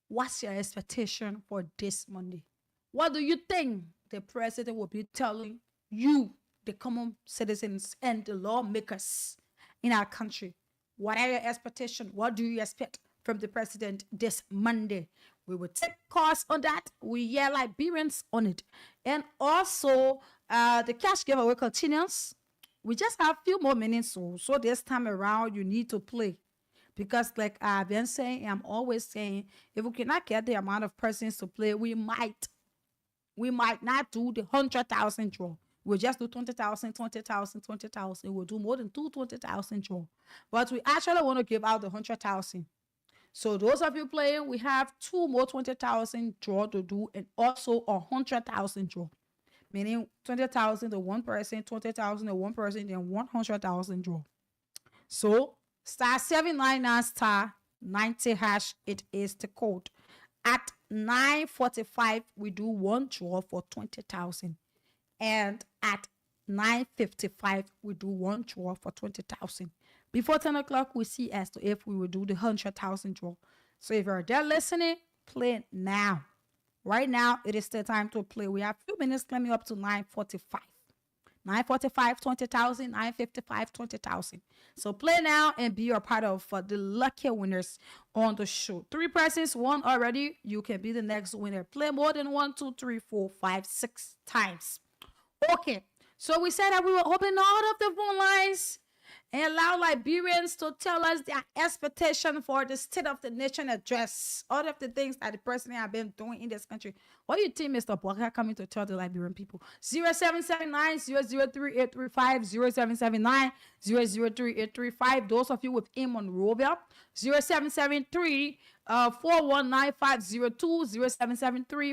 what's your expectation for this Monday? What do you think the president will be telling you, the common citizens and the lawmakers in our country? What are your expectations? What do you expect from the president this Monday? We will take course on that. We hear Liberians on it. And also, the cash giveaway continues. We just have a few more minutes. So this time around, you need to play. Because like I've been saying, I'm always saying, if we cannot get the amount of persons to play, we might not do the 100,000 draw. We'll just do 20,000, 20,000, 20,000. We'll do more than 20,000 draw. But we actually want to give out the 100,000. So those of you playing, we have 2 more 20,000 draw to do, and also a 100,000 draw. Meaning 20,000 to one person, 20,000 to one person, and 100,000 draw. So *799 *90#, it is the code. At 9:45, we do one draw for 20,000. And at 9:55, we do one draw for 20,000. Before 10 o'clock, we see as to if we will do the 100,000 draw. So if you're there listening, play now. Right now, it is the time to play. We have a few minutes coming up to 9:45. 9:45, 20,000, 9:55, 20,000. So play now and be a part of the lucky winners on the show. 3 persons won already. You can be the next winner. Play more than 1, 2, 3, 4, 5, 6 times. Okay. So we said that we will open all of the phone lines and allow Liberians to tell us their expectation for the State of the Nation address. All of the things that the president has been doing in this country. What do you think, Mr. Walker, coming to tell the Liberian people? 0779-003-835, 0779-003-835. Those of you with in Monrovia, 0773 419-502,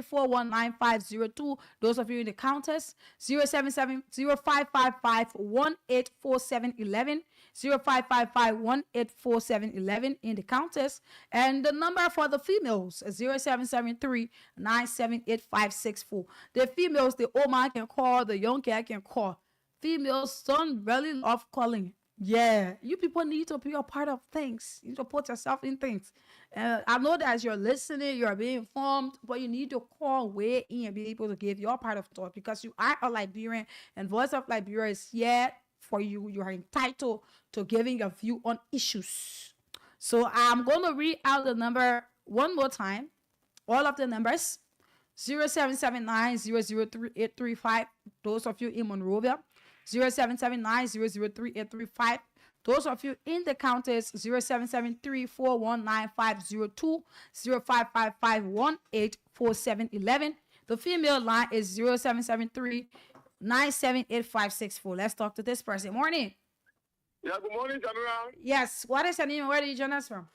0773-419-502. Those of you in the counters, 0555-184711, 0555-184711 in the counters. And the number for the females is 0773-978-564. The females, the old man can call, the young girl can call. Females don't really love calling. Yeah, you people need to be a part of things. You need to put yourself in things. I know that as you're listening, you're being informed, but you need to call, weigh in, and be able to give your part of thought, because you are a Liberian, and Voice of Liberia is here for you. You are entitled to giving your view on issues. So I'm going to read out the number one more time. All of the numbers: 0779-003-835. Those of you in Monrovia, 0779-003-835. Those of you in the counties, 0773-419-502, 0555-184711. The female line is 0773-978-564. Let's talk to this person. Morning. Yeah, good morning, Jamira. Yes, what is your name and where do you join us from?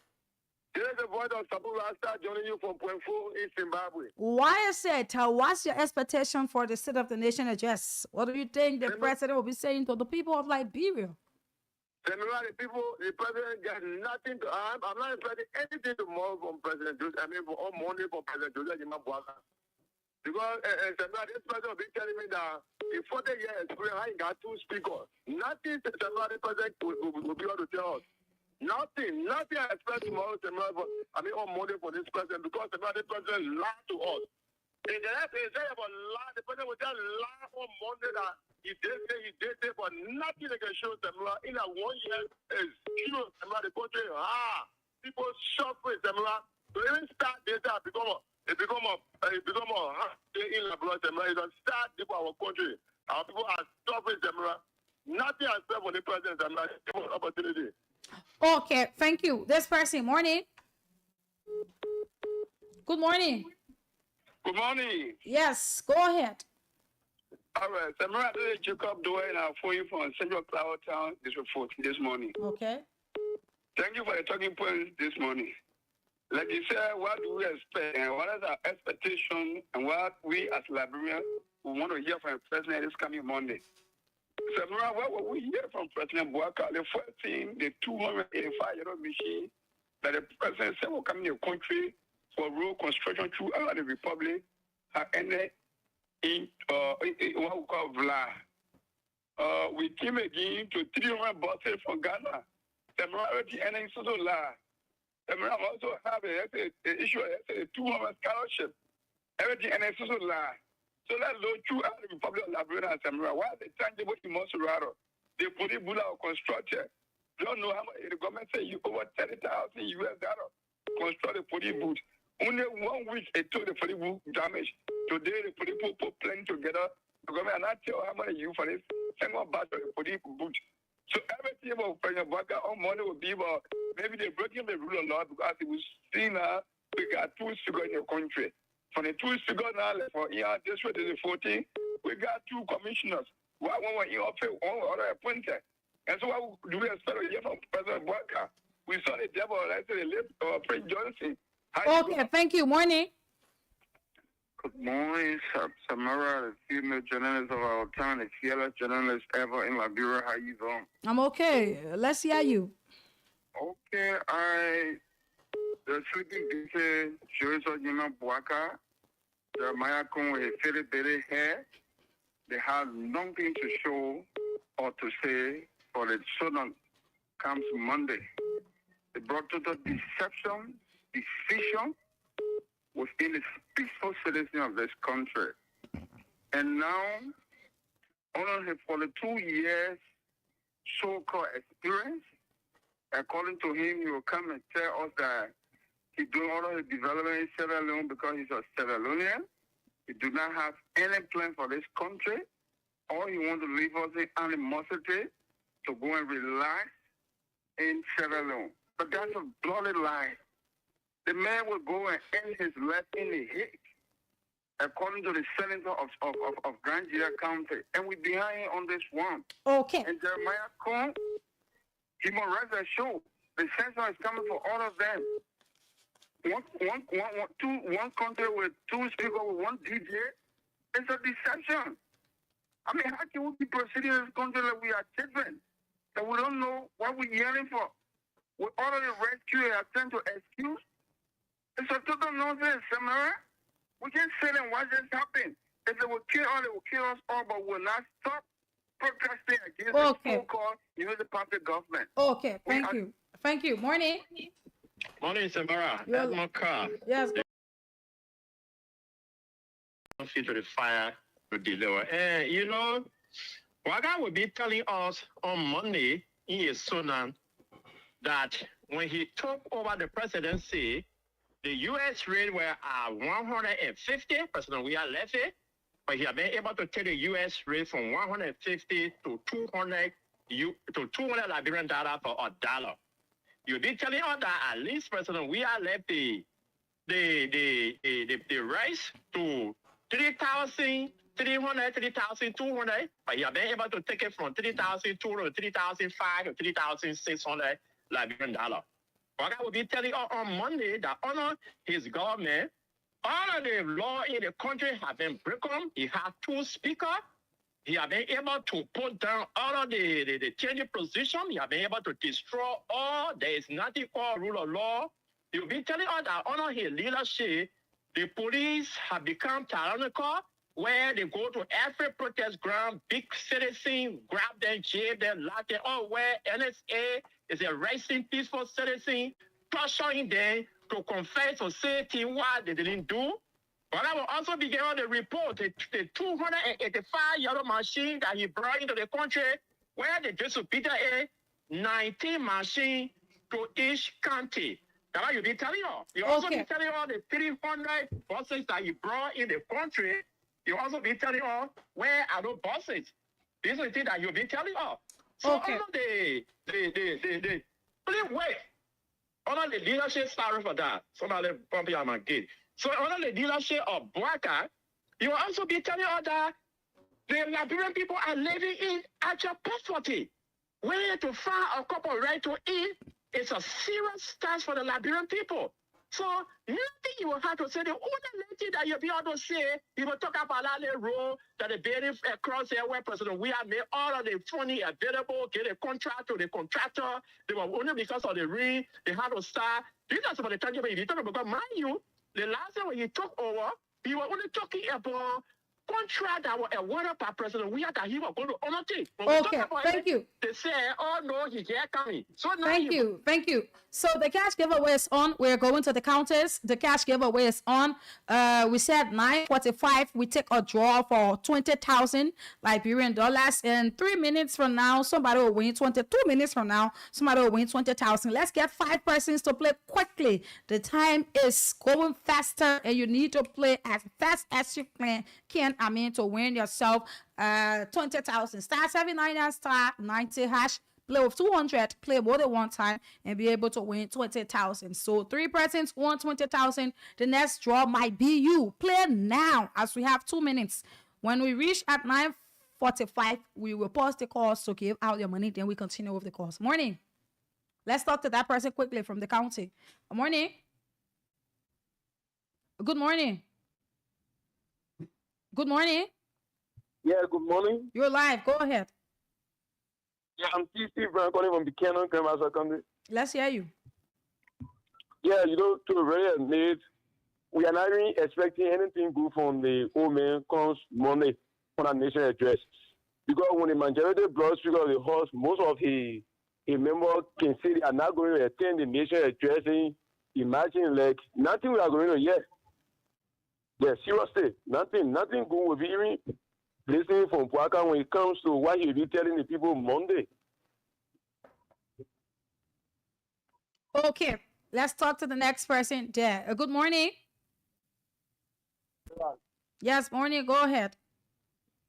This is the voice of Sabu Rasta joining you from Point 4 in Zimbabwe. Why is it? What's your expectation for the State of the Nation address? What do you think the president will be saying to the people of Liberia? The president got nothing to. I'm not expecting anything tomorrow from President Joseph. I mean, all morning from President Joseph Jimabuaka. Because this president will be telling me that in 40 years, I got 2 speakers. Nothing the president will be able to tell us. Nothing I expect tomorrow, on Monday for this president, because the president lied to us. And the last thing say about lie, the president will just lie on Monday that he did say, but nothing they can show them in a 1 year is true. The country, people suffering. To even start this, it become a in the blood. It don't start people our country. Our people are suffering. Nothing I expect for the president. Give us opportunity. Okay, thank you. This person, morning. Good morning. Good morning. Yes, go ahead. All right, Samara, this is Jacob Dwayne. I'm phoning from Central Cloud Town this morning. Okay. Thank you for the talking points this morning. Like you said, what do we expect and what is our expectation and what we as Liberians want to hear from the president this coming Monday? Samara, what will we hear from President Bouaka? The first thing, the 285-year-old machine that the president said will come in the country for road construction throughout the Republic ended in what we call VLA. we came again to 300 buses from Ghana. The minority ending so large. The minority also have a issue, a 200 scholarship. Everything ending so large. So let's look through the Republic of Liberia and Samara. Why they tangible in Monserrato? They put it Bula constructed. Don't know how much the government say you over $30,000 US construct the police boot. Only 1 week it took the police boot damage. Today the police boot put plenty together. The government not tell how much you for this single batch of the police boot. So everything about President Baka on money will be about maybe they're breaking the rule of law because it was seen we got 2 sugar in the country. From the 2 sugar now for this way to the 14, we got 2 commissioners. One in office, one other appointed. And so what do we expect from President Baka? We saw the devil, I said, Prince Johnson. Okay, thank you. Morning. Good morning, Samara, the female journalist of our town, the fearless journalist ever in Liberia. How you doing? I'm okay. Let's hear you. Okay, the sleeping beauty, Joseph Yuna Bwaka, Jeremiah Kong with a very, very hair. They have nothing to show or to say for the Sudan comes Monday. They brought total deception, decision within the peaceful citizen of this country. And now, on his 42 years so-called experience, according to him, he will come and tell us that he's doing all of the development in Sierra Leone because he's a Sierra Leonean. He do not have any plan for this country. All he wants to leave us in animosity to go and relax in Sierra Leone. But that's a bloody lie. The man will go and end his life in the Hague, according to the senator of Grandia County. And we're behind him on this one. Okay. And Jeremiah Kong, human rights show. The censor is coming for all of them. One country with 2 speakers with 1 DJ. It's a deception. I mean, how can we be proceeding in this country like we are children? That we don't know what we're hearing for? With all of the rescue attempt to excuse? It's a total nonsense, Samara. We can't sit and watch this happen. If they will kill us, they will kill us all, but we'll not stop protesting against the so-called Unity Party government. Okay, thank you. Thank you. Morning. Morning, Samara. That's my car. Yes. Feed to the fire to deliver. And you know, Waga will be telling us on Monday in his Sunan that when he took over the presidency, the U.S. rate were at 150, President we are left it, but he has been able to take the U.S. rate from 150 to 200 Liberian dollar for $1. You'll be telling us that at least President we are left the rice to 3,300, 3,200, but he has been able to take it from 3,200 to 3,500 to 3,600 Liberian dollar. What I will be telling you on Monday that under his government, all of the law in the country have been broken. He has 2 speakers. He has been able to put down all of the changing position. He has been able to destroy all. There is nothing called rule of law. He will be telling us that under his leadership, the police have become tyrannical, where they go to every protest ground, big citizen, grab them, jail them, lock them, or where NSA is arresting peaceful citizens, pressuring them to confess or say things what they didn't do. But I will also begin on the report, the 285-year-old machine that he brought into the country, where they distributed 19 machines to each county. That's what you'll be telling you. You also be telling all the 300 buses that he brought in the country. You also be telling us where are those buses. These are the things that you'll be telling us. So all of please wait. All of the leadership, sorry for that. Somebody bump you on my gate. So all of the leadership of Bwaka, you will also be telling us that the Liberian people are living in actual poverty. Where to find a couple right to eat is a serious task for the Liberian people. So nothing you will have to say. The only thing that you'll be able to say, you will talk about that road that the building across there where President we have made all of the money available, get a contract to the contractor. They were only because of the rain, they had to start. These are some of the tangible. If you talk about, mind you, the last time when he took over, he was only talking about contract our a water per president, we are he was going to honor it. Okay, thank you. They say, oh no, he can't coming. So now Thank you. So the cash giveaway is on. We're going to the counters. The cash giveaway is on. We said 9:45. We take a draw for 20,000 Liberian dollars. And 3 minutes from now, somebody will win 22 minutes from now, somebody will win 20,000. Let's get 5 persons to play quickly. The time is going faster, and you need to play as fast as you can. To win yourself 20,000. Star 799 star 90 hash. Play with 200, play more than one time, and be able to win 20,000. So 3 persons won 20,000. The next draw might be you. Play now, as we have 2 minutes. When we reach at 9:45, we will pause the calls to give out your money. Then we continue with the calls. Morning. Let's talk to that person quickly from the county. Morning. Good morning. Good morning. Yeah, good morning. You're live. Go ahead. Yeah, I'm TC Brown calling from Buchanan, Kremasa County. Let's hear you. Yeah, to really admit, we are not really expecting anything good from the old man comes Monday on a nation address. Because when the majority blood sugar of the horse, most of his members can say they are not going to attend the nation address. Imagine, like, nothing we are going to hear. Yeah, seriously, nothing good will be even listening from Puaka when it comes to what he'll be telling the people Monday. Okay, let's talk to the next person there. Good morning. Yes, morning. Go ahead.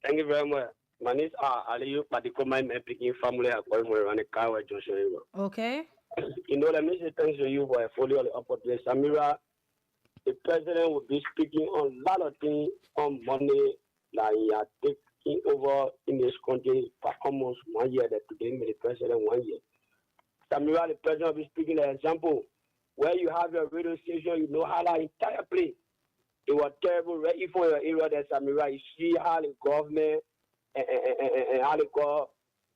Thank you very much. My name is Aliyu Padikoma. I'm picking family. I'm going to run a car with Joshua. Okay. Let me say thanks to you for following the opportunity. Samira, the president will be speaking on a lot of things on Monday that he has taken over in this country for almost 1 year. That today made the president 1 year. Samira, the president will be speaking an example where you have your radio station, you know how the entire place. It was terrible, right? If for your area that Samira, you see how the government and how they go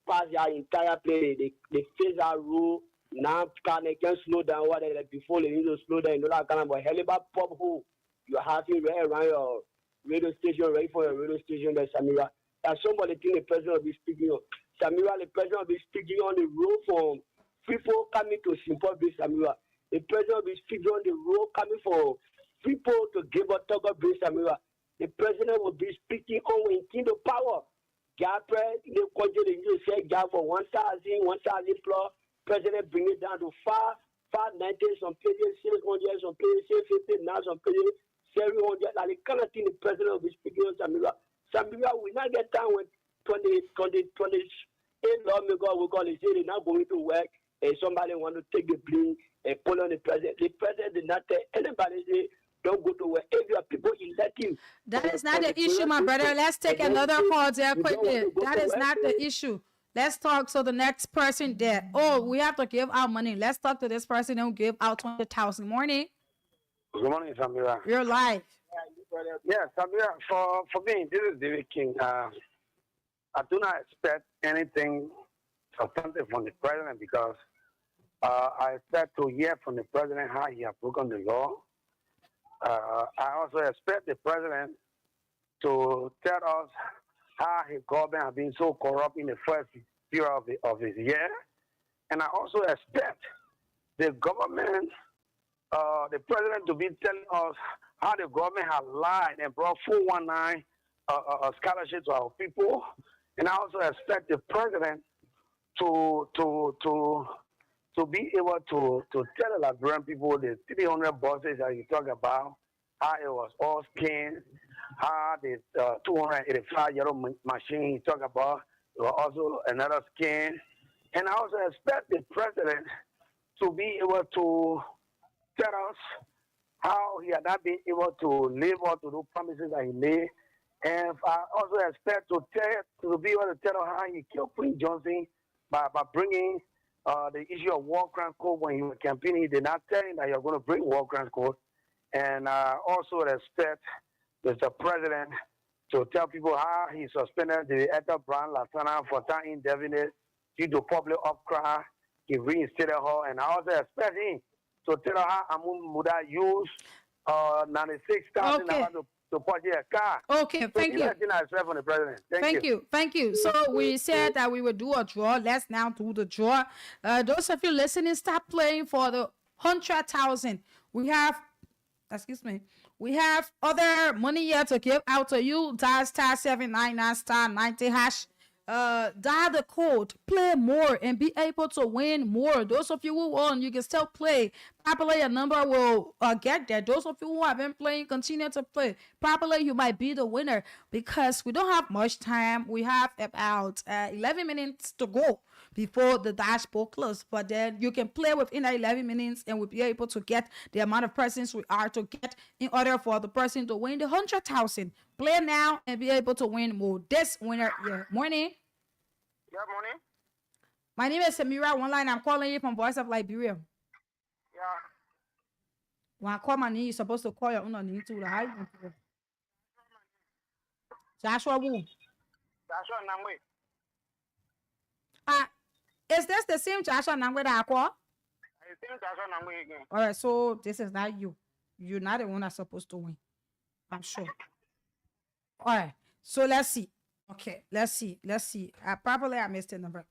pass their entire place. They face that rule. Now they can slow down what they like before they need to slow down. You know that kind of a helibut pop who you have to right around your radio station, ready for your radio station that Samira. And somebody think the president will be speaking on. Samira, the president will be speaking on the road from people coming to support this Samira. The president will be speaking on the road coming for people to give a talk of this Samira. The president will be speaking on when he the power. Gapre, the country they need to say gap for 1,000 plus. President bring it down to 590, some places 600, some places 650, now some places 700. Like the kind of thing the president will be speaking on Samira. Samira will not get time when 28 lawmakers will call and say they're not going to work and somebody want to take the blame and pull on the president. The president did not tell anybody say don't go to work. If your people elect him. That is not the issue, my brother. Let's take another call there quickly. That is not the issue. Let's talk to the next person there. Oh, we have to give out money. Let's talk to this person and give out 20,000. Morning. Good morning, Samira. You're live. Yeah, Samira, for me, this is David King. I do not expect anything substantive from the president because I expect to hear from the president how he has broken the law. I also expect the president to tell us how his government has been so corrupt in the first year of his year. And I also expect the government, the president to be telling us how the government has lied and brought 419 scholarship to our people. And I also expect the president to be able to tell the Liberian people the 300 buses that you talk about, how it was all scanned, how the 285 yellow machine you talk about, it was also another scan. And I also expect the president to be able to tell us how he had not been able to live up to those promises that he made. And I also expect to be able to tell us how he killed Prince Johnson by bringing the issue of war crime code when he was campaigning. He did not tell him that you're going to bring war crime code. And also expect Mr. President to tell people how he suspended the Etta Brown Latana for time indefinite due to public outcry. He reinstated her. And I also expect him to tell her how Amun Muda used 96,000 to support your car. Okay, thank you. On the president. Thank you. So we said that we would do a draw. Let's now do the draw. Those of you listening, stop playing for the 100,000. We have, excuse me, we have other money here to give out to you. Dial *799*90#. Dial the code, play more, and be able to win more. Those of you who won, you can still play. Probably your number will get there. Those of you who have been playing, continue to play. Probably you might be the winner because we don't have much time. We have about 11 minutes to go before the dashboard closes. But then you can play within 11 minutes and we'll be able to get the amount of persons we are to get in order for the person to win the 100,000. Play now and be able to win more. This winner, yeah. Morning. Yeah, morning. My name is Samira Online. I'm calling you from Voice of Liberia. Yeah. When I call my name, you're supposed to call your own name too. How you doing? Joshua Wu. Joshua Nangwe. Is this the same Joshua Nangwe that I call? It's same Joshua Nangwe again. All right, so this is not you. You're not the one that's supposed to win. I'm sure. All right, so let's see. Okay, let's see. Probably I missed the number.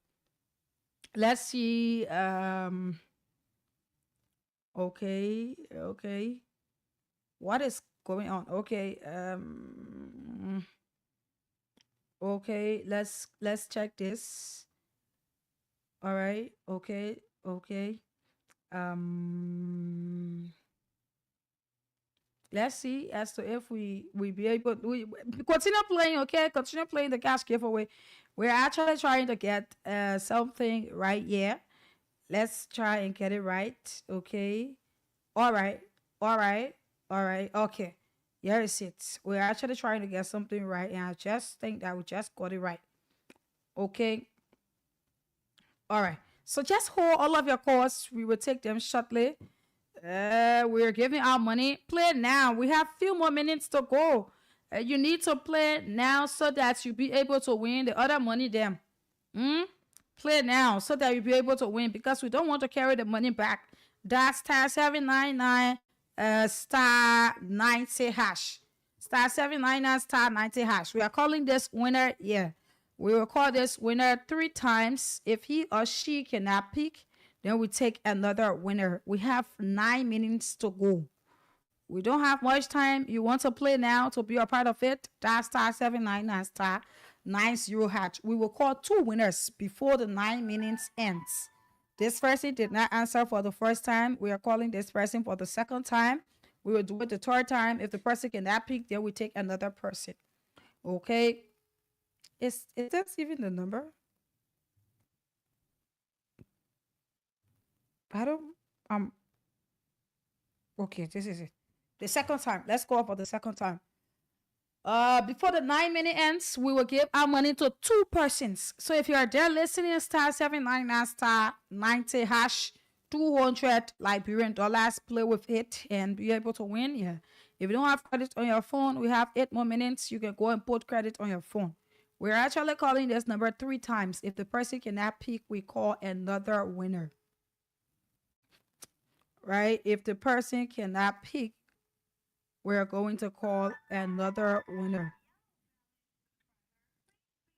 Let's see. Okay. What is going on? Okay. Okay, let's check this. All right. Okay. Let's see as to if we be able we continue playing. Okay, continue playing the cash giveaway. We're actually trying to get something right here. Let's try and get it right. Okay. All right. Okay. Here is it. We're actually trying to get something right, and I just think that we just got it right. Okay. All right. So just hold all of your calls. We will take them shortly. We're giving out money. Play now. We have few more minutes to go. You need to play now so that you'll be able to win the other money then. Play now so that you'll be able to win because we don't want to carry the money back. That's *799 *90#. *799 *90#. We are calling this winner. Yeah. We will call this winner 3 times. If he or she cannot pick, then we take another winner. We have 9 minutes to go. We don't have much time. You want to play now to be a part of it? That's *799 *90#. We will call 2 winners before the 9 minutes ends. This person did not answer for the first time. We are calling this person for the second time. We will do it the third time. If the person cannot pick, then we take another person. Okay. Is that even the number? Okay, this is it. The second time. Let's go for the second time. Before the 9 minute ends, we will give our money to 2 persons. So if you are there listening, *799 *90#, 200 Liberian dollars, play with it and be able to win. Yeah. If you don't have credit on your phone, we have 8 more minutes. You can go and put credit on your phone. We're actually calling this number 3 times. If the person cannot pick, we call another winner. Right? If the person cannot pick, we're going to call another winner.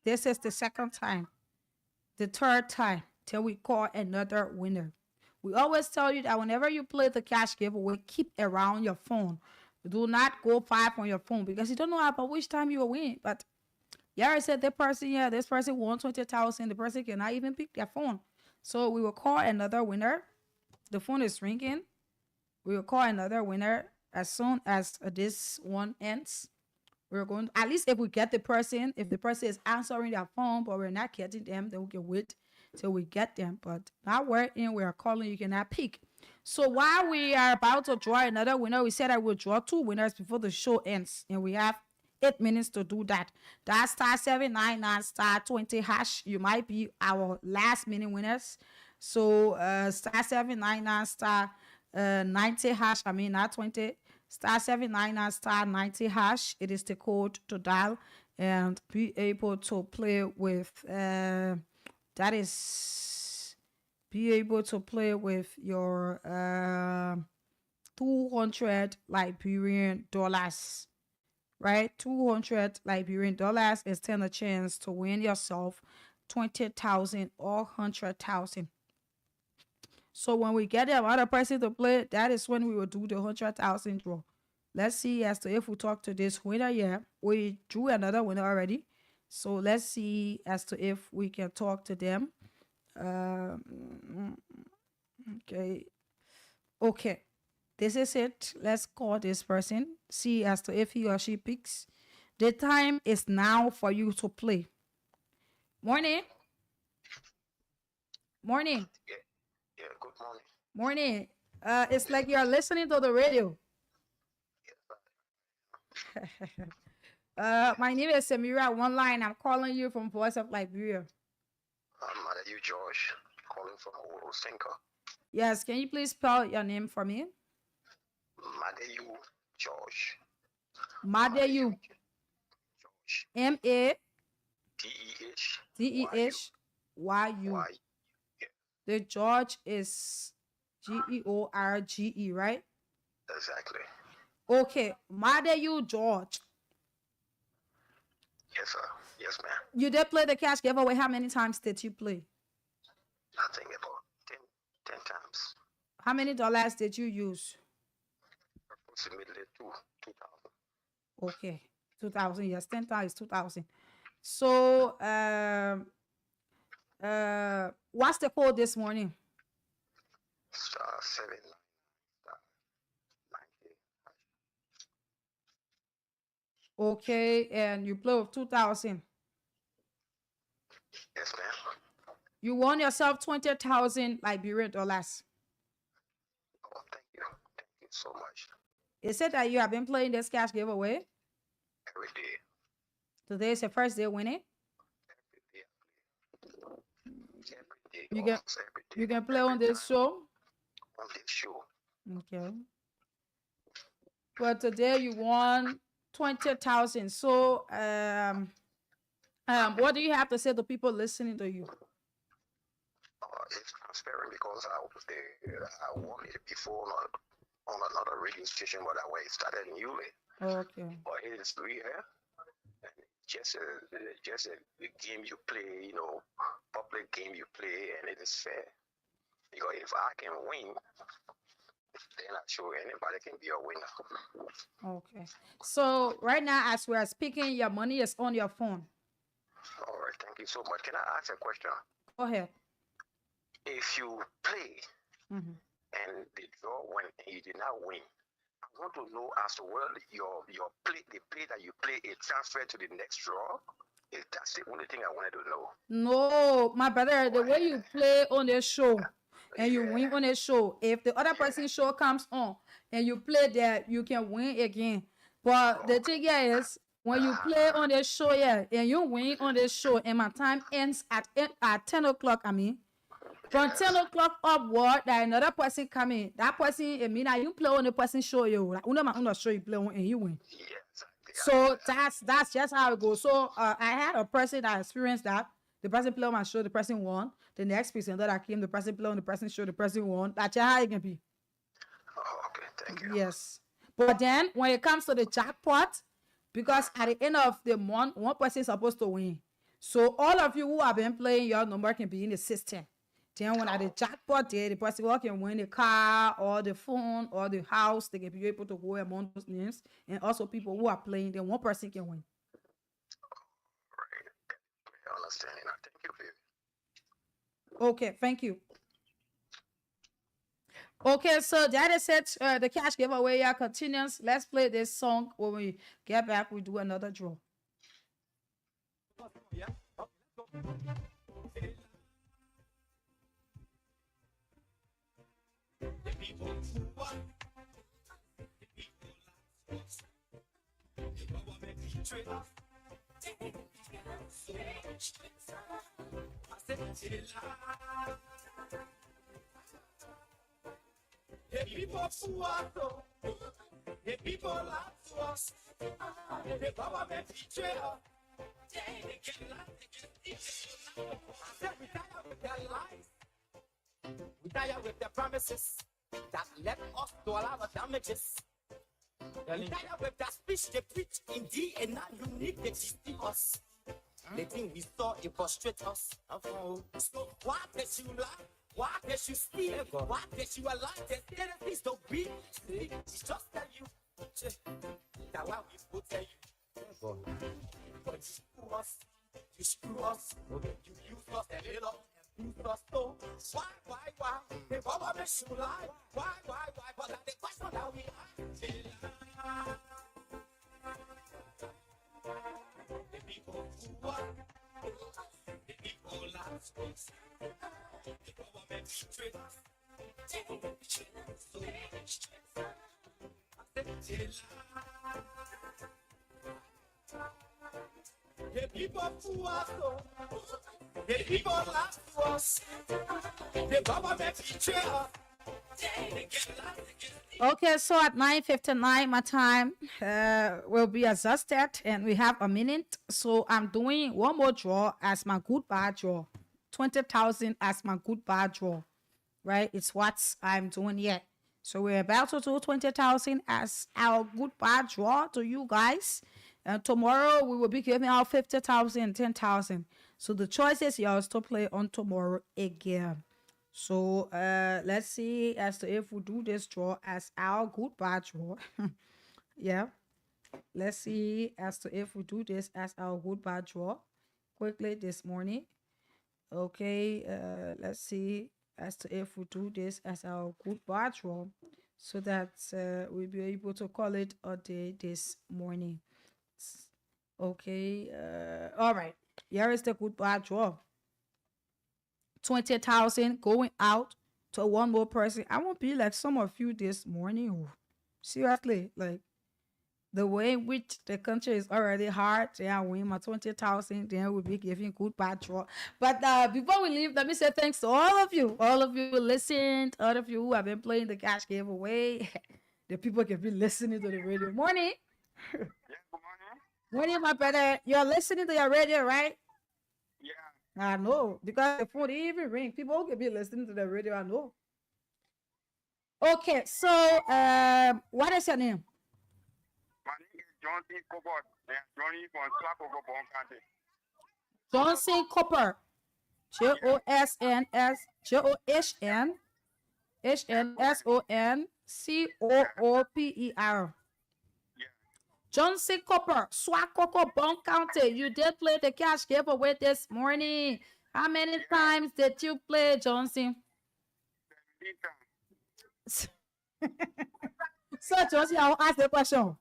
This is the second time. The third time till we call another winner. We always tell you that whenever you play the cash giveaway, keep around your phone. Do not go far from your phone because you don't know about which time you will win. But yeah, I said this person won 20,000. The person cannot even pick their phone. So we will call another winner. The phone is ringing. We will call another winner as soon as this one ends. We're going to, at least if we get the person, if the person is answering their phone, but we're not getting them, then we can wait till we get them. But now we're calling, you cannot pick. So while we are about to draw another winner, we said I will draw 2 winners before the show ends. And we have 8 minutes to do that. That's *799 *20#. You might be our last minute winners. So *799 *90#. I mean not 20. *799 *90#. It is the code to dial and be able to play with. That is be able to play with your 200 Liberian dollars. right? 200 Liberian dollars is stand a chance to win yourself 20,000 or 100,000. So when we get the other person to play, that is when we will do the 100,000 draw. Let's see as to if we talk to this winner. Yeah, we drew another winner already. So let's see as to if we can talk to them. Okay. Okay. This is it. Let's call this person. See as to if he or she picks. The time is now for you to play. Morning. Morning. Yeah, good morning. Morning. It's like you're listening to the radio. My name is Samira One Line. I'm calling you from Voice of Liberia. Are you Josh? Calling from Sinker. Yes, can you please spell your name for me? Madeyu Josh. Madeyu. M-A D-E-H. D-E-H-Y-U. The George is G-E-O-R-G-E, right? Exactly. Okay, Madeyu George. Yes, sir. Yes, ma'am. You did play the cash giveaway. How many times did you play? I think about 10 times. How many dollars did you use? Approximately 2,000. Okay, 2,000. Yes, 10 times 2,000. So, what's the code this morning? Star 7 9. Okay, and you play with 2,000. Yes, ma'am. You won yourself 20,000 Liberian dollars. Oh, thank you. Thank you so much. It said that you have been playing this cash giveaway. Every day. Today is your first day winning. Every day. You can play on this show. On this show. Okay. But today you won 20,000. So, what do you have to say to people listening to you? It's transparent because I won it before on another radio station, but I started newly. Okay. But it is real. And just a game you play, public game you play, and it is fair. Because if I can win, then I'm sure anybody can be a winner. Okay. So right now, as we are speaking, your money is on your phone. All right. Thank you so much. Can I ask a question? Go ahead. If you play and the draw went and you did not win, I want to know as to whether your play, the play that you play, it transferred to the next draw. That's the only thing I wanted to know. No, my brother, the way you play on the show and you win on the show, if the other person's show comes on and you play there, you can win again. But the thing is, when you play on the show, and you win on the show, and my time ends at 10 o'clock, from 10 o'clock upward, that another person come in. That person, I mean, you play on the person show you. Like, I'm show you play on and you win. So that's just how it goes. So I had a person that experienced that. The person play on my show, the person won. The next person that I came, the person play on the person show, the person won. That's how it can be. Oh, okay, thank you. Yes. But then when it comes to the jackpot, because at the end of the month, one person is supposed to win. So all of you who have been playing, your number can be in the system. Then when at the jackpot there, the person who can win the car or the phone or the house, they can be able to go among those names. And also people who are playing, then one person can win. Right. I understand. Thank you, baby. Okay, thank you. Okay, so that is it. The cash giveaway continues. Let's play this song. When we get back, we do another draw. The people who want, the people the government betray us. I said, the people who want, the people lie to us. The government betray us. They can lie, they can steal. I said, we tired with their lies. We tired with their promises that led us to all our damages. You tired with that speech they preach indeed, and now you need to deceive us. The thing we saw, it frustrates us. So why did you lie? Why did you steal? Why did you allow the things to be? It's just tell you. That's why we will tell you. But you screw us. You use us a little. You use us so. Why? The government should lie. Why? But that's the question that we ask. The people who are, the people last us. The government betrayed us. The people who are so, the people last us. The government betrayed us. Okay, so at 9:59 my time will be adjusted and we have a minute. So I'm doing one more draw as my goodbye draw. 20,000 as my goodbye draw. Right? It's what I'm doing yet. So we're about to do 20,000 as our goodbye draw to you guys. And tomorrow we will be giving out 50,000, 10,000. So the choice is yours to play on tomorrow again. So let's see as to if we do this draw as our goodbye draw. Yeah. Let's see as to if we do this as our goodbye draw quickly this morning. Okay, let's see as to if we do this as our goodbye draw so that we'll be able to call it a day this morning. Okay, all right. Here is the goodbye draw. 20,000 going out to one more person. I won't be like some of you this morning. Oh, seriously, like the way in which the country is already hard. Yeah, I win my 20,000. Then we'll be giving goodbye draw. But before we leave, let me say thanks to all of you who listened, all of you who have been playing the cash giveaway. The people can be listening to the radio. Morning. Yeah, good morning. Morning, my brother. You're listening to your radio, right? Yeah. I know, because the phone didn't even ring. People can be listening to the radio, I know. Okay, so what is your name? My name is Johnson Cobot. Yeah, Johnny from Swakoko, Bon County. Johnson Copper. JOHNSONHNSONCOOPER. Johnson Copper, Swakoko, Bon County. You did play the cash giveaway this morning. How many times did you play, Johnson? 17 times. So, Johnson, I'll ask the question.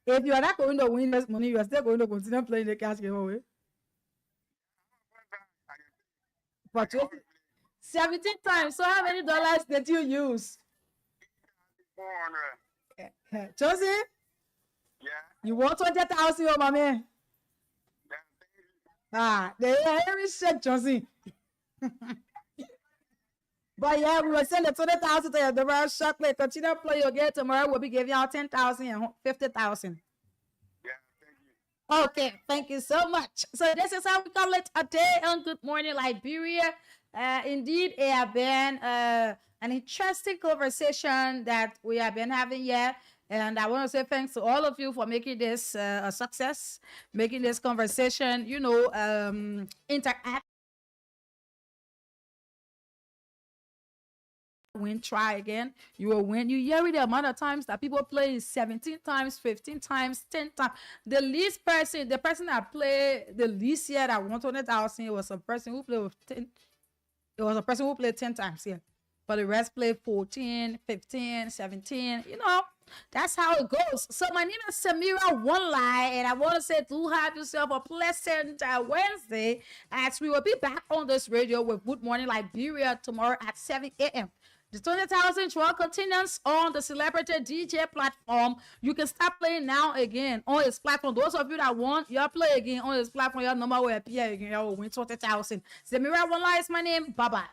If you are not going to win this money, you are still going to continue playing the cash giveaway. But 17 times. So, how many dollars did you use? 400. Johnson? Yeah. You want 20,000, oh, my man? They are very sick, Johnson. But yeah, we will send the 20,000 to your double shortly. Continue to play again. Tomorrow we'll be giving out 10,000 and 50,000. Yeah, thank you. Okay, thank you so much. So this is how we call it a day on Good Morning Liberia. Indeed, it has been an interesting conversation that we have been having here. And I want to say thanks to all of you for making this a success, making this conversation, interact. Win, try again. You will win. You hear the amount of times that people play 17 times, 15 times, 10 times. The least person, the person that played the least here that 100,000 was a person who played with 10. It was a person who played 10 times here. But the rest played 14, 15, 17. That's how it goes. So my name is Samira One Lie, and I want to say do have yourself a pleasant Wednesday as we will be back on this radio with Good Morning Liberia tomorrow at 7 a.m. The 20,000 draw continues on the Celebrity DJ platform. You can start playing now again on his platform. Those of you that want, y'all play again on his platform. Your number will appear again. Y'all will win 20,000. Samira One Lie is my name. Bye-bye.